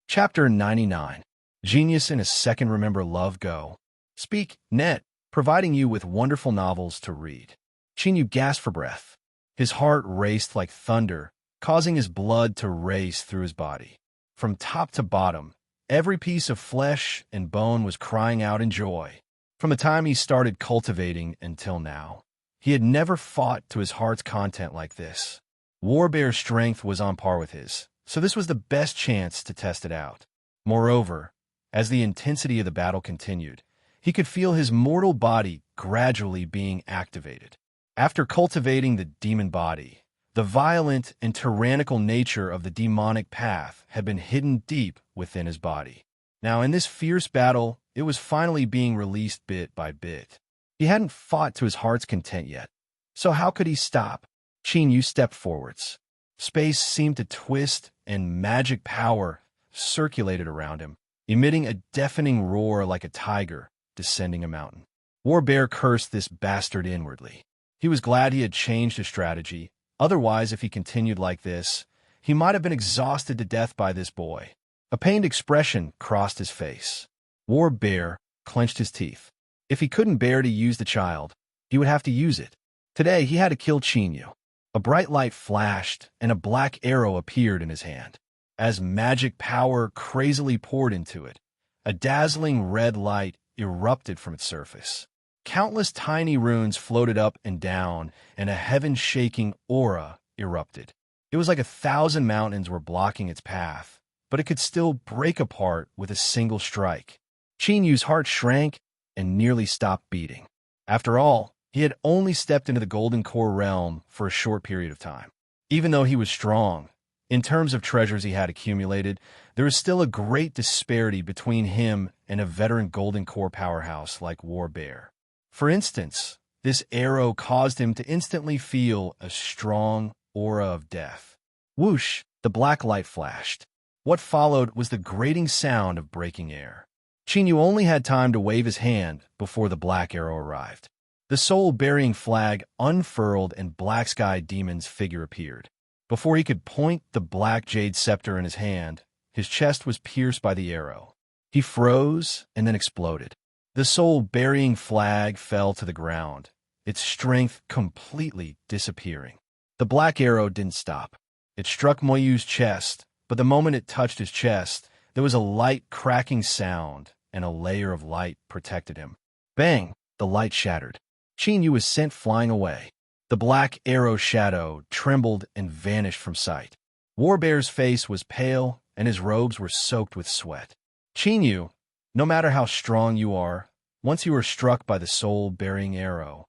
Chapter 99. Genius in a Second. Remember Love Go. Speak, Net, providing you with wonderful novels to read. Qin Yu gasped for breath. His heart raced like thunder, causing his blood to race through his body. From top to bottom, every piece of flesh and bone was crying out in joy. From the time he started cultivating until now, he had never fought to his heart's content like this. War Bear's strength was on par with his, so this was the best chance to test it out. Moreover, as the intensity of the battle continued, he could feel his mortal body gradually being activated. After cultivating the demon body, the violent and tyrannical nature of the demonic path had been hidden deep within his body. Now, in this fierce battle, it was finally being released bit by bit. He hadn't fought to his heart's content yet, so how could he stop? Qin Yu stepped forwards. Space seemed to twist, and magic power circulated around him, emitting a deafening roar like a tiger descending a mountain. War Bear cursed this bastard inwardly. He was glad he had changed his strategy. Otherwise, if he continued like this, he might have been exhausted to death by this boy. A pained expression crossed his face. War Bear clenched his teeth. If he couldn't bear to use the child, he would have to use it. Today, he had to kill Qin Yu. A bright light flashed, and a black arrow appeared in his hand. As magic power crazily poured into it, a dazzling red light erupted from its surface. Countless tiny runes floated up and down, and a heaven-shaking aura erupted. It was like 1,000 mountains were blocking its path, but it could still break apart with a single strike. Qin Yu's heart shrank and nearly stopped beating. After all, he had only stepped into the Golden Core realm for a short period of time. Even though he was strong, in terms of treasures he had accumulated, there was still a great disparity between him and a veteran Golden Core powerhouse like War Bear. For instance, this arrow caused him to instantly feel a strong aura of death. Whoosh, the black light flashed. What followed was the grating sound of breaking air. Qin Yu only had time to wave his hand before the black arrow arrived. The soul-burying flag unfurled and Black Sky Demon's figure appeared. Before he could point the black jade scepter in his hand, his chest was pierced by the arrow. He froze and then exploded. The soul-burying flag fell to the ground, its strength completely disappearing. The black arrow didn't stop. It struck Moyu's chest, but the moment it touched his chest, there was a light cracking sound, and a layer of light protected him. Bang! The light shattered. Qin Yu was sent flying away. The black arrow shadow trembled and vanished from sight. War Bear's face was pale, and his robes were soaked with sweat. Qin Yu, no matter how strong you are, once you are struck by the soul-burying arrow,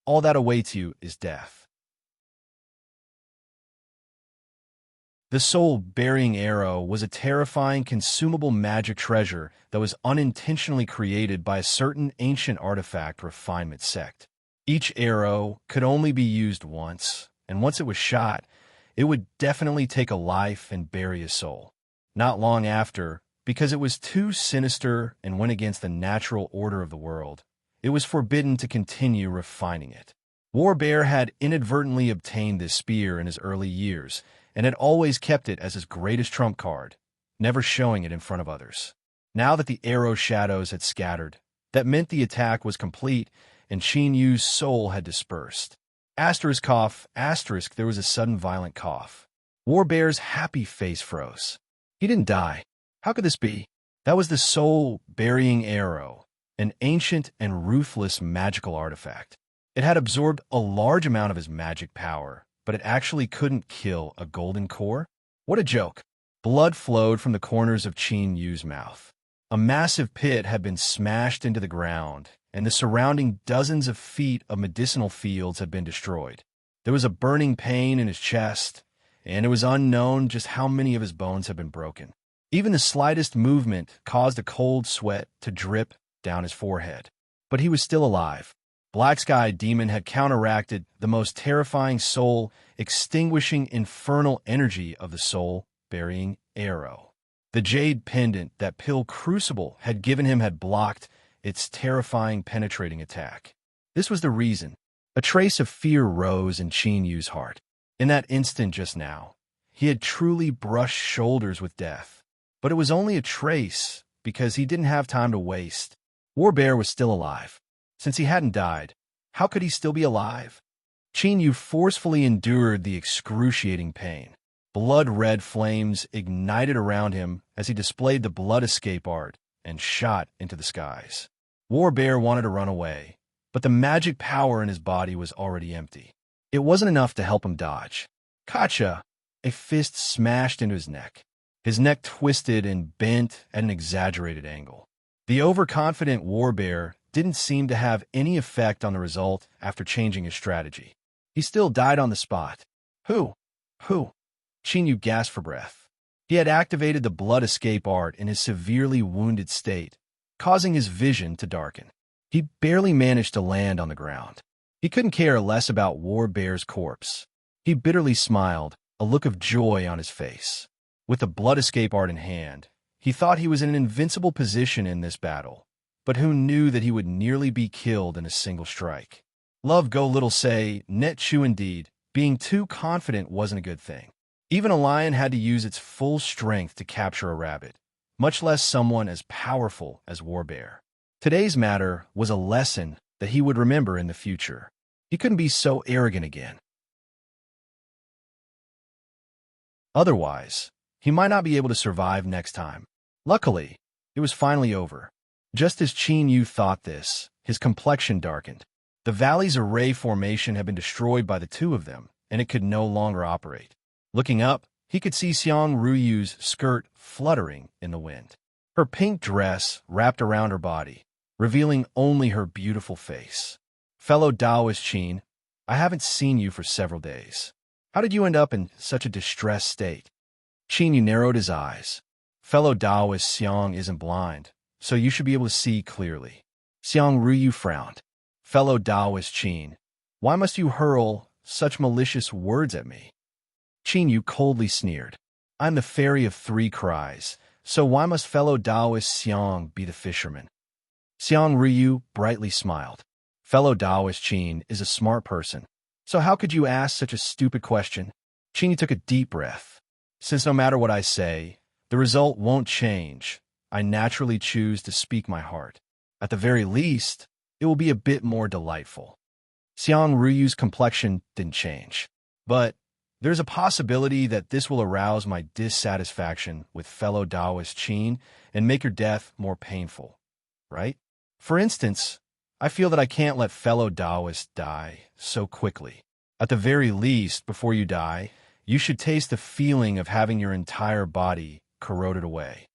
all that awaits you is death. The soul-burying arrow was a terrifying, consumable magic treasure that was unintentionally created by a certain ancient artifact refinement sect. Each arrow could only be used once, and once it was shot, it would definitely take a life and bury a soul. Not long after, because it was too sinister and went against the natural order of the world, it was forbidden to continue refining it. Warbear had inadvertently obtained this spear in his early years, and had always kept it as his greatest trump card, never showing it in front of others. Now that the arrow shadows had scattered, that meant the attack was complete, and Qin Yu's soul had dispersed. Asterisk cough, asterisk, there was a sudden violent cough. Warbear's happy face froze. He didn't die. How could this be? That was the soul-burying arrow, an ancient and ruthless magical artifact. It had absorbed a large amount of his magic power, but it actually couldn't kill a golden core? What a joke. Blood flowed from the corners of Qin Yu's mouth. A massive pit had been smashed into the ground, and the surrounding dozens of feet of medicinal fields had been destroyed. There was a burning pain in his chest, and it was unknown just how many of his bones had been broken. Even the slightest movement caused a cold sweat to drip down his forehead. But he was still alive. Black Sky Demon had counteracted the most terrifying soul-extinguishing infernal energy of the soul-burying arrow. The jade pendant that Pill Crucible had given him had blocked its terrifying penetrating attack. This was the reason. A trace of fear rose in Qin Yu's heart. In that instant just now, he had truly brushed shoulders with death. But it was only a trace, because he didn't have time to waste. Warbear was still alive. Since he hadn't died, how could he still be alive? Qin Yu forcefully endured the excruciating pain. Blood-red flames ignited around him as he displayed the blood escape art and shot into the skies. Warbear wanted to run away, but the magic power in his body was already empty. It wasn't enough to help him dodge. Gotcha! A fist smashed into his neck. His neck twisted and bent at an exaggerated angle. The overconfident Warbear didn't seem to have any effect on the result after changing his strategy. He still died on the spot. Who? Qin Yu gasped for breath. He had activated the blood escape art in his severely wounded state, causing his vision to darken. He barely managed to land on the ground. He couldn't care less about Warbear's corpse. He bitterly smiled, a look of joy on his face. With the blood escape art in hand, he thought he was in an invincible position in this battle. But who knew that he would nearly be killed in a single strike? Love go little say, net chew indeed. Being too confident wasn't a good thing. Even a lion had to use its full strength to capture a rabbit, much less someone as powerful as Warbear. Today's matter was a lesson that he would remember in the future. He couldn't be so arrogant again. Otherwise, he might not be able to survive next time. Luckily, it was finally over. Just as Qin Yu thought this, his complexion darkened. The valley's array formation had been destroyed by the two of them, and it could no longer operate. Looking up, he could see Xiang Ruyu's skirt fluttering in the wind. Her pink dress wrapped around her body, revealing only her beautiful face. Fellow Taoist Qin, I haven't seen you for several days. How did you end up in such a distressed state? Qin Yu narrowed his eyes. Fellow Taoist Xiang isn't blind, so you should be able to see clearly. Xiang Ruyu frowned. Fellow Taoist Qin, why must you hurl such malicious words at me? Qin Yu coldly sneered. I'm the fairy of three cries, so why must fellow Taoist Xiang be the fisherman? Xiang Ruyu brightly smiled. Fellow Taoist Qin is a smart person, so how could you ask such a stupid question? Qin Yu took a deep breath. Since no matter what I say, the result won't change, I naturally choose to speak my heart. At the very least, it will be a bit more delightful. Xiang Ruyu's complexion didn't change, but there's a possibility that this will arouse my dissatisfaction with fellow Taoist Qin and make your death more painful, right? For instance, I feel that I can't let fellow Taoists die so quickly. At the very least, before you die, you should taste the feeling of having your entire body corroded away.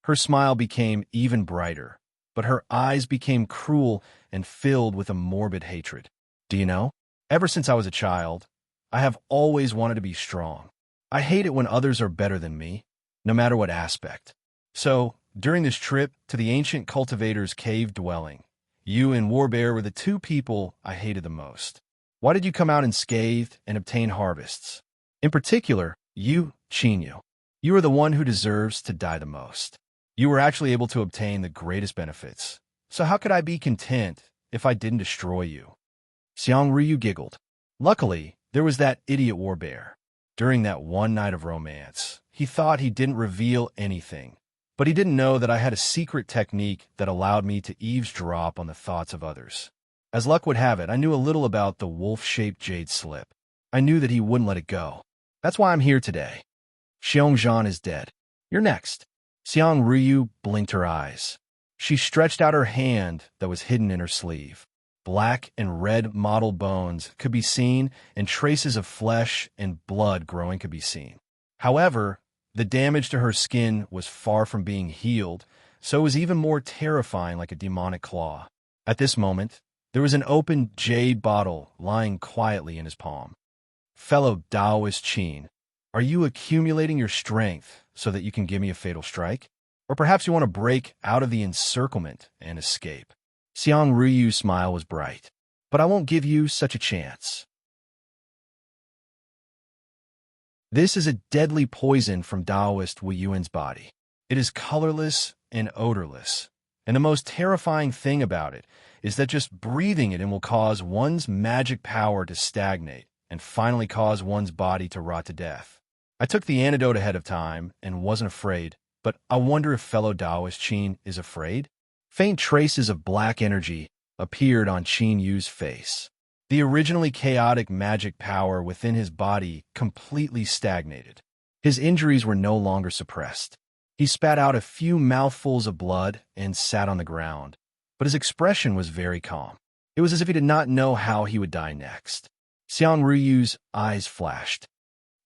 Her smile became even brighter, but her eyes became cruel and filled with a morbid hatred. Do you know? Ever since I was a child, I have always wanted to be strong. I hate it when others are better than me, no matter what aspect. So, during this trip to the ancient cultivator's cave dwelling, you and Warbear were the two people I hated the most. Why did you come out unscathed and obtain harvests? In particular, you, Chinyu. You are the one who deserves to die the most. You were actually able to obtain the greatest benefits. So how could I be content if I didn't destroy you? Xiang Ryu giggled. Luckily, there was that idiot Warbear. During that one night of romance, he thought he didn't reveal anything, but he didn't know that I had a secret technique that allowed me to eavesdrop on the thoughts of others. As luck would have it, I knew a little about the wolf-shaped jade slip. I knew that he wouldn't let it go. That's why I'm here today. Xiongzhan is dead. You're next. Xiang Ryu blinked her eyes. She stretched out her hand that was hidden in her sleeve. Black and red mottled bones could be seen, and traces of flesh and blood growing could be seen. However, the damage to her skin was far from being healed, so it was even more terrifying, like a demonic claw. At this moment, there was an open jade bottle lying quietly in his palm. Fellow Taoist Qin, are you accumulating your strength so that you can give me a fatal strike? Or perhaps you want to break out of the encirclement and escape? Xiang Ryu's smile was bright. But I won't give you such a chance. This is a deadly poison from Taoist Wu Yuan's body. It is colorless and odorless. And the most terrifying thing about it is that just breathing it in will cause one's magic power to stagnate and finally cause one's body to rot to death. I took the antidote ahead of time and wasn't afraid, but I wonder if fellow Taoist Qin is afraid? Faint traces of black energy appeared on Qin Yu's face. The originally chaotic magic power within his body completely stagnated. His injuries were no longer suppressed. He spat out a few mouthfuls of blood and sat on the ground, but his expression was very calm. It was as if he did not know how he would die next. Xiang Ryu's eyes flashed.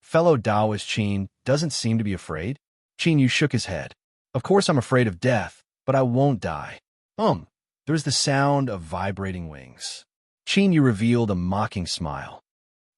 Fellow Taoist Qin doesn't seem to be afraid. Qin Yu shook his head. Of course I'm afraid of death, but I won't die. There was the sound of vibrating wings. Qin Yu revealed a mocking smile.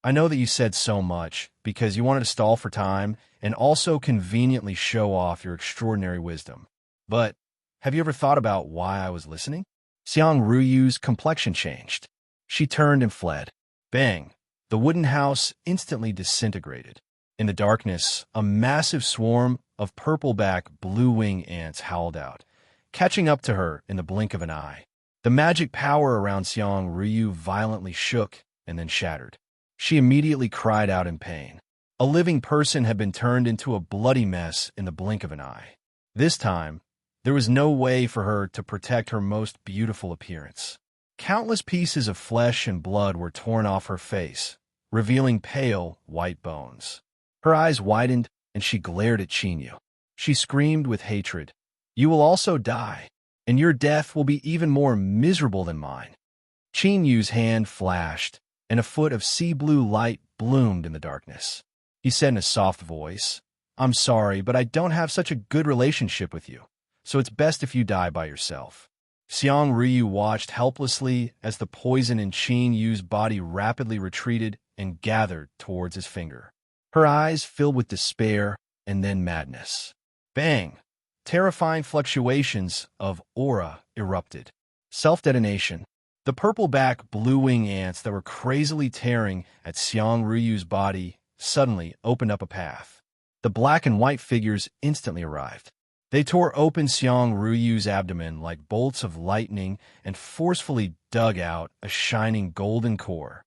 I know that you said so much because you wanted to stall for time and also conveniently show off your extraordinary wisdom. But have you ever thought about why I was listening? Xiang Ryu's complexion changed. She turned and fled. Bang! The wooden house instantly disintegrated. In the darkness, a massive swarm of purple-back blue-wing ants howled out, catching up to her in the blink of an eye. The magic power around Xiang Ryu violently shook and then shattered. She immediately cried out in pain. A living person had been turned into a bloody mess in the blink of an eye. This time, there was no way for her to protect her most beautiful appearance. Countless pieces of flesh and blood were torn off her face, revealing pale, white bones. Her eyes widened, and she glared at Qin Yu. She screamed with hatred. You will also die, and your death will be even more miserable than mine. Qin Yu's hand flashed, and a foot of sea blue light bloomed in the darkness. He said in a soft voice, I'm sorry, but I don't have such a good relationship with you, so it's best if you die by yourself. Xiang Ryu watched helplessly as the poison in Qin Yu's body rapidly retreated and gathered towards his finger. Her eyes filled with despair and then madness. Bang! Terrifying fluctuations of aura erupted. Self-detonation. The purple-back blue-wing ants that were crazily tearing at Xiang Ryu's body suddenly opened up a path. The black and white figures instantly arrived. They tore open Xiang Ryu's abdomen like bolts of lightning and forcefully dug out a shining golden core.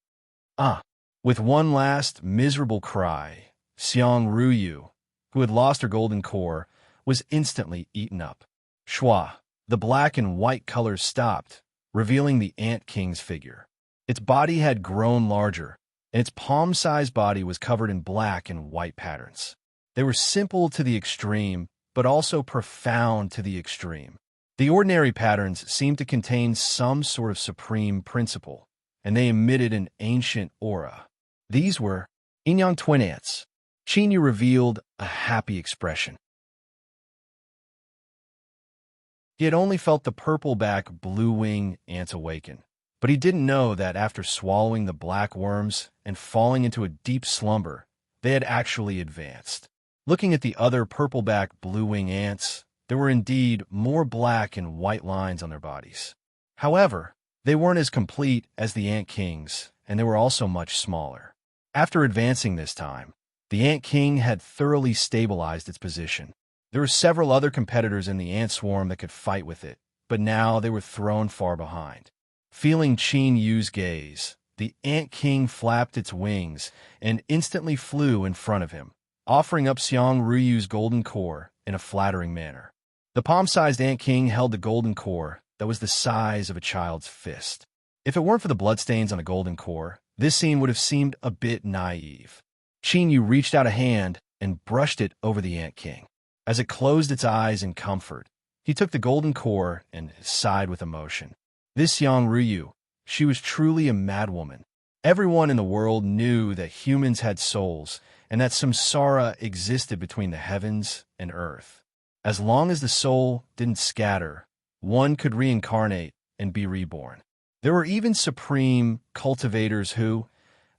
With one last miserable cry, Xiang Ryu, who had lost her golden core, was instantly eaten up. Shwa, the black and white colors stopped, revealing the Ant King's figure. Its body had grown larger, and its palm-sized body was covered in black and white patterns. They were simple to the extreme, but also profound to the extreme. The ordinary patterns seemed to contain some sort of supreme principle, and they emitted an ancient aura. These were Yin-Yang twin ants. Qin Yu revealed a happy expression. He had only felt the purple-back blue-wing ants awaken, but he didn't know that after swallowing the black worms and falling into a deep slumber, they had actually advanced. Looking at the other purple-back blue-wing ants, there were indeed more black and white lines on their bodies. However, they weren't as complete as the ant kings, and they were also much smaller. After advancing this time, the ant king had thoroughly stabilized its position. There were several other competitors in the ant swarm that could fight with it, but now they were thrown far behind. Feeling Qin Yu's gaze, the ant king flapped its wings and instantly flew in front of him, offering up Xiang Ruyu's golden core in a flattering manner. The palm-sized ant king held the golden core that was the size of a child's fist. If it weren't for the bloodstains on the golden core, this scene would have seemed a bit naive. Qin Yu reached out a hand and brushed it over the ant king. As it closed its eyes in comfort, he took the golden core and sighed with emotion. This Xiang Ruyu, she was truly a madwoman. Everyone in the world knew that humans had souls and that samsara existed between the heavens and earth. As long as the soul didn't scatter, one could reincarnate and be reborn. There were even supreme cultivators who,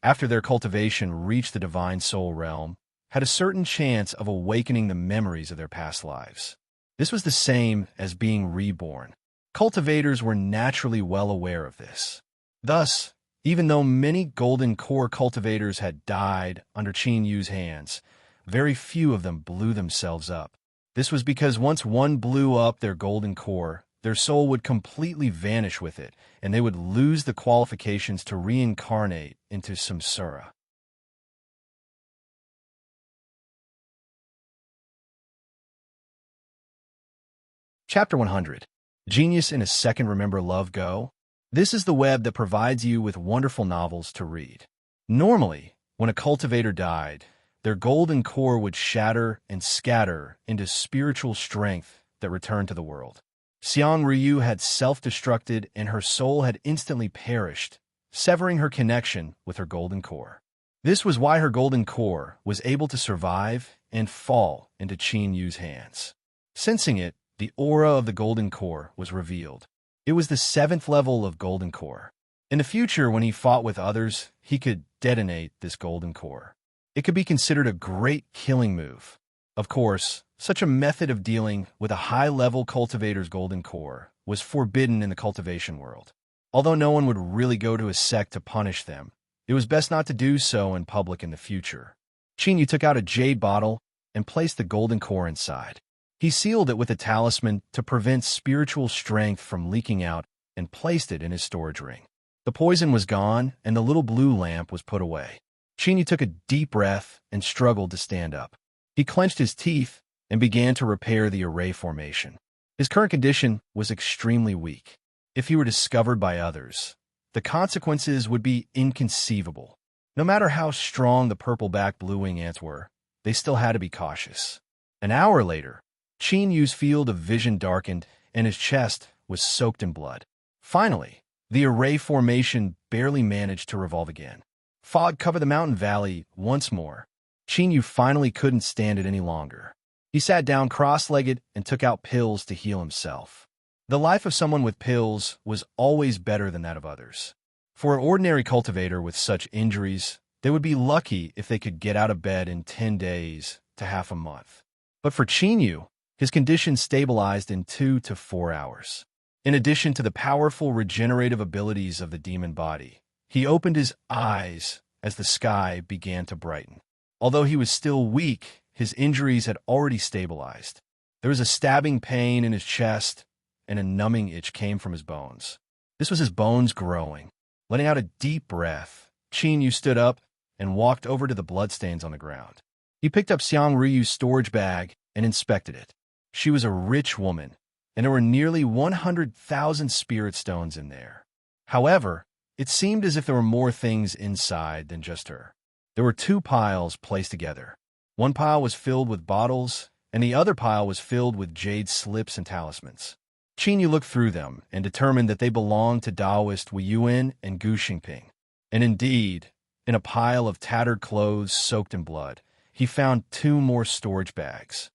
after their cultivation reached the divine soul realm, had a certain chance of awakening the memories of their past lives. This was the same as being reborn. Cultivators were naturally well aware of this. Thus, even though many golden core cultivators had died under Qin Yu's hands, very few of them blew themselves up. This was because once one blew up their golden core, their soul would completely vanish with it, and they would lose the qualifications to reincarnate into samsara. Chapter 100. Genius in a Second. Remember Love Go? This is the web that provides you with wonderful novels to read. Normally, when a cultivator died, their golden core would shatter and scatter into spiritual strength that returned to the world. Xiang Ryu had self-destructed and her soul had instantly perished, severing her connection with her golden core. This was why her golden core was able to survive and fall into Qin Yu's hands. Sensing it, the aura of the golden core was revealed. It was the 7th level of golden core. In the future, when he fought with others, he could detonate this golden core. It could be considered a great killing move. Of course, such a method of dealing with a high-level cultivator's golden core was forbidden in the cultivation world. Although no one would really go to a sect to punish them, it was best not to do so in public in the future. Qin Yu took out a jade bottle and placed the golden core inside. He sealed it with a talisman to prevent spiritual strength from leaking out and placed it in his storage ring. The poison was gone and the little blue lamp was put away. Qin Yu took a deep breath and struggled to stand up. He clenched his teeth and began to repair the array formation. His current condition was extremely weak. If he were discovered by others, the consequences would be inconceivable. No matter how strong the purple-back blue-wing ants were, they still had to be cautious. An hour later, Qin Yu's field of vision darkened and his chest was soaked in blood. Finally, the array formation barely managed to revolve again. Fog covered the mountain valley once more. Qin Yu finally couldn't stand it any longer. He sat down cross-legged and took out pills to heal himself. The life of someone with pills was always better than that of others. For an ordinary cultivator with such injuries, they would be lucky if they could get out of bed in 10 days to half a month. But for Qin Yu, his condition stabilized in 2 to 4 hours. In addition to the powerful regenerative abilities of the demon body, he opened his eyes as the sky began to brighten. Although he was still weak, his injuries had already stabilized. There was a stabbing pain in his chest, and a numbing itch came from his bones. This was his bones growing. Letting out a deep breath, Qin Yu stood up and walked over to the bloodstains on the ground. He picked up Xiang Riyu's storage bag and inspected it. She was a rich woman, and there were nearly 100,000 spirit stones in there. However, it seemed as if there were more things inside than just her. There were 2 piles placed together. One pile was filled with bottles, and the other pile was filled with jade slips and talismans. Qin Yu looked through them and determined that they belonged to Taoist Wu Yuan and Gu Xingping. And indeed, in a pile of tattered clothes soaked in blood, he found 2 more storage bags.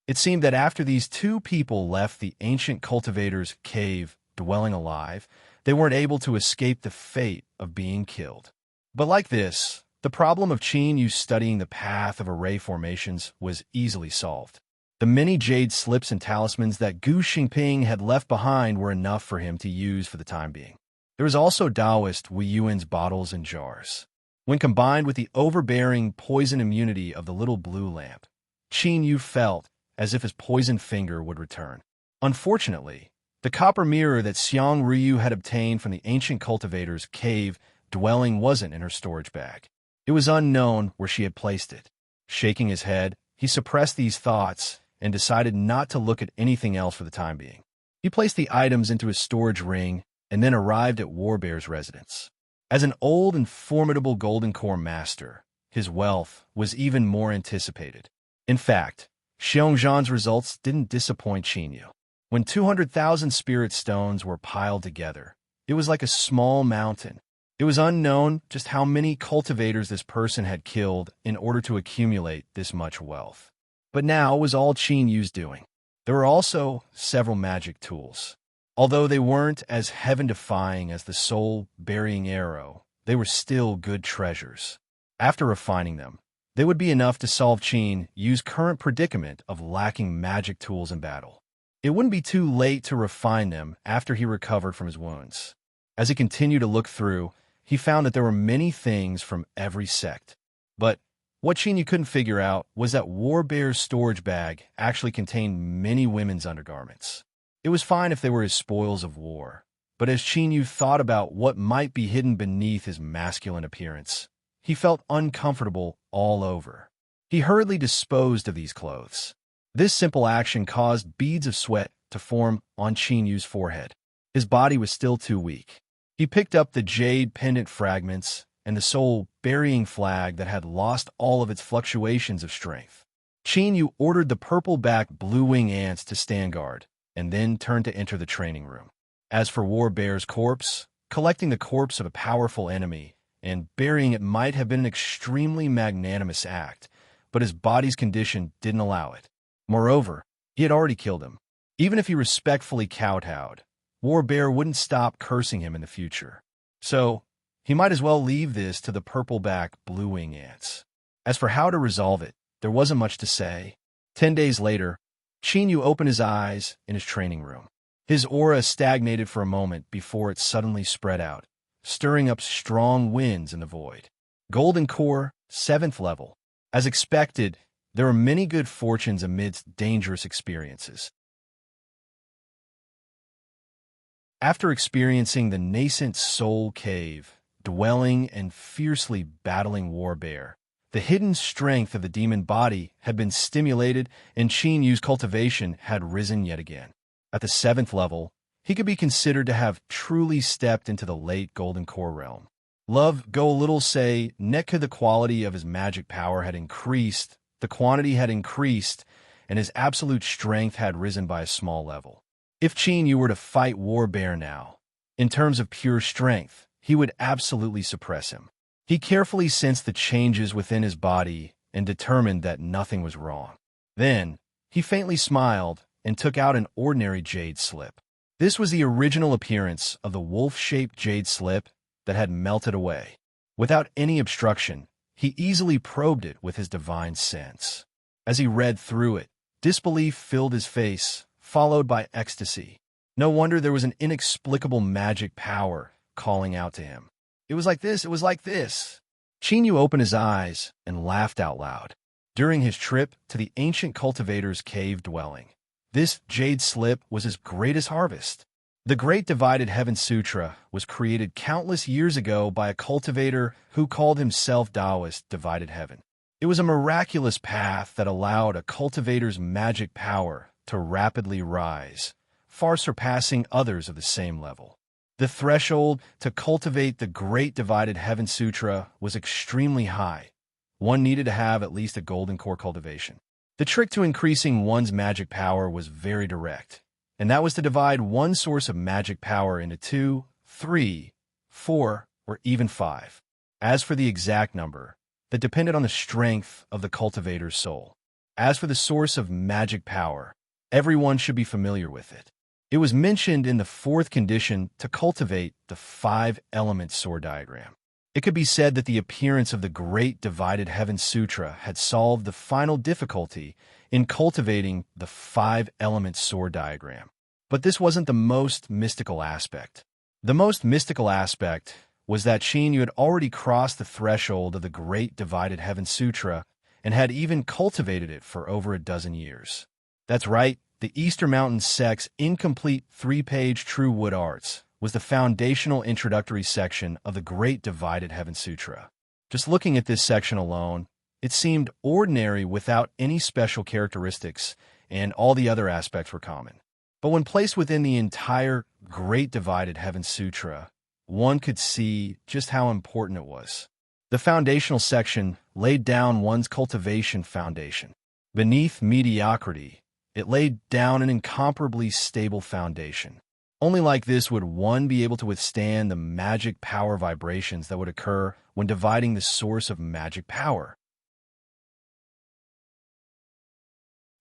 It seemed that after these 2 people left the ancient cultivator's cave dwelling alive, they weren't able to escape the fate of being killed. But like this, the problem of Qin Yu studying the path of array formations was easily solved. The many jade slips and talismans that Gu Xingping had left behind were enough for him to use for the time being. There was also Taoist Wu Yuan's bottles and jars. When combined with the overbearing poison immunity of the little blue lamp, Qin Yu felt as if his poisoned finger would return. Unfortunately, the copper mirror that Xiang Ryu had obtained from the ancient cultivator's cave dwelling wasn't in her storage bag. It was unknown where she had placed it. Shaking his head, he suppressed these thoughts and decided not to look at anything else for the time being. He placed the items into his storage ring and then arrived at Warbear's residence. As an old and formidable golden core master, his wealth was even more anticipated. In fact, Xiongzhan's results didn't disappoint Qin Yu. When 200,000 spirit stones were piled together, it was like a small mountain. It was unknown just how many cultivators this person had killed in order to accumulate this much wealth. But now it was all Qin Yu's doing. There were also several magic tools. Although they weren't as heaven-defying as the soul-burying arrow, they were still good treasures. After refining them, they would be enough to solve Qin Yu's current predicament of lacking magic tools in battle. It wouldn't be too late to refine them after he recovered from his wounds. As he continued to look through, he found that there were many things from every sect. But what Qin Yu couldn't figure out was that Warbear's storage bag actually contained many women's undergarments. It was fine if they were his spoils of war, but as Qin Yu thought about what might be hidden beneath his masculine appearance, he felt uncomfortable all over. He hurriedly disposed of these clothes. This simple action caused beads of sweat to form on Qin Yu's forehead. His body was still too weak. He picked up the jade pendant fragments and the soul-burying flag that had lost all of its fluctuations of strength. Qin Yu ordered the purple-backed blue-wing ants to stand guard, and then turned to enter the training room. As for Warbear's corpse, collecting the corpse of a powerful enemy and burying it might have been an extremely magnanimous act, but his body's condition didn't allow it. Moreover, he had already killed him. Even if he respectfully kowtowed, Warbear wouldn't stop cursing him in the future. So, he might as well leave this to the purple-back blue-wing ants. As for how to resolve it, there wasn't much to say. 10 days later, Qin Yu opened his eyes in his training room. His aura stagnated for a moment before it suddenly spread out, stirring up strong winds in the void. Golden Core, 7th level. As expected, there were many good fortunes amidst dangerous experiences. After experiencing the nascent soul cave, dwelling and fiercely battling Warbear, the hidden strength of the demon body had been stimulated and Qin Yu's cultivation had risen yet again. At the 7th level, he could be considered to have truly stepped into the late Golden Core realm. Love go a little say, Netka the quality of his magic power had increased, the quantity had increased, and his absolute strength had risen by a small level. If Qin Yu were to fight Warbear now, in terms of pure strength, he would absolutely suppress him. He carefully sensed the changes within his body and determined that nothing was wrong. Then, he faintly smiled and took out an ordinary jade slip. This was the original appearance of the wolf-shaped jade slip that had melted away. Without any obstruction, he easily probed it with his divine sense. As he read through it, disbelief filled his face, followed by ecstasy. No wonder there was an inexplicable magic power calling out to him. It was like this, it was like this. Qin Yu opened his eyes and laughed out loud. During his trip to the ancient cultivator's cave dwelling, this jade slip was his greatest harvest. The Great Divided Heaven Sutra was created countless years ago by a cultivator who called himself Taoist Divided Heaven. It was a miraculous path that allowed a cultivator's magic power to rapidly rise, far surpassing others of the same level. The threshold to cultivate the Great Divided Heaven Sutra was extremely high. One needed to have at least a golden core cultivation. The trick to increasing one's magic power was very direct, and that was to divide one source of magic power into 2, 3, 4, or even 5. As for the exact number, that depended on the strength of the cultivator's soul. As for the source of magic power, everyone should be familiar with it. It was mentioned in the 4th condition to cultivate the 5-element sword diagram. It could be said that the appearance of the Great Divided Heaven Sutra had solved the final difficulty in cultivating the five-element sword diagram. But this wasn't the most mystical aspect. The most mystical aspect was that Qin Yu had already crossed the threshold of the Great Divided Heaven Sutra and had even cultivated it for over a dozen years. That's right, the Eastern Mountain sect's incomplete three-page True Wood Arts was the foundational introductory section of the Great Divided Heaven Sutra. Just looking at this section alone, it seemed ordinary without any special characteristics, and all the other aspects were common. But when placed within the entire Great Divided Heaven Sutra, one could see just how important it was. The foundational section laid down one's cultivation foundation. Beneath mediocrity, it laid down an incomparably stable foundation. Only like this would one be able to withstand the magic power vibrations that would occur when dividing the source of magic power.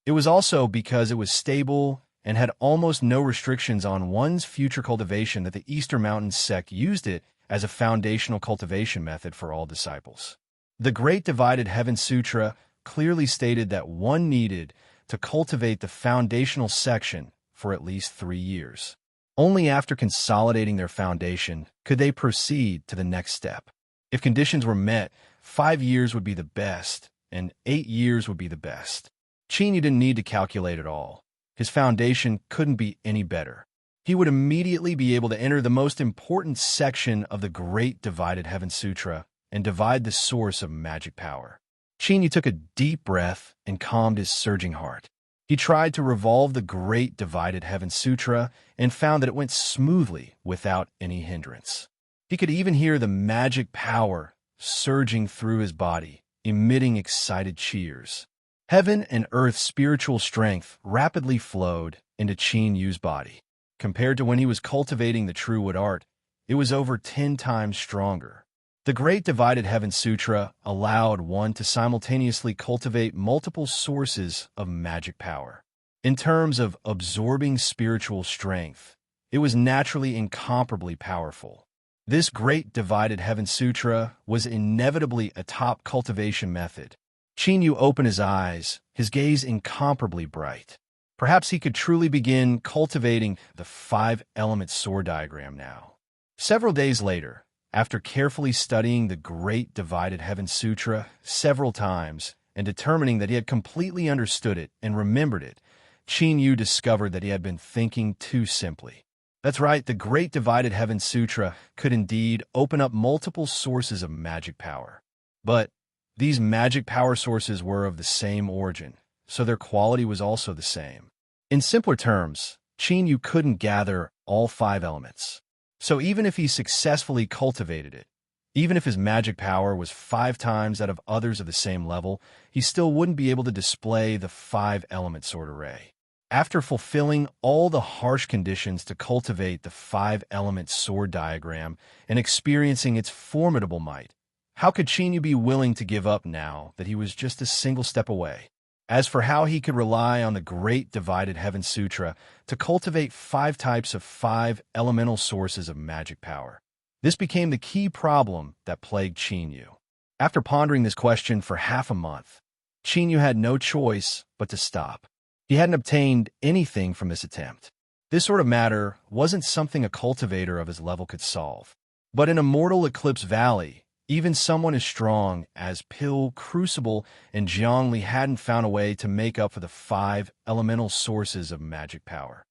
It was also because it was stable and had almost no restrictions on one's future cultivation that the Eastern Mountain sect used it as a foundational cultivation method for all disciples. The Great Divided Heaven Sutra clearly stated that one needed to cultivate the foundational section for at least 3 years. Only after consolidating their foundation could they proceed to the next step. If conditions were met, 5 years would be the best, and 8 years would be the best. Qin Yu didn't need to calculate at all. His foundation couldn't be any better. He would immediately be able to enter the most important section of the Great Divided Heaven Sutra and divide the source of magic power. Qin Yu took a deep breath and calmed his surging heart. He tried to revolve the Great Divided Heaven Sutra and found that it went smoothly without any hindrance. He could even hear the magic power surging through his body, emitting excited cheers. Heaven and earth's spiritual strength rapidly flowed into Qin Yu's body. Compared to when he was cultivating the True Wood Art, it was over 10 times stronger. The Great Divided Heaven Sutra allowed one to simultaneously cultivate multiple sources of magic power. In terms of absorbing spiritual strength, it was naturally incomparably powerful. This Great Divided Heaven Sutra was inevitably a top cultivation method. Qin Yu opened his eyes, his gaze incomparably bright. Perhaps he could truly begin cultivating the five-element sword diagram now. Several days later, after carefully studying the Great Divided Heaven Sutra several times and determining that he had completely understood it and remembered it, Qin Yu discovered that he had been thinking too simply. That's right, the Great Divided Heaven Sutra could indeed open up multiple sources of magic power. But these magic power sources were of the same origin, so their quality was also the same. In simpler terms, Qin Yu couldn't gather all 5 elements. So even if he successfully cultivated it, even if his magic power was 5 times that of others of the same level, he still wouldn't be able to display the 5-element sword array. After fulfilling all the harsh conditions to cultivate the 5-element sword diagram and experiencing its formidable might, how could Qin Yu be willing to give up now that he was just a single step away? As for how he could rely on the Great Divided Heaven Sutra to cultivate 5 types of 5 elemental sources of magic power, this became the key problem that plagued Qin Yu. After pondering this question for half a month, Qin Yu had no choice but to stop. He hadn't obtained anything from this attempt. This sort of matter wasn't something a cultivator of his level could solve. But in Immortal Eclipse Valley, even someone as strong as Pill, Crucible, and Zhongli hadn't found a way to make up for the 5 elemental sources of magic power.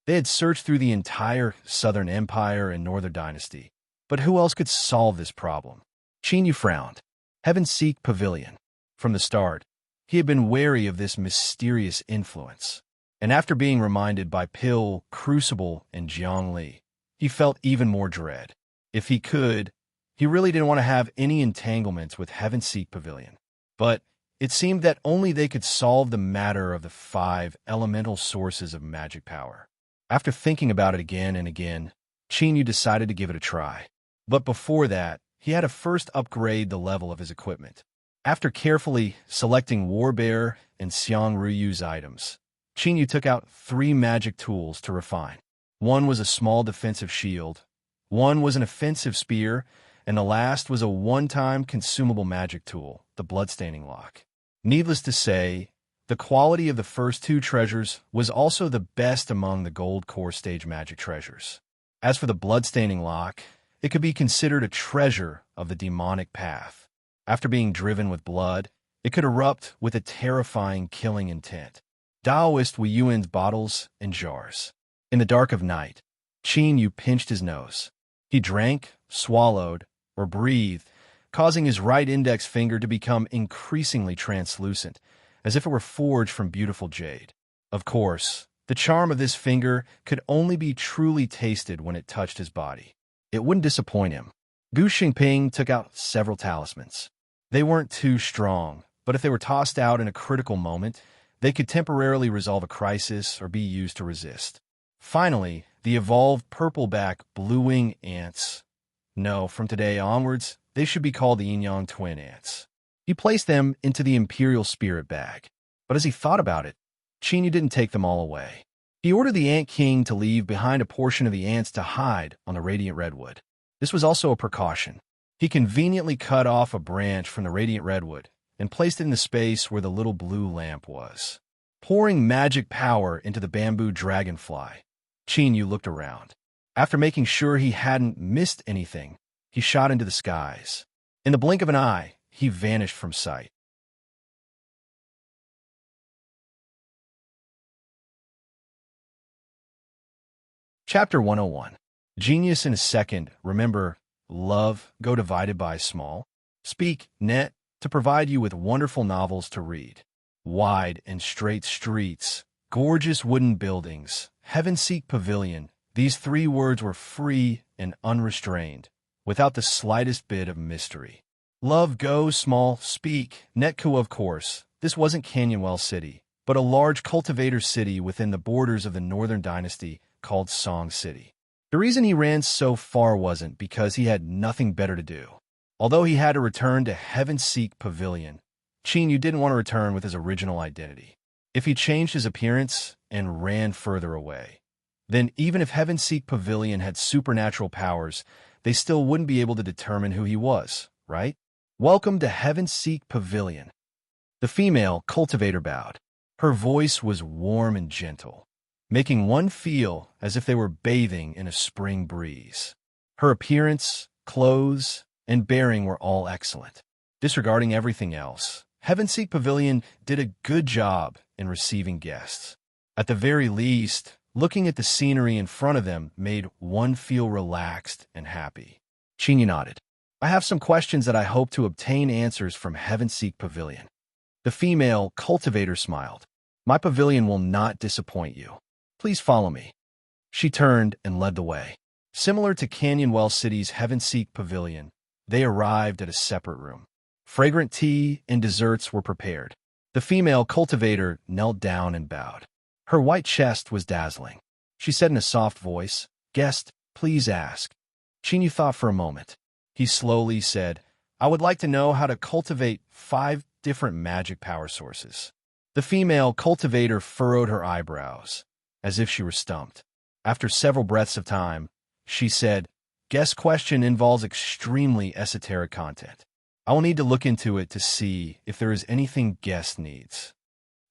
They had searched through the entire Southern Empire and Northern Dynasty, but who else could solve this problem? Qin Yu frowned. Heaven Seek Pavilion. From the start, he had been wary of this mysterious influence, and after being reminded by Pill, Crucible, and Zhongli, he felt even more dread. If he could, he really didn't want to have any entanglements with Heaven Seek Pavilion. But it seemed that only they could solve the matter of the 5 elemental sources of magic power. After thinking about it again and again, Qin Yu decided to give it a try. But before that, he had to first upgrade the level of his equipment. After carefully selecting Warbear and Xiang Ruyu's items, Qin Yu took out 3 magic tools to refine. One was a small defensive shield, One was an offensive spear, and the last was a one-time consumable magic tool, the bloodstaining lock. Needless to say, the quality of the first two treasures was also the best among the gold core stage magic treasures. As for the bloodstaining lock, it could be considered a treasure of the demonic path. After being driven with blood, it could erupt with a terrifying killing intent. Daoist Wu Yuan's bottles and jars. In the dark of night, Qin Yu pinched his nose. He drank, swallowed, or breathed, causing his right index finger to become increasingly translucent, as if it were forged from beautiful jade. Of course, the charm of this finger could only be truly tasted when it touched his body. It wouldn't disappoint him. Gu Xingping took out several talismans. They weren't too strong, but if they were tossed out in a critical moment, they could temporarily resolve a crisis or be used to resist. Finally, the evolved purple-back blue-wing ants. No, from today onwards, they should be called the yin-yang twin ants. He placed them into the imperial spirit bag. But as he thought about it, Qin Yu didn't take them all away. He ordered the Ant King to leave behind a portion of the ants to hide on the radiant redwood. This was also a precaution. He conveniently cut off a branch from the radiant redwood and placed it in the space where the little blue lamp was. Pouring magic power into the bamboo dragonfly, Qin Yu looked around. After making sure he hadn't missed anything, he shot into the skies. In the blink of an eye, he vanished from sight. Chapter 101. Genius in a second. Remember, love, go divided by small. Speak, net, to provide you with wonderful novels to read. Wide and straight streets, gorgeous wooden buildings, heaven-seek pavilion. These three words were free and unrestrained, without the slightest bit of mystery. Love, go, small, speak, Netku, of course. This wasn't Canyonwell City, but a large cultivator city within the borders of the Northern Dynasty called Song City. The reason he ran so far wasn't because he had nothing better to do. Although he had to return to Heaven-Seek Pavilion, Qin Yu didn't want to return with his original identity. If he changed his appearance and ran further away, then even if Heaven-Seek Pavilion had supernatural powers, they still wouldn't be able to determine who he was, right? Welcome to Heaven-Seek Pavilion. The female cultivator bowed. Her voice was warm and gentle, making one feel as if they were bathing in a spring breeze. Her appearance, clothes, and bearing were all excellent. Disregarding everything else, Heaven-Seek Pavilion did a good job in receiving guests. At the very least, looking at the scenery in front of them made one feel relaxed and happy. Qin Yu nodded. I have some questions that I hope to obtain answers from Heaven-Seek Pavilion. The female cultivator smiled. My pavilion will not disappoint you. Please follow me. She turned and led the way. Similar to Canyonwell City's Heaven-Seek Pavilion, they arrived at a separate room. Fragrant tea and desserts were prepared. The female cultivator knelt down and bowed. Her white chest was dazzling. She said in a soft voice, "Guest, please ask." Qin Yu thought for a moment. He slowly said, I would like to know how to cultivate 5 different magic power sources. The female cultivator furrowed her eyebrows, as if she were stumped. After several breaths of time, she said, Guest question involves extremely esoteric content. I will need to look into it to see if there is anything guest needs.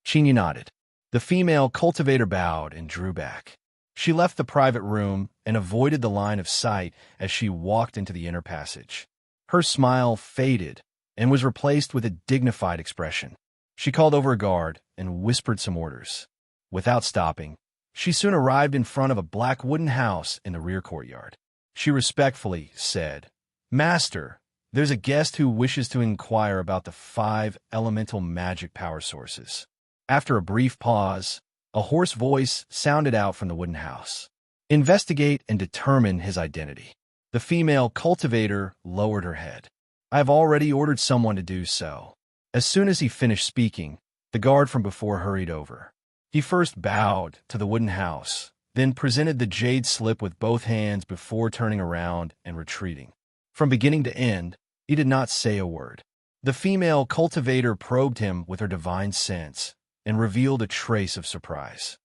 Qin Yu nodded. The female cultivator bowed and drew back. She left the private room and avoided the line of sight as she walked into the inner passage. Her smile faded and was replaced with a dignified expression. She called over a guard and whispered some orders. Without stopping, she soon arrived in front of a black wooden house in the rear courtyard. She respectfully said, Master, there's a guest who wishes to inquire about the 5 elemental magic power sources. After a brief pause, a hoarse voice sounded out from the wooden house. Investigate and determine his identity. The female cultivator lowered her head. I have already ordered someone to do so. As soon as he finished speaking, the guard from before hurried over. He first bowed to the wooden house, then presented the jade slip with both hands before turning around and retreating. From beginning to end, he did not say a word. The female cultivator probed him with her divine sense and revealed a trace of surprise.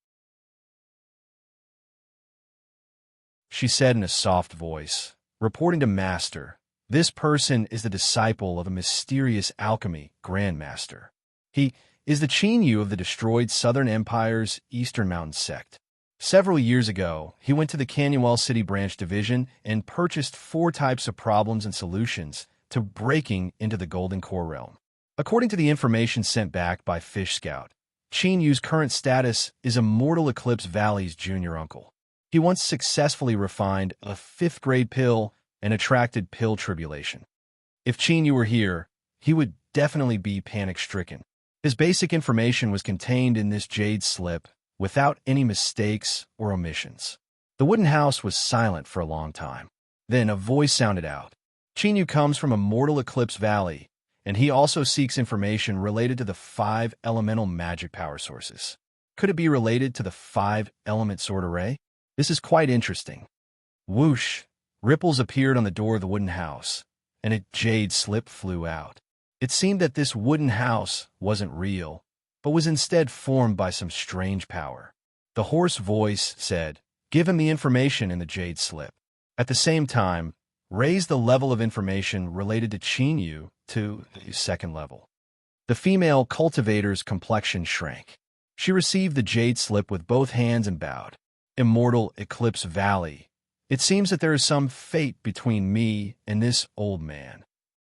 she said in a soft voice, reporting to Master. This person is the disciple of a mysterious alchemy grandmaster. He is the Chinyu of the destroyed Southern Empire's Eastern Mountain sect. Several years ago, he went to the Canyonwell City Branch Division and purchased 4 types of problems and solutions to breaking into the Golden Core realm. According to the information sent back by Fish Scout, Chinyu's current status is Immortal Eclipse Valley's junior uncle. He once successfully refined a 5th-grade pill and attracted pill tribulation. If Chinyu were here, he would definitely be panic-stricken. His basic information was contained in this jade slip, without any mistakes or omissions. The wooden house was silent for a long time. Then a voice sounded out. Chinyu comes from Immortal Eclipse Valley, and he also seeks information related to the 5 elemental magic power sources. Could it be related to the 5-element sword array? This is quite interesting. Whoosh! Ripples appeared on the door of the wooden house, and a jade slip flew out. It seemed that this wooden house wasn't real, but was instead formed by some strange power. The hoarse voice said, "Give him the information in the jade slip." At the same time, raise the level of information related to Chinyu to the 2nd level. The female cultivator's complexion shrank. She received the jade slip with both hands and bowed. Immortal Eclipse Valley. It seems that there is some fate between me and this old man.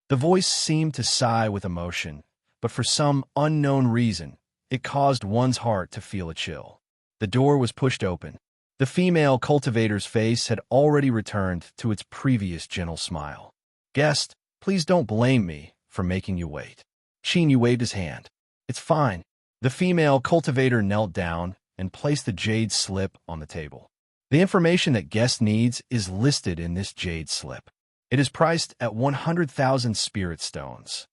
The voice seemed to sigh with emotion, but for some unknown reason, it caused one's heart to feel a chill. The door was pushed open. The female cultivator's face had already returned to its previous gentle smile. "Guest, please don't blame me for making you wait." Chinyu waved his hand. "It's fine." The female cultivator knelt down and placed the jade slip on the table. The information that guest needs is listed in this jade slip. It is priced at 100,000 spirit stones.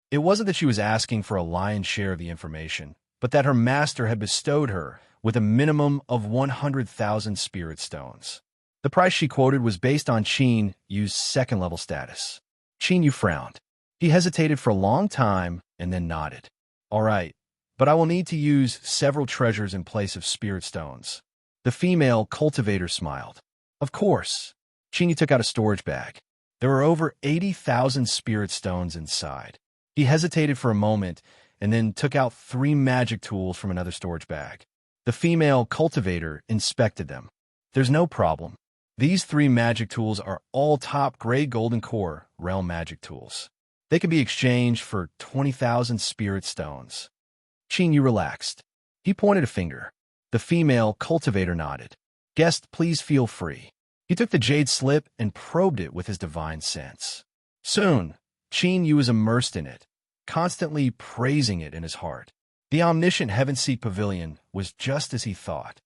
It wasn't that she was asking for a lion's share of the information, but that her master had bestowed her with a minimum of 100,000 spirit stones. The price she quoted was based on Chinyu's 2nd-level status. Chinyu frowned. He hesitated for a long time and then nodded. "All right, but I will need to use several treasures in place of spirit stones." The female cultivator smiled. "Of course." Chinyu took out a storage bag. There were over 80,000 spirit stones inside. He hesitated for a moment and then took out 3 magic tools from another storage bag. The female cultivator inspected them. "There's no problem. These 3 magic tools are all top-grade Golden Core realm magic tools. They can be exchanged for 20,000 spirit stones." Chinyu relaxed. He pointed a finger. The female cultivator nodded. "Guest, please feel free." He took the jade slip and probed it with his divine sense. Soon, Chinyu was immersed in it, constantly praising it in his heart. The omniscient Heaven-Seek Pavilion was just as he thought.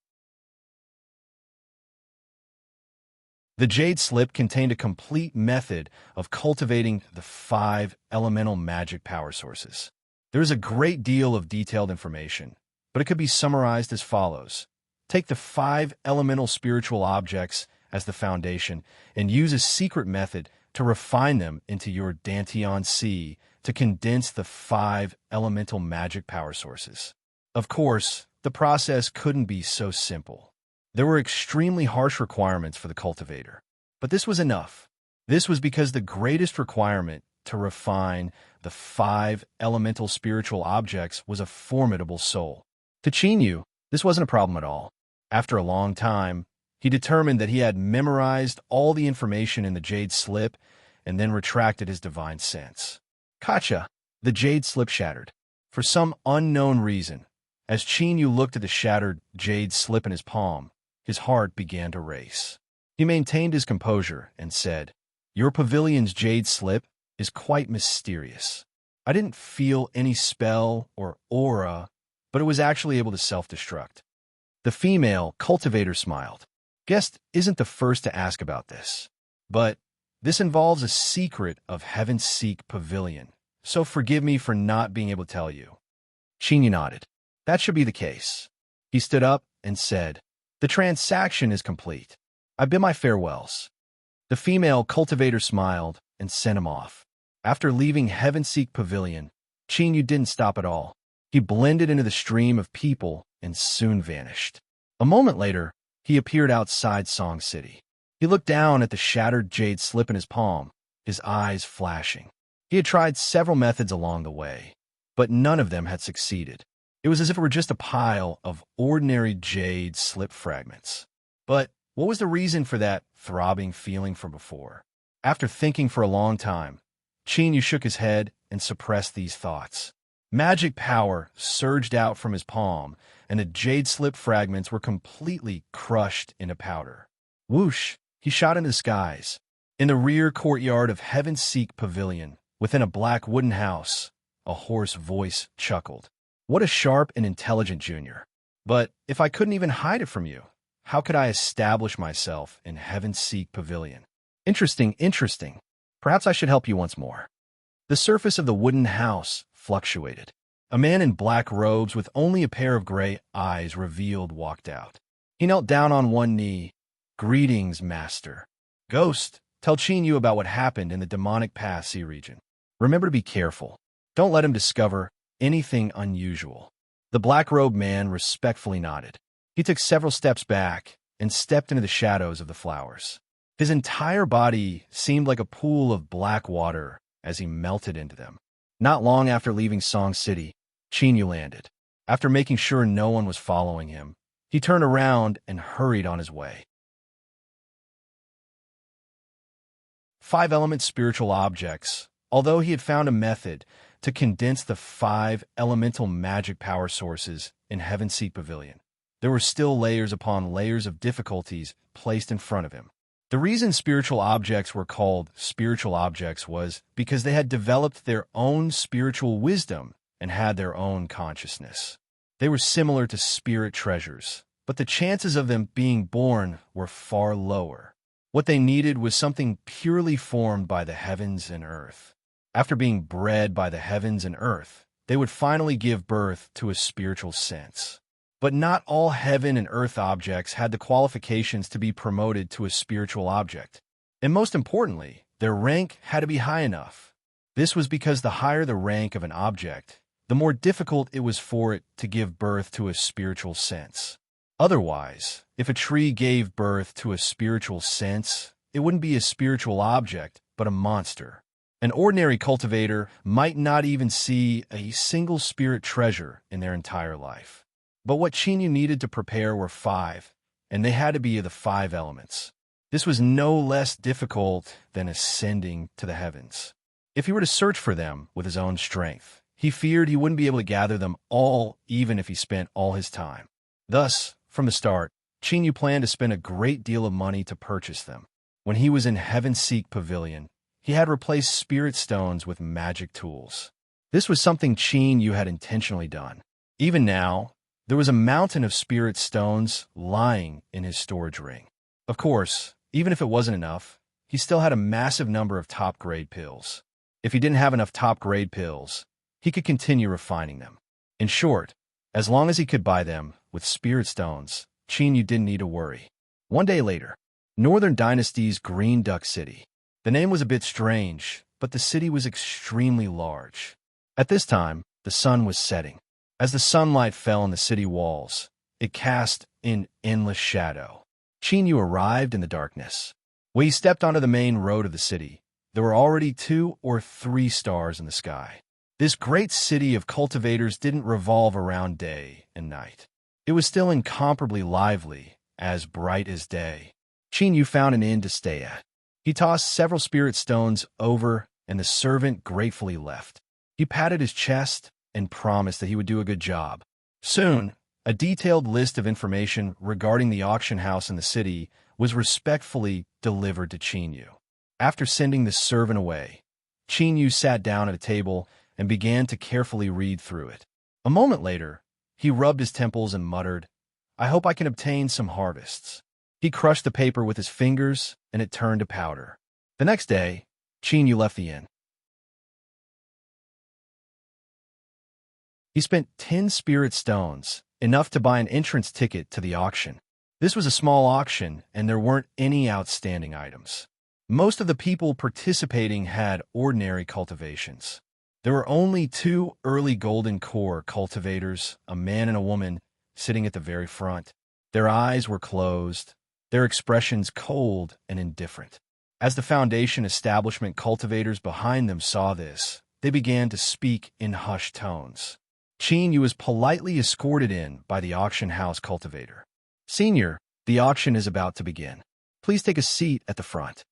The jade slip contained a complete method of cultivating the 5 elemental magic power sources. There is a great deal of detailed information, but it could be summarized as follows. Take the 5 elemental spiritual objects as the foundation and use a secret method to refine them into your Dantian Sea to condense the 5 elemental magic power sources. Of course, the process couldn't be so simple. There were extremely harsh requirements for the cultivator, but this was enough. This was because the greatest requirement to refine the 5 elemental spiritual objects was a formidable soul. To Chinyu, this wasn't a problem at all. After a long time, he determined that he had memorized all the information in the jade slip and then retracted his divine sense. Kacha, the jade slip shattered. For some unknown reason, as Chinyu looked at the shattered jade slip in his palm, his heart began to race. He maintained his composure and said, "Your pavilion's jade slip is quite mysterious. I didn't feel any spell or aura, but it was actually able to self-destruct." The female cultivator smiled. Guest isn't the first to ask about this, but this involves a secret of Heaven-Seek Pavilion, so forgive me for not being able to tell you. Chinyu nodded. That should be the case. He stood up and said, "The transaction is complete. I bid my farewells." The female cultivator smiled and sent him off. After leaving Heaven-Seek Pavilion, Chinyu didn't stop at all. He blended into the stream of people and soon vanished. A moment later, he appeared outside Song City. He looked down at the shattered jade slip in his palm, his eyes flashing. He had tried several methods along the way, but none of them had succeeded. It was as if it were just a pile of ordinary jade slip fragments. But what was the reason for that throbbing feeling from before? After thinking for a long time, Chinyu shook his head and suppressed these thoughts. Magic power surged out from his palm, and the jade slip fragments were completely crushed into powder. Whoosh! He shot into the skies. In the rear courtyard of Heaven-Seek Pavilion, within a black wooden house, a hoarse voice chuckled. What a sharp and intelligent junior. But if I couldn't even hide it from you, how could I establish myself in Heaven-Seek Pavilion? Interesting, interesting. Perhaps I should help you once more. The surface of the wooden house fluctuated. A man in black robes with only a pair of gray eyes revealed walked out. He knelt down on one knee. Greetings, master. Ghost, tell Chinyu about what happened in the demonic Path Sea region. Remember to be careful. Don't let him discover anything unusual. The black-robed man respectfully nodded. He took several steps back and stepped into the shadows of the flowers. His entire body seemed like a pool of black water as he melted into them. Not long after leaving Song City, Chinyu landed. After making sure no one was following him, he turned around and hurried on his way. 5-element spiritual objects. Although he had found a method to condense the 5 elemental magic power sources in Heaven-Seek Pavilion, there were still layers upon layers of difficulties placed in front of him. The reason spiritual objects were called spiritual objects was because they had developed their own spiritual wisdom and had their own consciousness. They were similar to spirit treasures, but the chances of them being born were far lower. What they needed was something purely formed by the heavens and earth. After being bred by the heavens and earth, they would finally give birth to a spiritual sense. But not all heaven and earth objects had the qualifications to be promoted to a spiritual object. And most importantly, their rank had to be high enough. This was because the higher the rank of an object, the more difficult it was for it to give birth to a spiritual sense. Otherwise, if a tree gave birth to a spiritual sense, it wouldn't be a spiritual object, but a monster. An ordinary cultivator might not even see a single spirit treasure in their entire life. But what Chinyu needed to prepare were 5, and they had to be of the 5 elements. This was no less difficult than ascending to the heavens. If he were to search for them with his own strength, he feared he wouldn't be able to gather them all even if he spent all his time. Thus, from the start, Chinyu planned to spend a great deal of money to purchase them. When he was in Heaven-Seek Pavilion, he had replaced spirit stones with magic tools. This was something Chinyu had intentionally done. Even now, there was a mountain of spirit stones lying in his storage ring. Of course, even if it wasn't enough, he still had a massive number of top-grade pills. If he didn't have enough top-grade pills, he could continue refining them. In short, as long as he could buy them with spirit stones, Chinyu didn't need to worry. One day later, Northern Dynasty's Green Duck City. The name was a bit strange, but the city was extremely large. At this time, the sun was setting. As the sunlight fell on the city walls, it cast an endless shadow. Chinyu arrived in the darkness. When he stepped onto the main road of the city, there were already 2 or 3 stars in the sky. This great city of cultivators didn't revolve around day and night. It was still incomparably lively, as bright as day. Chinyu found an inn to stay at. He tossed several spirit stones over, and the servant gratefully left. He patted his chest and promised that he would do a good job. Soon, a detailed list of information regarding the auction house in the city was respectfully delivered to Chinyu. After sending the servant away, Chinyu sat down at a table and began to carefully read through it. A moment later, he rubbed his temples and muttered, "I hope I can obtain some harvests." He crushed the paper with his fingers, and it turned to powder. The next day, Chinyu left the inn. He spent 10 spirit stones, enough to buy an entrance ticket to the auction. This was a small auction, and there weren't any outstanding items. Most of the people participating had ordinary cultivations. There were only 2 early golden core cultivators, a man and a woman, sitting at the very front. Their eyes were closed, their expressions cold and indifferent. As the foundation establishment cultivators behind them saw this, they began to speak in hushed tones. Qin Yu was politely escorted in by the auction house cultivator. "Senior, the auction is about to begin. Please take a seat at the front."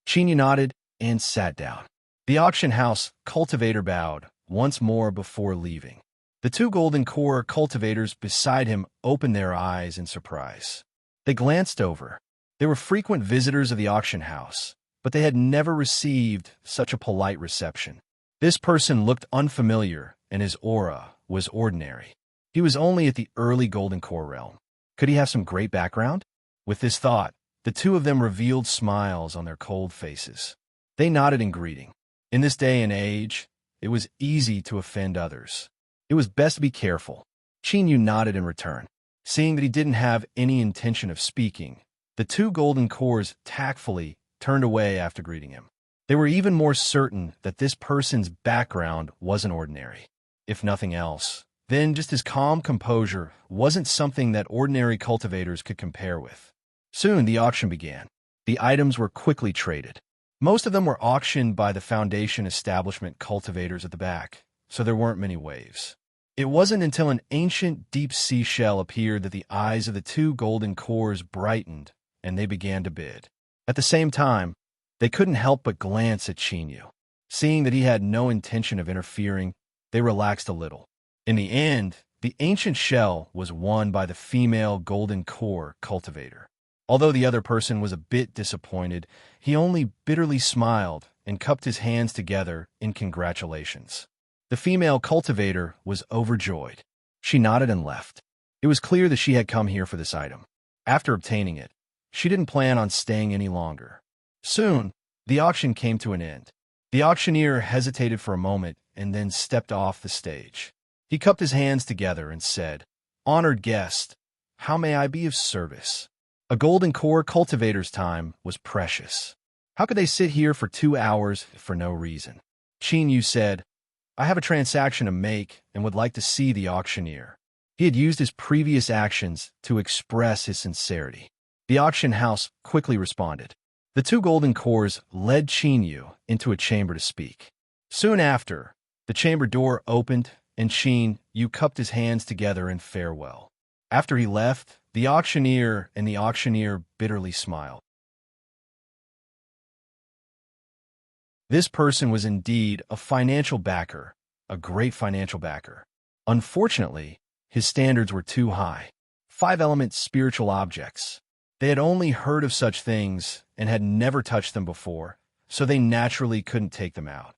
Qin Yu nodded and sat down. The auction house cultivator bowed once more before leaving. The two golden core cultivators beside him opened their eyes in surprise. They glanced over. They were frequent visitors of the auction house, but they had never received such a polite reception. This person looked unfamiliar, and his aura was ordinary. He was only at the early golden core realm. Could he have some great background? With this thought, the two of them revealed smiles on their cold faces. They nodded in greeting. In this day and age, it was easy to offend others. It was best to be careful. Qin Yu nodded in return. Seeing that he didn't have any intention of speaking, the two golden cores tactfully turned away after greeting him. They were even more certain that this person's background wasn't ordinary. If nothing else, then just his calm composure wasn't something that ordinary cultivators could compare with. Soon the auction began. The items were quickly traded. Most of them were auctioned by the foundation establishment cultivators at the back, so there weren't many waves. It wasn't until an ancient deep-sea shell appeared that the eyes of the two golden cores brightened, and they began to bid. At the same time, they couldn't help but glance at Qin Yu. Seeing that he had no intention of interfering, they relaxed a little. In the end, the ancient shell was won by the female golden core cultivator. Although the other person was a bit disappointed, he only bitterly smiled and cupped his hands together in congratulations. The female cultivator was overjoyed. She nodded and left. It was clear that she had come here for this item. After obtaining it, she didn't plan on staying any longer. Soon, the auction came to an end. The auctioneer hesitated for a moment and then stepped off the stage. He cupped his hands together and said, "Honored guest, how may I be of service?" A golden core cultivator's time was precious. How could they sit here for 2 hours for no reason? Qin Yu said, "I have a transaction to make and would like to see the auctioneer." He had used his previous actions to express his sincerity. The auction house quickly responded. The two golden cores led Qin Yu into a chamber to speak. Soon after, the chamber door opened and Qin Yu cupped his hands together in farewell. After he left, the auctioneer bitterly smiled. This person was indeed a financial backer, a great financial backer. Unfortunately, his standards were too high. 5-element spiritual objects. They had only heard of such things and had never touched them before, so they naturally couldn't take them out.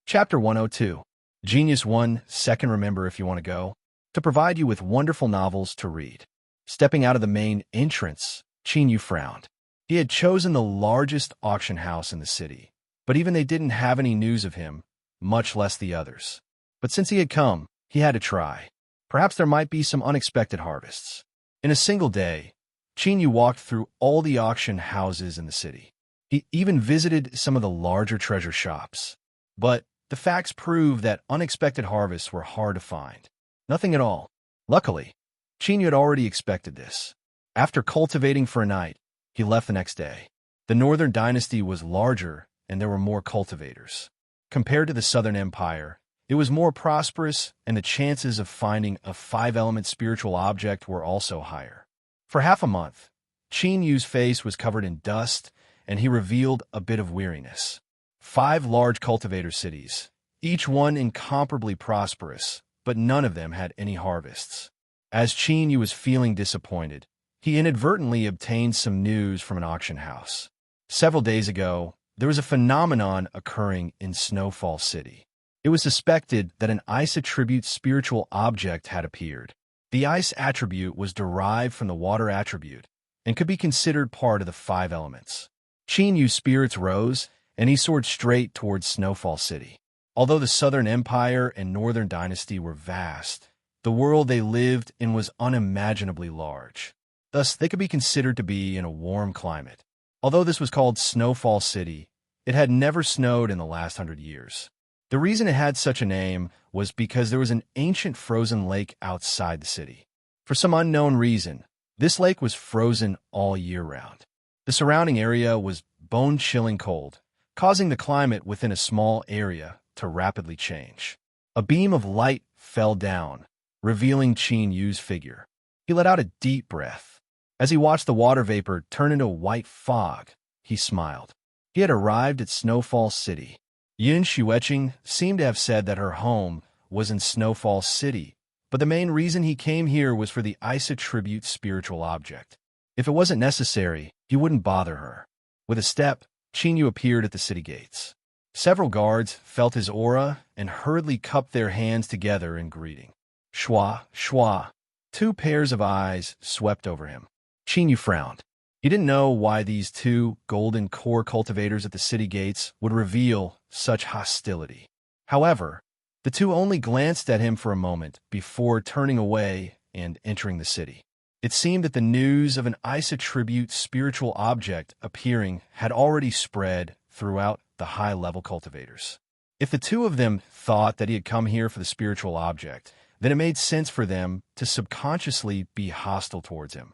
Chapter 102. Genius 1, Second Remember If You Want to Go. To provide you with wonderful novels to read. Stepping out of the main entrance, Qin Yu frowned. He had chosen the largest auction house in the city, but even they didn't have any news of him, much less the others. But since he had come, he had to try. Perhaps there might be some unexpected harvests. In a single day, Qin Yu walked through all the auction houses in the city. He even visited some of the larger treasure shops. But the facts prove that unexpected harvests were hard to find. Nothing at all. Luckily, Qin Yu had already expected this. After cultivating for a night, he left the next day. The Northern Dynasty was larger and there were more cultivators. Compared to the Southern Empire, it was more prosperous and the chances of finding a 5-element spiritual object were also higher. For half a month, Qin Yu's face was covered in dust and he revealed a bit of weariness. 5 large cultivator cities, each one incomparably prosperous, but none of them had any harvests. As Qin Yu was feeling disappointed, he inadvertently obtained some news from an auction house. Several days ago, there was a phenomenon occurring in Snowfall City. It was suspected that an ice attribute spiritual object had appeared. The ice attribute was derived from the water attribute and could be considered part of the 5 elements. Qin Yu's spirits rose, and he soared straight towards Snowfall City. Although the Southern Empire and Northern Dynasty were vast, the world they lived in was unimaginably large. Thus, they could be considered to be in a warm climate. Although this was called Snowfall City, it had never snowed in the last 100 years. The reason it had such a name was because there was an ancient frozen lake outside the city. For some unknown reason, this lake was frozen all year round. The surrounding area was bone-chilling cold, causing the climate within a small area to rapidly change. A beam of light fell down, revealing Qin Yu's figure. He let out a deep breath. As he watched the water vapor turn into white fog, he smiled. He had arrived at Snowfall City. Yun Xueqing seemed to have said that her home was in Snowfall City, but the main reason he came here was for the ice attribute spiritual object. If it wasn't necessary, he wouldn't bother her. With a step, Qin Yu appeared at the city gates. Several guards felt his aura and hurriedly cupped their hands together in greeting. Shua, shua. Two pairs of eyes swept over him. Qin Yu frowned. He didn't know why these two golden core cultivators at the city gates would reveal such hostility. However, the two only glanced at him for a moment before turning away and entering the city. It seemed that the news of an ice attribute spiritual object appearing had already spread throughout the high-level cultivators. If the two of them thought that he had come here for the spiritual object, then it made sense for them to subconsciously be hostile towards him.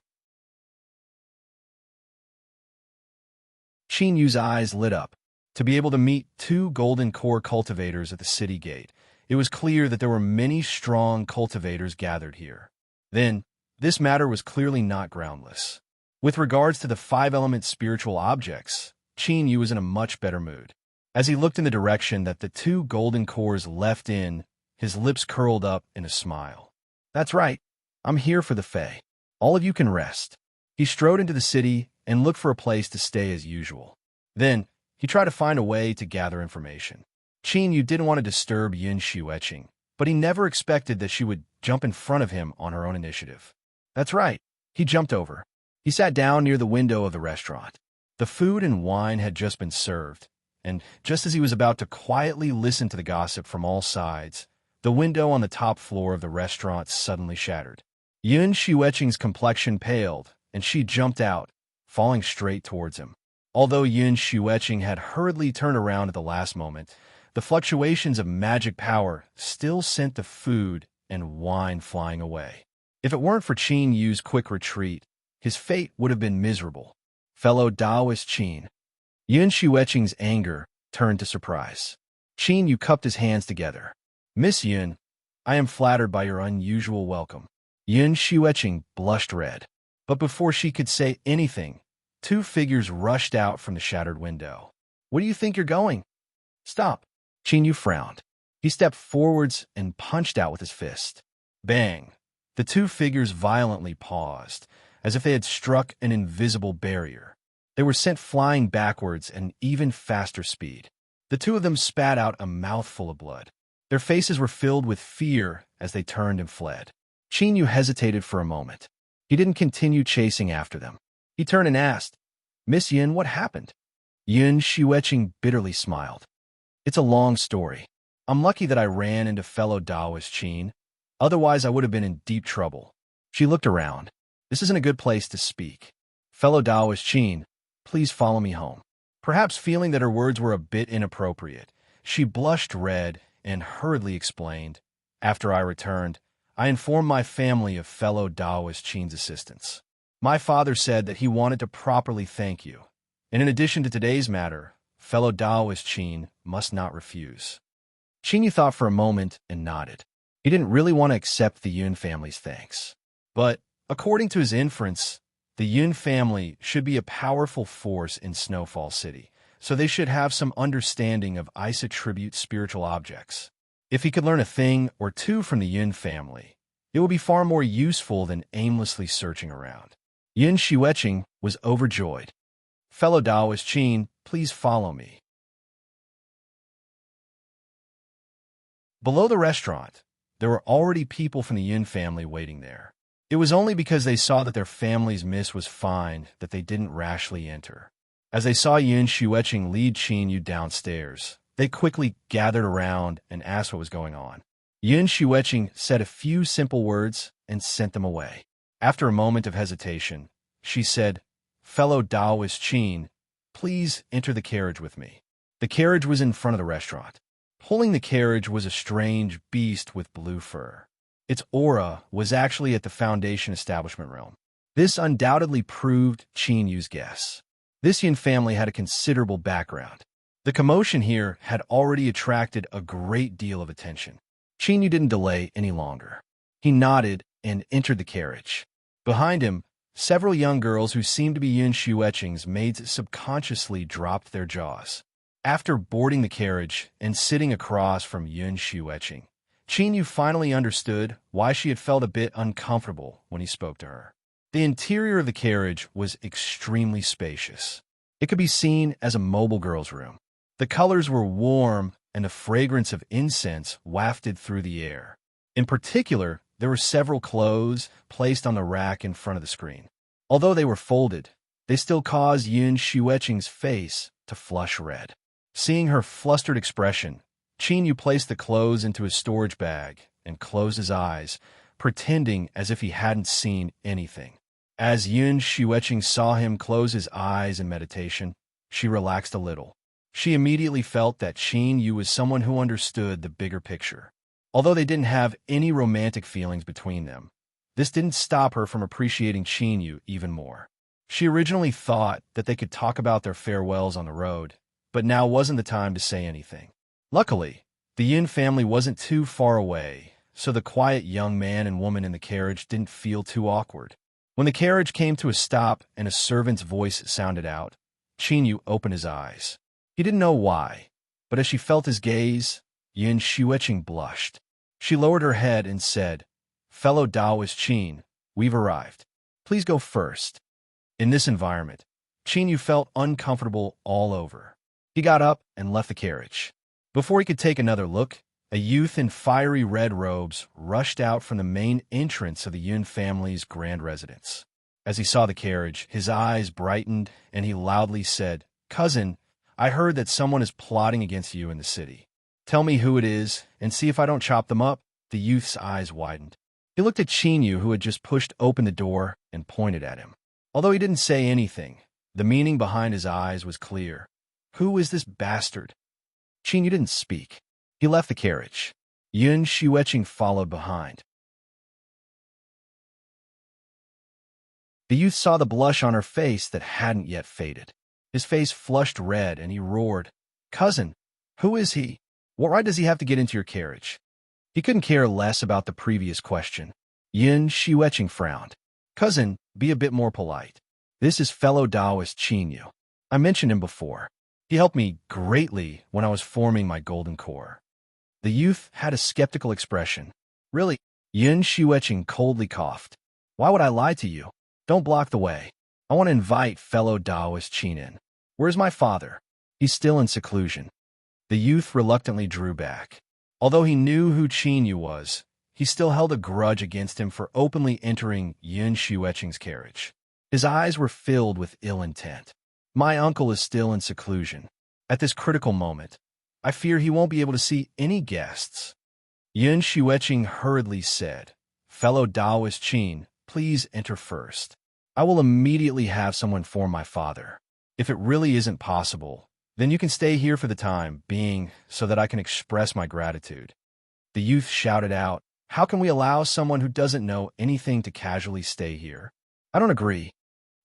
Qin Yu's eyes lit up. To be able to meet two golden core cultivators at the city gate, it was clear that there were many strong cultivators gathered here. Then, this matter was clearly not groundless. With regards to the five-element spiritual objects, Qin Yu was in a much better mood. As he looked in the direction that the two golden cores left in, his lips curled up in a smile. That's right. I'm here for the Fae. All of you can rest. He strode into the city and looked for a place to stay as usual. Then, he tried to find a way to gather information. Qin Yu didn't want to disturb Yun Xueqing, but he never expected that she would jump in front of him on her own initiative. That's right. He jumped over. He sat down near the window of the restaurant. The food and wine had just been served, and just as he was about to quietly listen to the gossip from all sides, the window on the top floor of the restaurant suddenly shattered. Yun Xueqing's complexion paled, and she jumped out, falling straight towards him. Although Yun Xueqing had hurriedly turned around at the last moment, the fluctuations of magic power still sent the food and wine flying away. If it weren't for Qin Yu's quick retreat, his fate would have been miserable. Fellow Taoist Qin. Yun Xueqing's anger turned to surprise. Qin Yu cupped his hands together. Miss Yun, I am flattered by your unusual welcome. Yun Xueqing blushed red. But before she could say anything, two figures rushed out from the shattered window. Where do you think you're going? Stop. Qin Yu frowned. He stepped forwards and punched out with his fist. Bang. The two figures violently paused, as if they had struck an invisible barrier. They were sent flying backwards at an even faster speed. The two of them spat out a mouthful of blood. Their faces were filled with fear as they turned and fled. Qin Yu hesitated for a moment. He didn't continue chasing after them. He turned and asked, Miss Yun, what happened? Yun Xueqing bitterly smiled. It's a long story. I'm lucky that I ran into fellow Taoist Qin. Otherwise, I would have been in deep trouble. She looked around. This isn't a good place to speak. Fellow Taoist Qin, please follow me home. Perhaps feeling that her words were a bit inappropriate, she blushed red and hurriedly explained, After I returned, I informed my family of fellow Taoist Qin's assistance. My father said that he wanted to properly thank you, and in addition to today's matter, fellow Taoist Qin must not refuse. Qin Yu thought for a moment and nodded. He didn't really want to accept the Yun family's thanks. But, according to his inference, the Yun family should be a powerful force in Snowfall City, so they should have some understanding of ice attribute spiritual objects. If he could learn a thing or two from the Yun family, it would be far more useful than aimlessly searching around. Yun Xueqing was overjoyed. Fellow Taoist Qin, please follow me. Below the restaurant, there were already people from the Yun family waiting there. It was only because they saw that their family's miss was fine that they didn't rashly enter. As they saw Yun Xueqing lead Qin Yu downstairs, they quickly gathered around and asked what was going on. Yun Xueqing said a few simple words and sent them away. After a moment of hesitation, she said, Fellow Taoist Qin, please enter the carriage with me. The carriage was in front of the restaurant. Pulling the carriage was a strange beast with blue fur. Its aura was actually at the Foundation establishment realm. This undoubtedly proved Qin Yu's guess. This Yin family had a considerable background. The commotion here had already attracted a great deal of attention. Qin Yu didn't delay any longer. He nodded and entered the carriage. Behind him, several young girls who seemed to be Yun Xueqing's maids subconsciously dropped their jaws. After boarding the carriage and sitting across from Yun Xueqing, Qin Yu finally understood why she had felt a bit uncomfortable when he spoke to her. The interior of the carriage was extremely spacious. It could be seen as a mobile girl's room. The colors were warm and the fragrance of incense wafted through the air. In particular, there were several clothes placed on the rack in front of the screen. Although they were folded, they still caused Yun Xueqing's face to flush red. Seeing her flustered expression, Qin Yu placed the clothes into his storage bag and closed his eyes, pretending as if he hadn't seen anything. As Yun Xueqing saw him close his eyes in meditation, she relaxed a little. She immediately felt that Qin Yu was someone who understood the bigger picture. Although they didn't have any romantic feelings between them, this didn't stop her from appreciating Qin Yu even more. She originally thought that they could talk about their farewells on the road, but now wasn't the time to say anything. Luckily, the Yin family wasn't too far away, so the quiet young man and woman in the carriage didn't feel too awkward. When the carriage came to a stop and a servant's voice sounded out, Qin Yu opened his eyes. He didn't know why, but as she felt his gaze, Yun Xueqing blushed. She lowered her head and said, "Fellow Taoist Qin, we've arrived. Please go first." In this environment, Qin Yu felt uncomfortable all over. He got up and left the carriage. Before he could take another look, a youth in fiery red robes rushed out from the main entrance of the Yun family's grand residence. As he saw the carriage, his eyes brightened and he loudly said, "Cousin, I heard that someone is plotting against you in the city. Tell me who it is and see if I don't chop them up." The youth's eyes widened. He looked at Qin Yu, who had just pushed open the door, and pointed at him. Although he didn't say anything, the meaning behind his eyes was clear. Who is this bastard? Qin Yu didn't speak. He left the carriage. Yun Xueqing followed behind. The youth saw the blush on her face that hadn't yet faded. His face flushed red and he roared, "Cousin, who is he? What right does he have to get into your carriage?" He couldn't care less about the previous question. Yun Xueqing frowned. "Cousin, be a bit more polite. This is fellow Taoist Qin Yu. I mentioned him before. He helped me greatly when I was forming my golden core." The youth had a skeptical expression. "Really?" Yun Xueqing coldly coughed. "Why would I lie to you? Don't block the way. I want to invite fellow Taoist Qin in. Where's my father? He's still in seclusion." The youth reluctantly drew back. Although he knew who Qin Yu was, he still held a grudge against him for openly entering Yun Xueqing's carriage. His eyes were filled with ill intent. "My uncle is still in seclusion. At this critical moment, I fear he won't be able to see any guests." Yun Xueqing hurriedly said, "Fellow Taoist Qin, please enter first. I will immediately have someone inform my father. If it really isn't possible, then you can stay here for the time being so that I can express my gratitude." The youth shouted out, "How can we allow someone who doesn't know anything to casually stay here? I don't agree."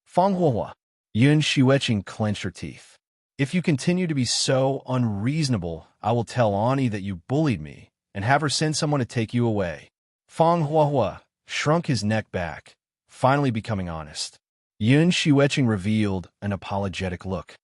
Fang Huahua. Yun Xueqing clenched her teeth. "If you continue to be so unreasonable, I will tell Ani that you bullied me and have her send someone to take you away." Fang Huahua shrunk his neck back, finally becoming honest. Yun Xueqing revealed an apologetic look.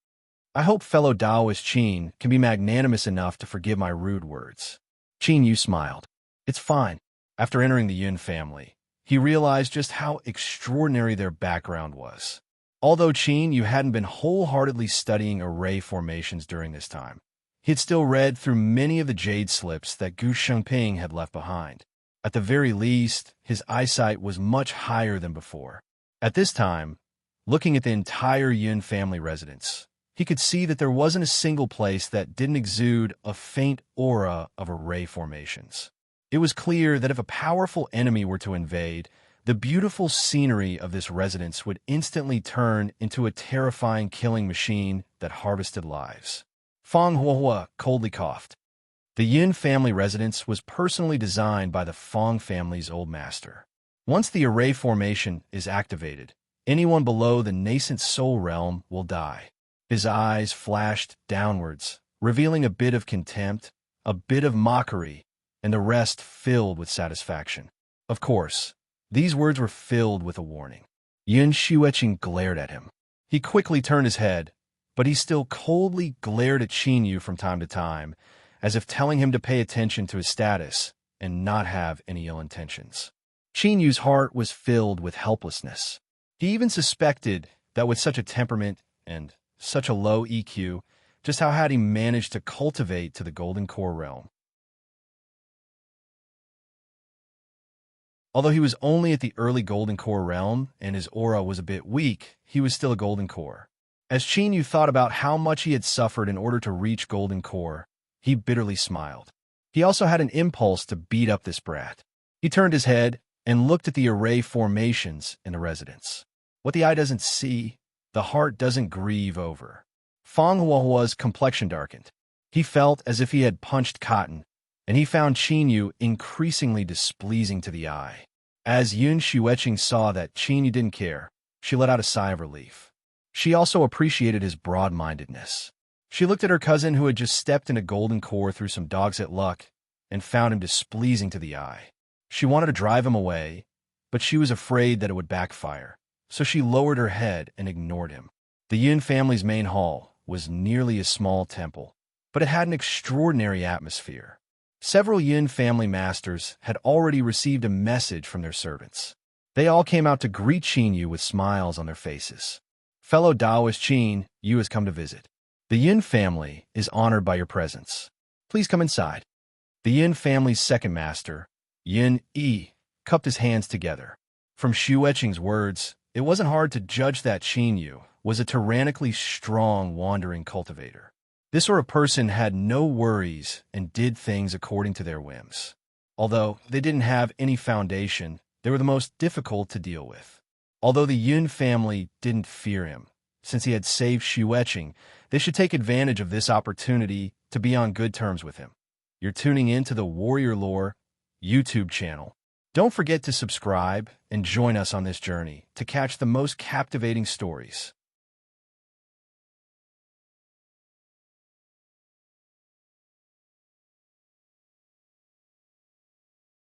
"I hope fellow Taoist Qin can be magnanimous enough to forgive my rude words." Qin Yu smiled. "It's fine." After entering the Yun family, he realized just how extraordinary their background was. Although Qin Yu hadn't been wholeheartedly studying array formations during this time, he had still read through many of the jade slips that Gu Shengping had left behind. At the very least, his eyesight was much higher than before. At this time, looking at the entire Yun family residence, he could see that there wasn't a single place that didn't exude a faint aura of array formations. It was clear that if a powerful enemy were to invade, the beautiful scenery of this residence would instantly turn into a terrifying killing machine that harvested lives. Fang Huahua coldly coughed. The Yin family residence was personally designed by the Fong family's old master. Once the array formation is activated, anyone below the nascent soul realm will die. His eyes flashed downwards, revealing a bit of contempt, a bit of mockery, and the rest filled with satisfaction. Of course, these words were filled with a warning. Yun Xueqing glared at him. He quickly turned his head, but he still coldly glared at Qin Yu from time to time, as if telling him to pay attention to his status and not have any ill intentions. Qin Yu's heart was filled with helplessness. He even suspected that with such a temperament and such a low EQ, just how had he managed to cultivate to the Golden Core realm. Although he was only at the early Golden Core realm and his aura was a bit weak, he was still a Golden Core. As Qin Yu thought about how much he had suffered in order to reach Golden Core, he bitterly smiled. He also had an impulse to beat up this brat. He turned his head and looked at the array formations in the residence. What the eye doesn't see, the heart doesn't grieve over. Fong Huahua's complexion darkened. He felt as if he had punched cotton, and he found Qin Yu increasingly displeasing to the eye. As Yun Xueqing saw that Qin Yu didn't care, she let out a sigh of relief. She also appreciated his broad-mindedness. She looked at her cousin who had just stepped into Golden Core through some dogs at luck and found him displeasing to the eye. She wanted to drive him away, but she was afraid that it would backfire, so she lowered her head and ignored him. The Yin family's main hall was nearly a small temple, but it had an extraordinary atmosphere. Several Yin family masters had already received a message from their servants. They all came out to greet Qin Yu with smiles on their faces. Fellow Taoist Qin, Yu has come to visit. The Yin family is honored by your presence. Please come inside. The Yin family's second master, Yin Yi, cupped his hands together. From Xueqing's words, it wasn't hard to judge that Qin Yu was a tyrannically strong wandering cultivator. This sort of person had no worries and did things according to their whims. Although they didn't have any foundation, they were the most difficult to deal with. Although the Yin family didn't fear him, since he had saved Xueqing, they should take advantage of this opportunity to be on good terms with him. You're tuning in to the Warrior Lore YouTube channel. Don't forget to subscribe and join us on this journey to catch the most captivating stories.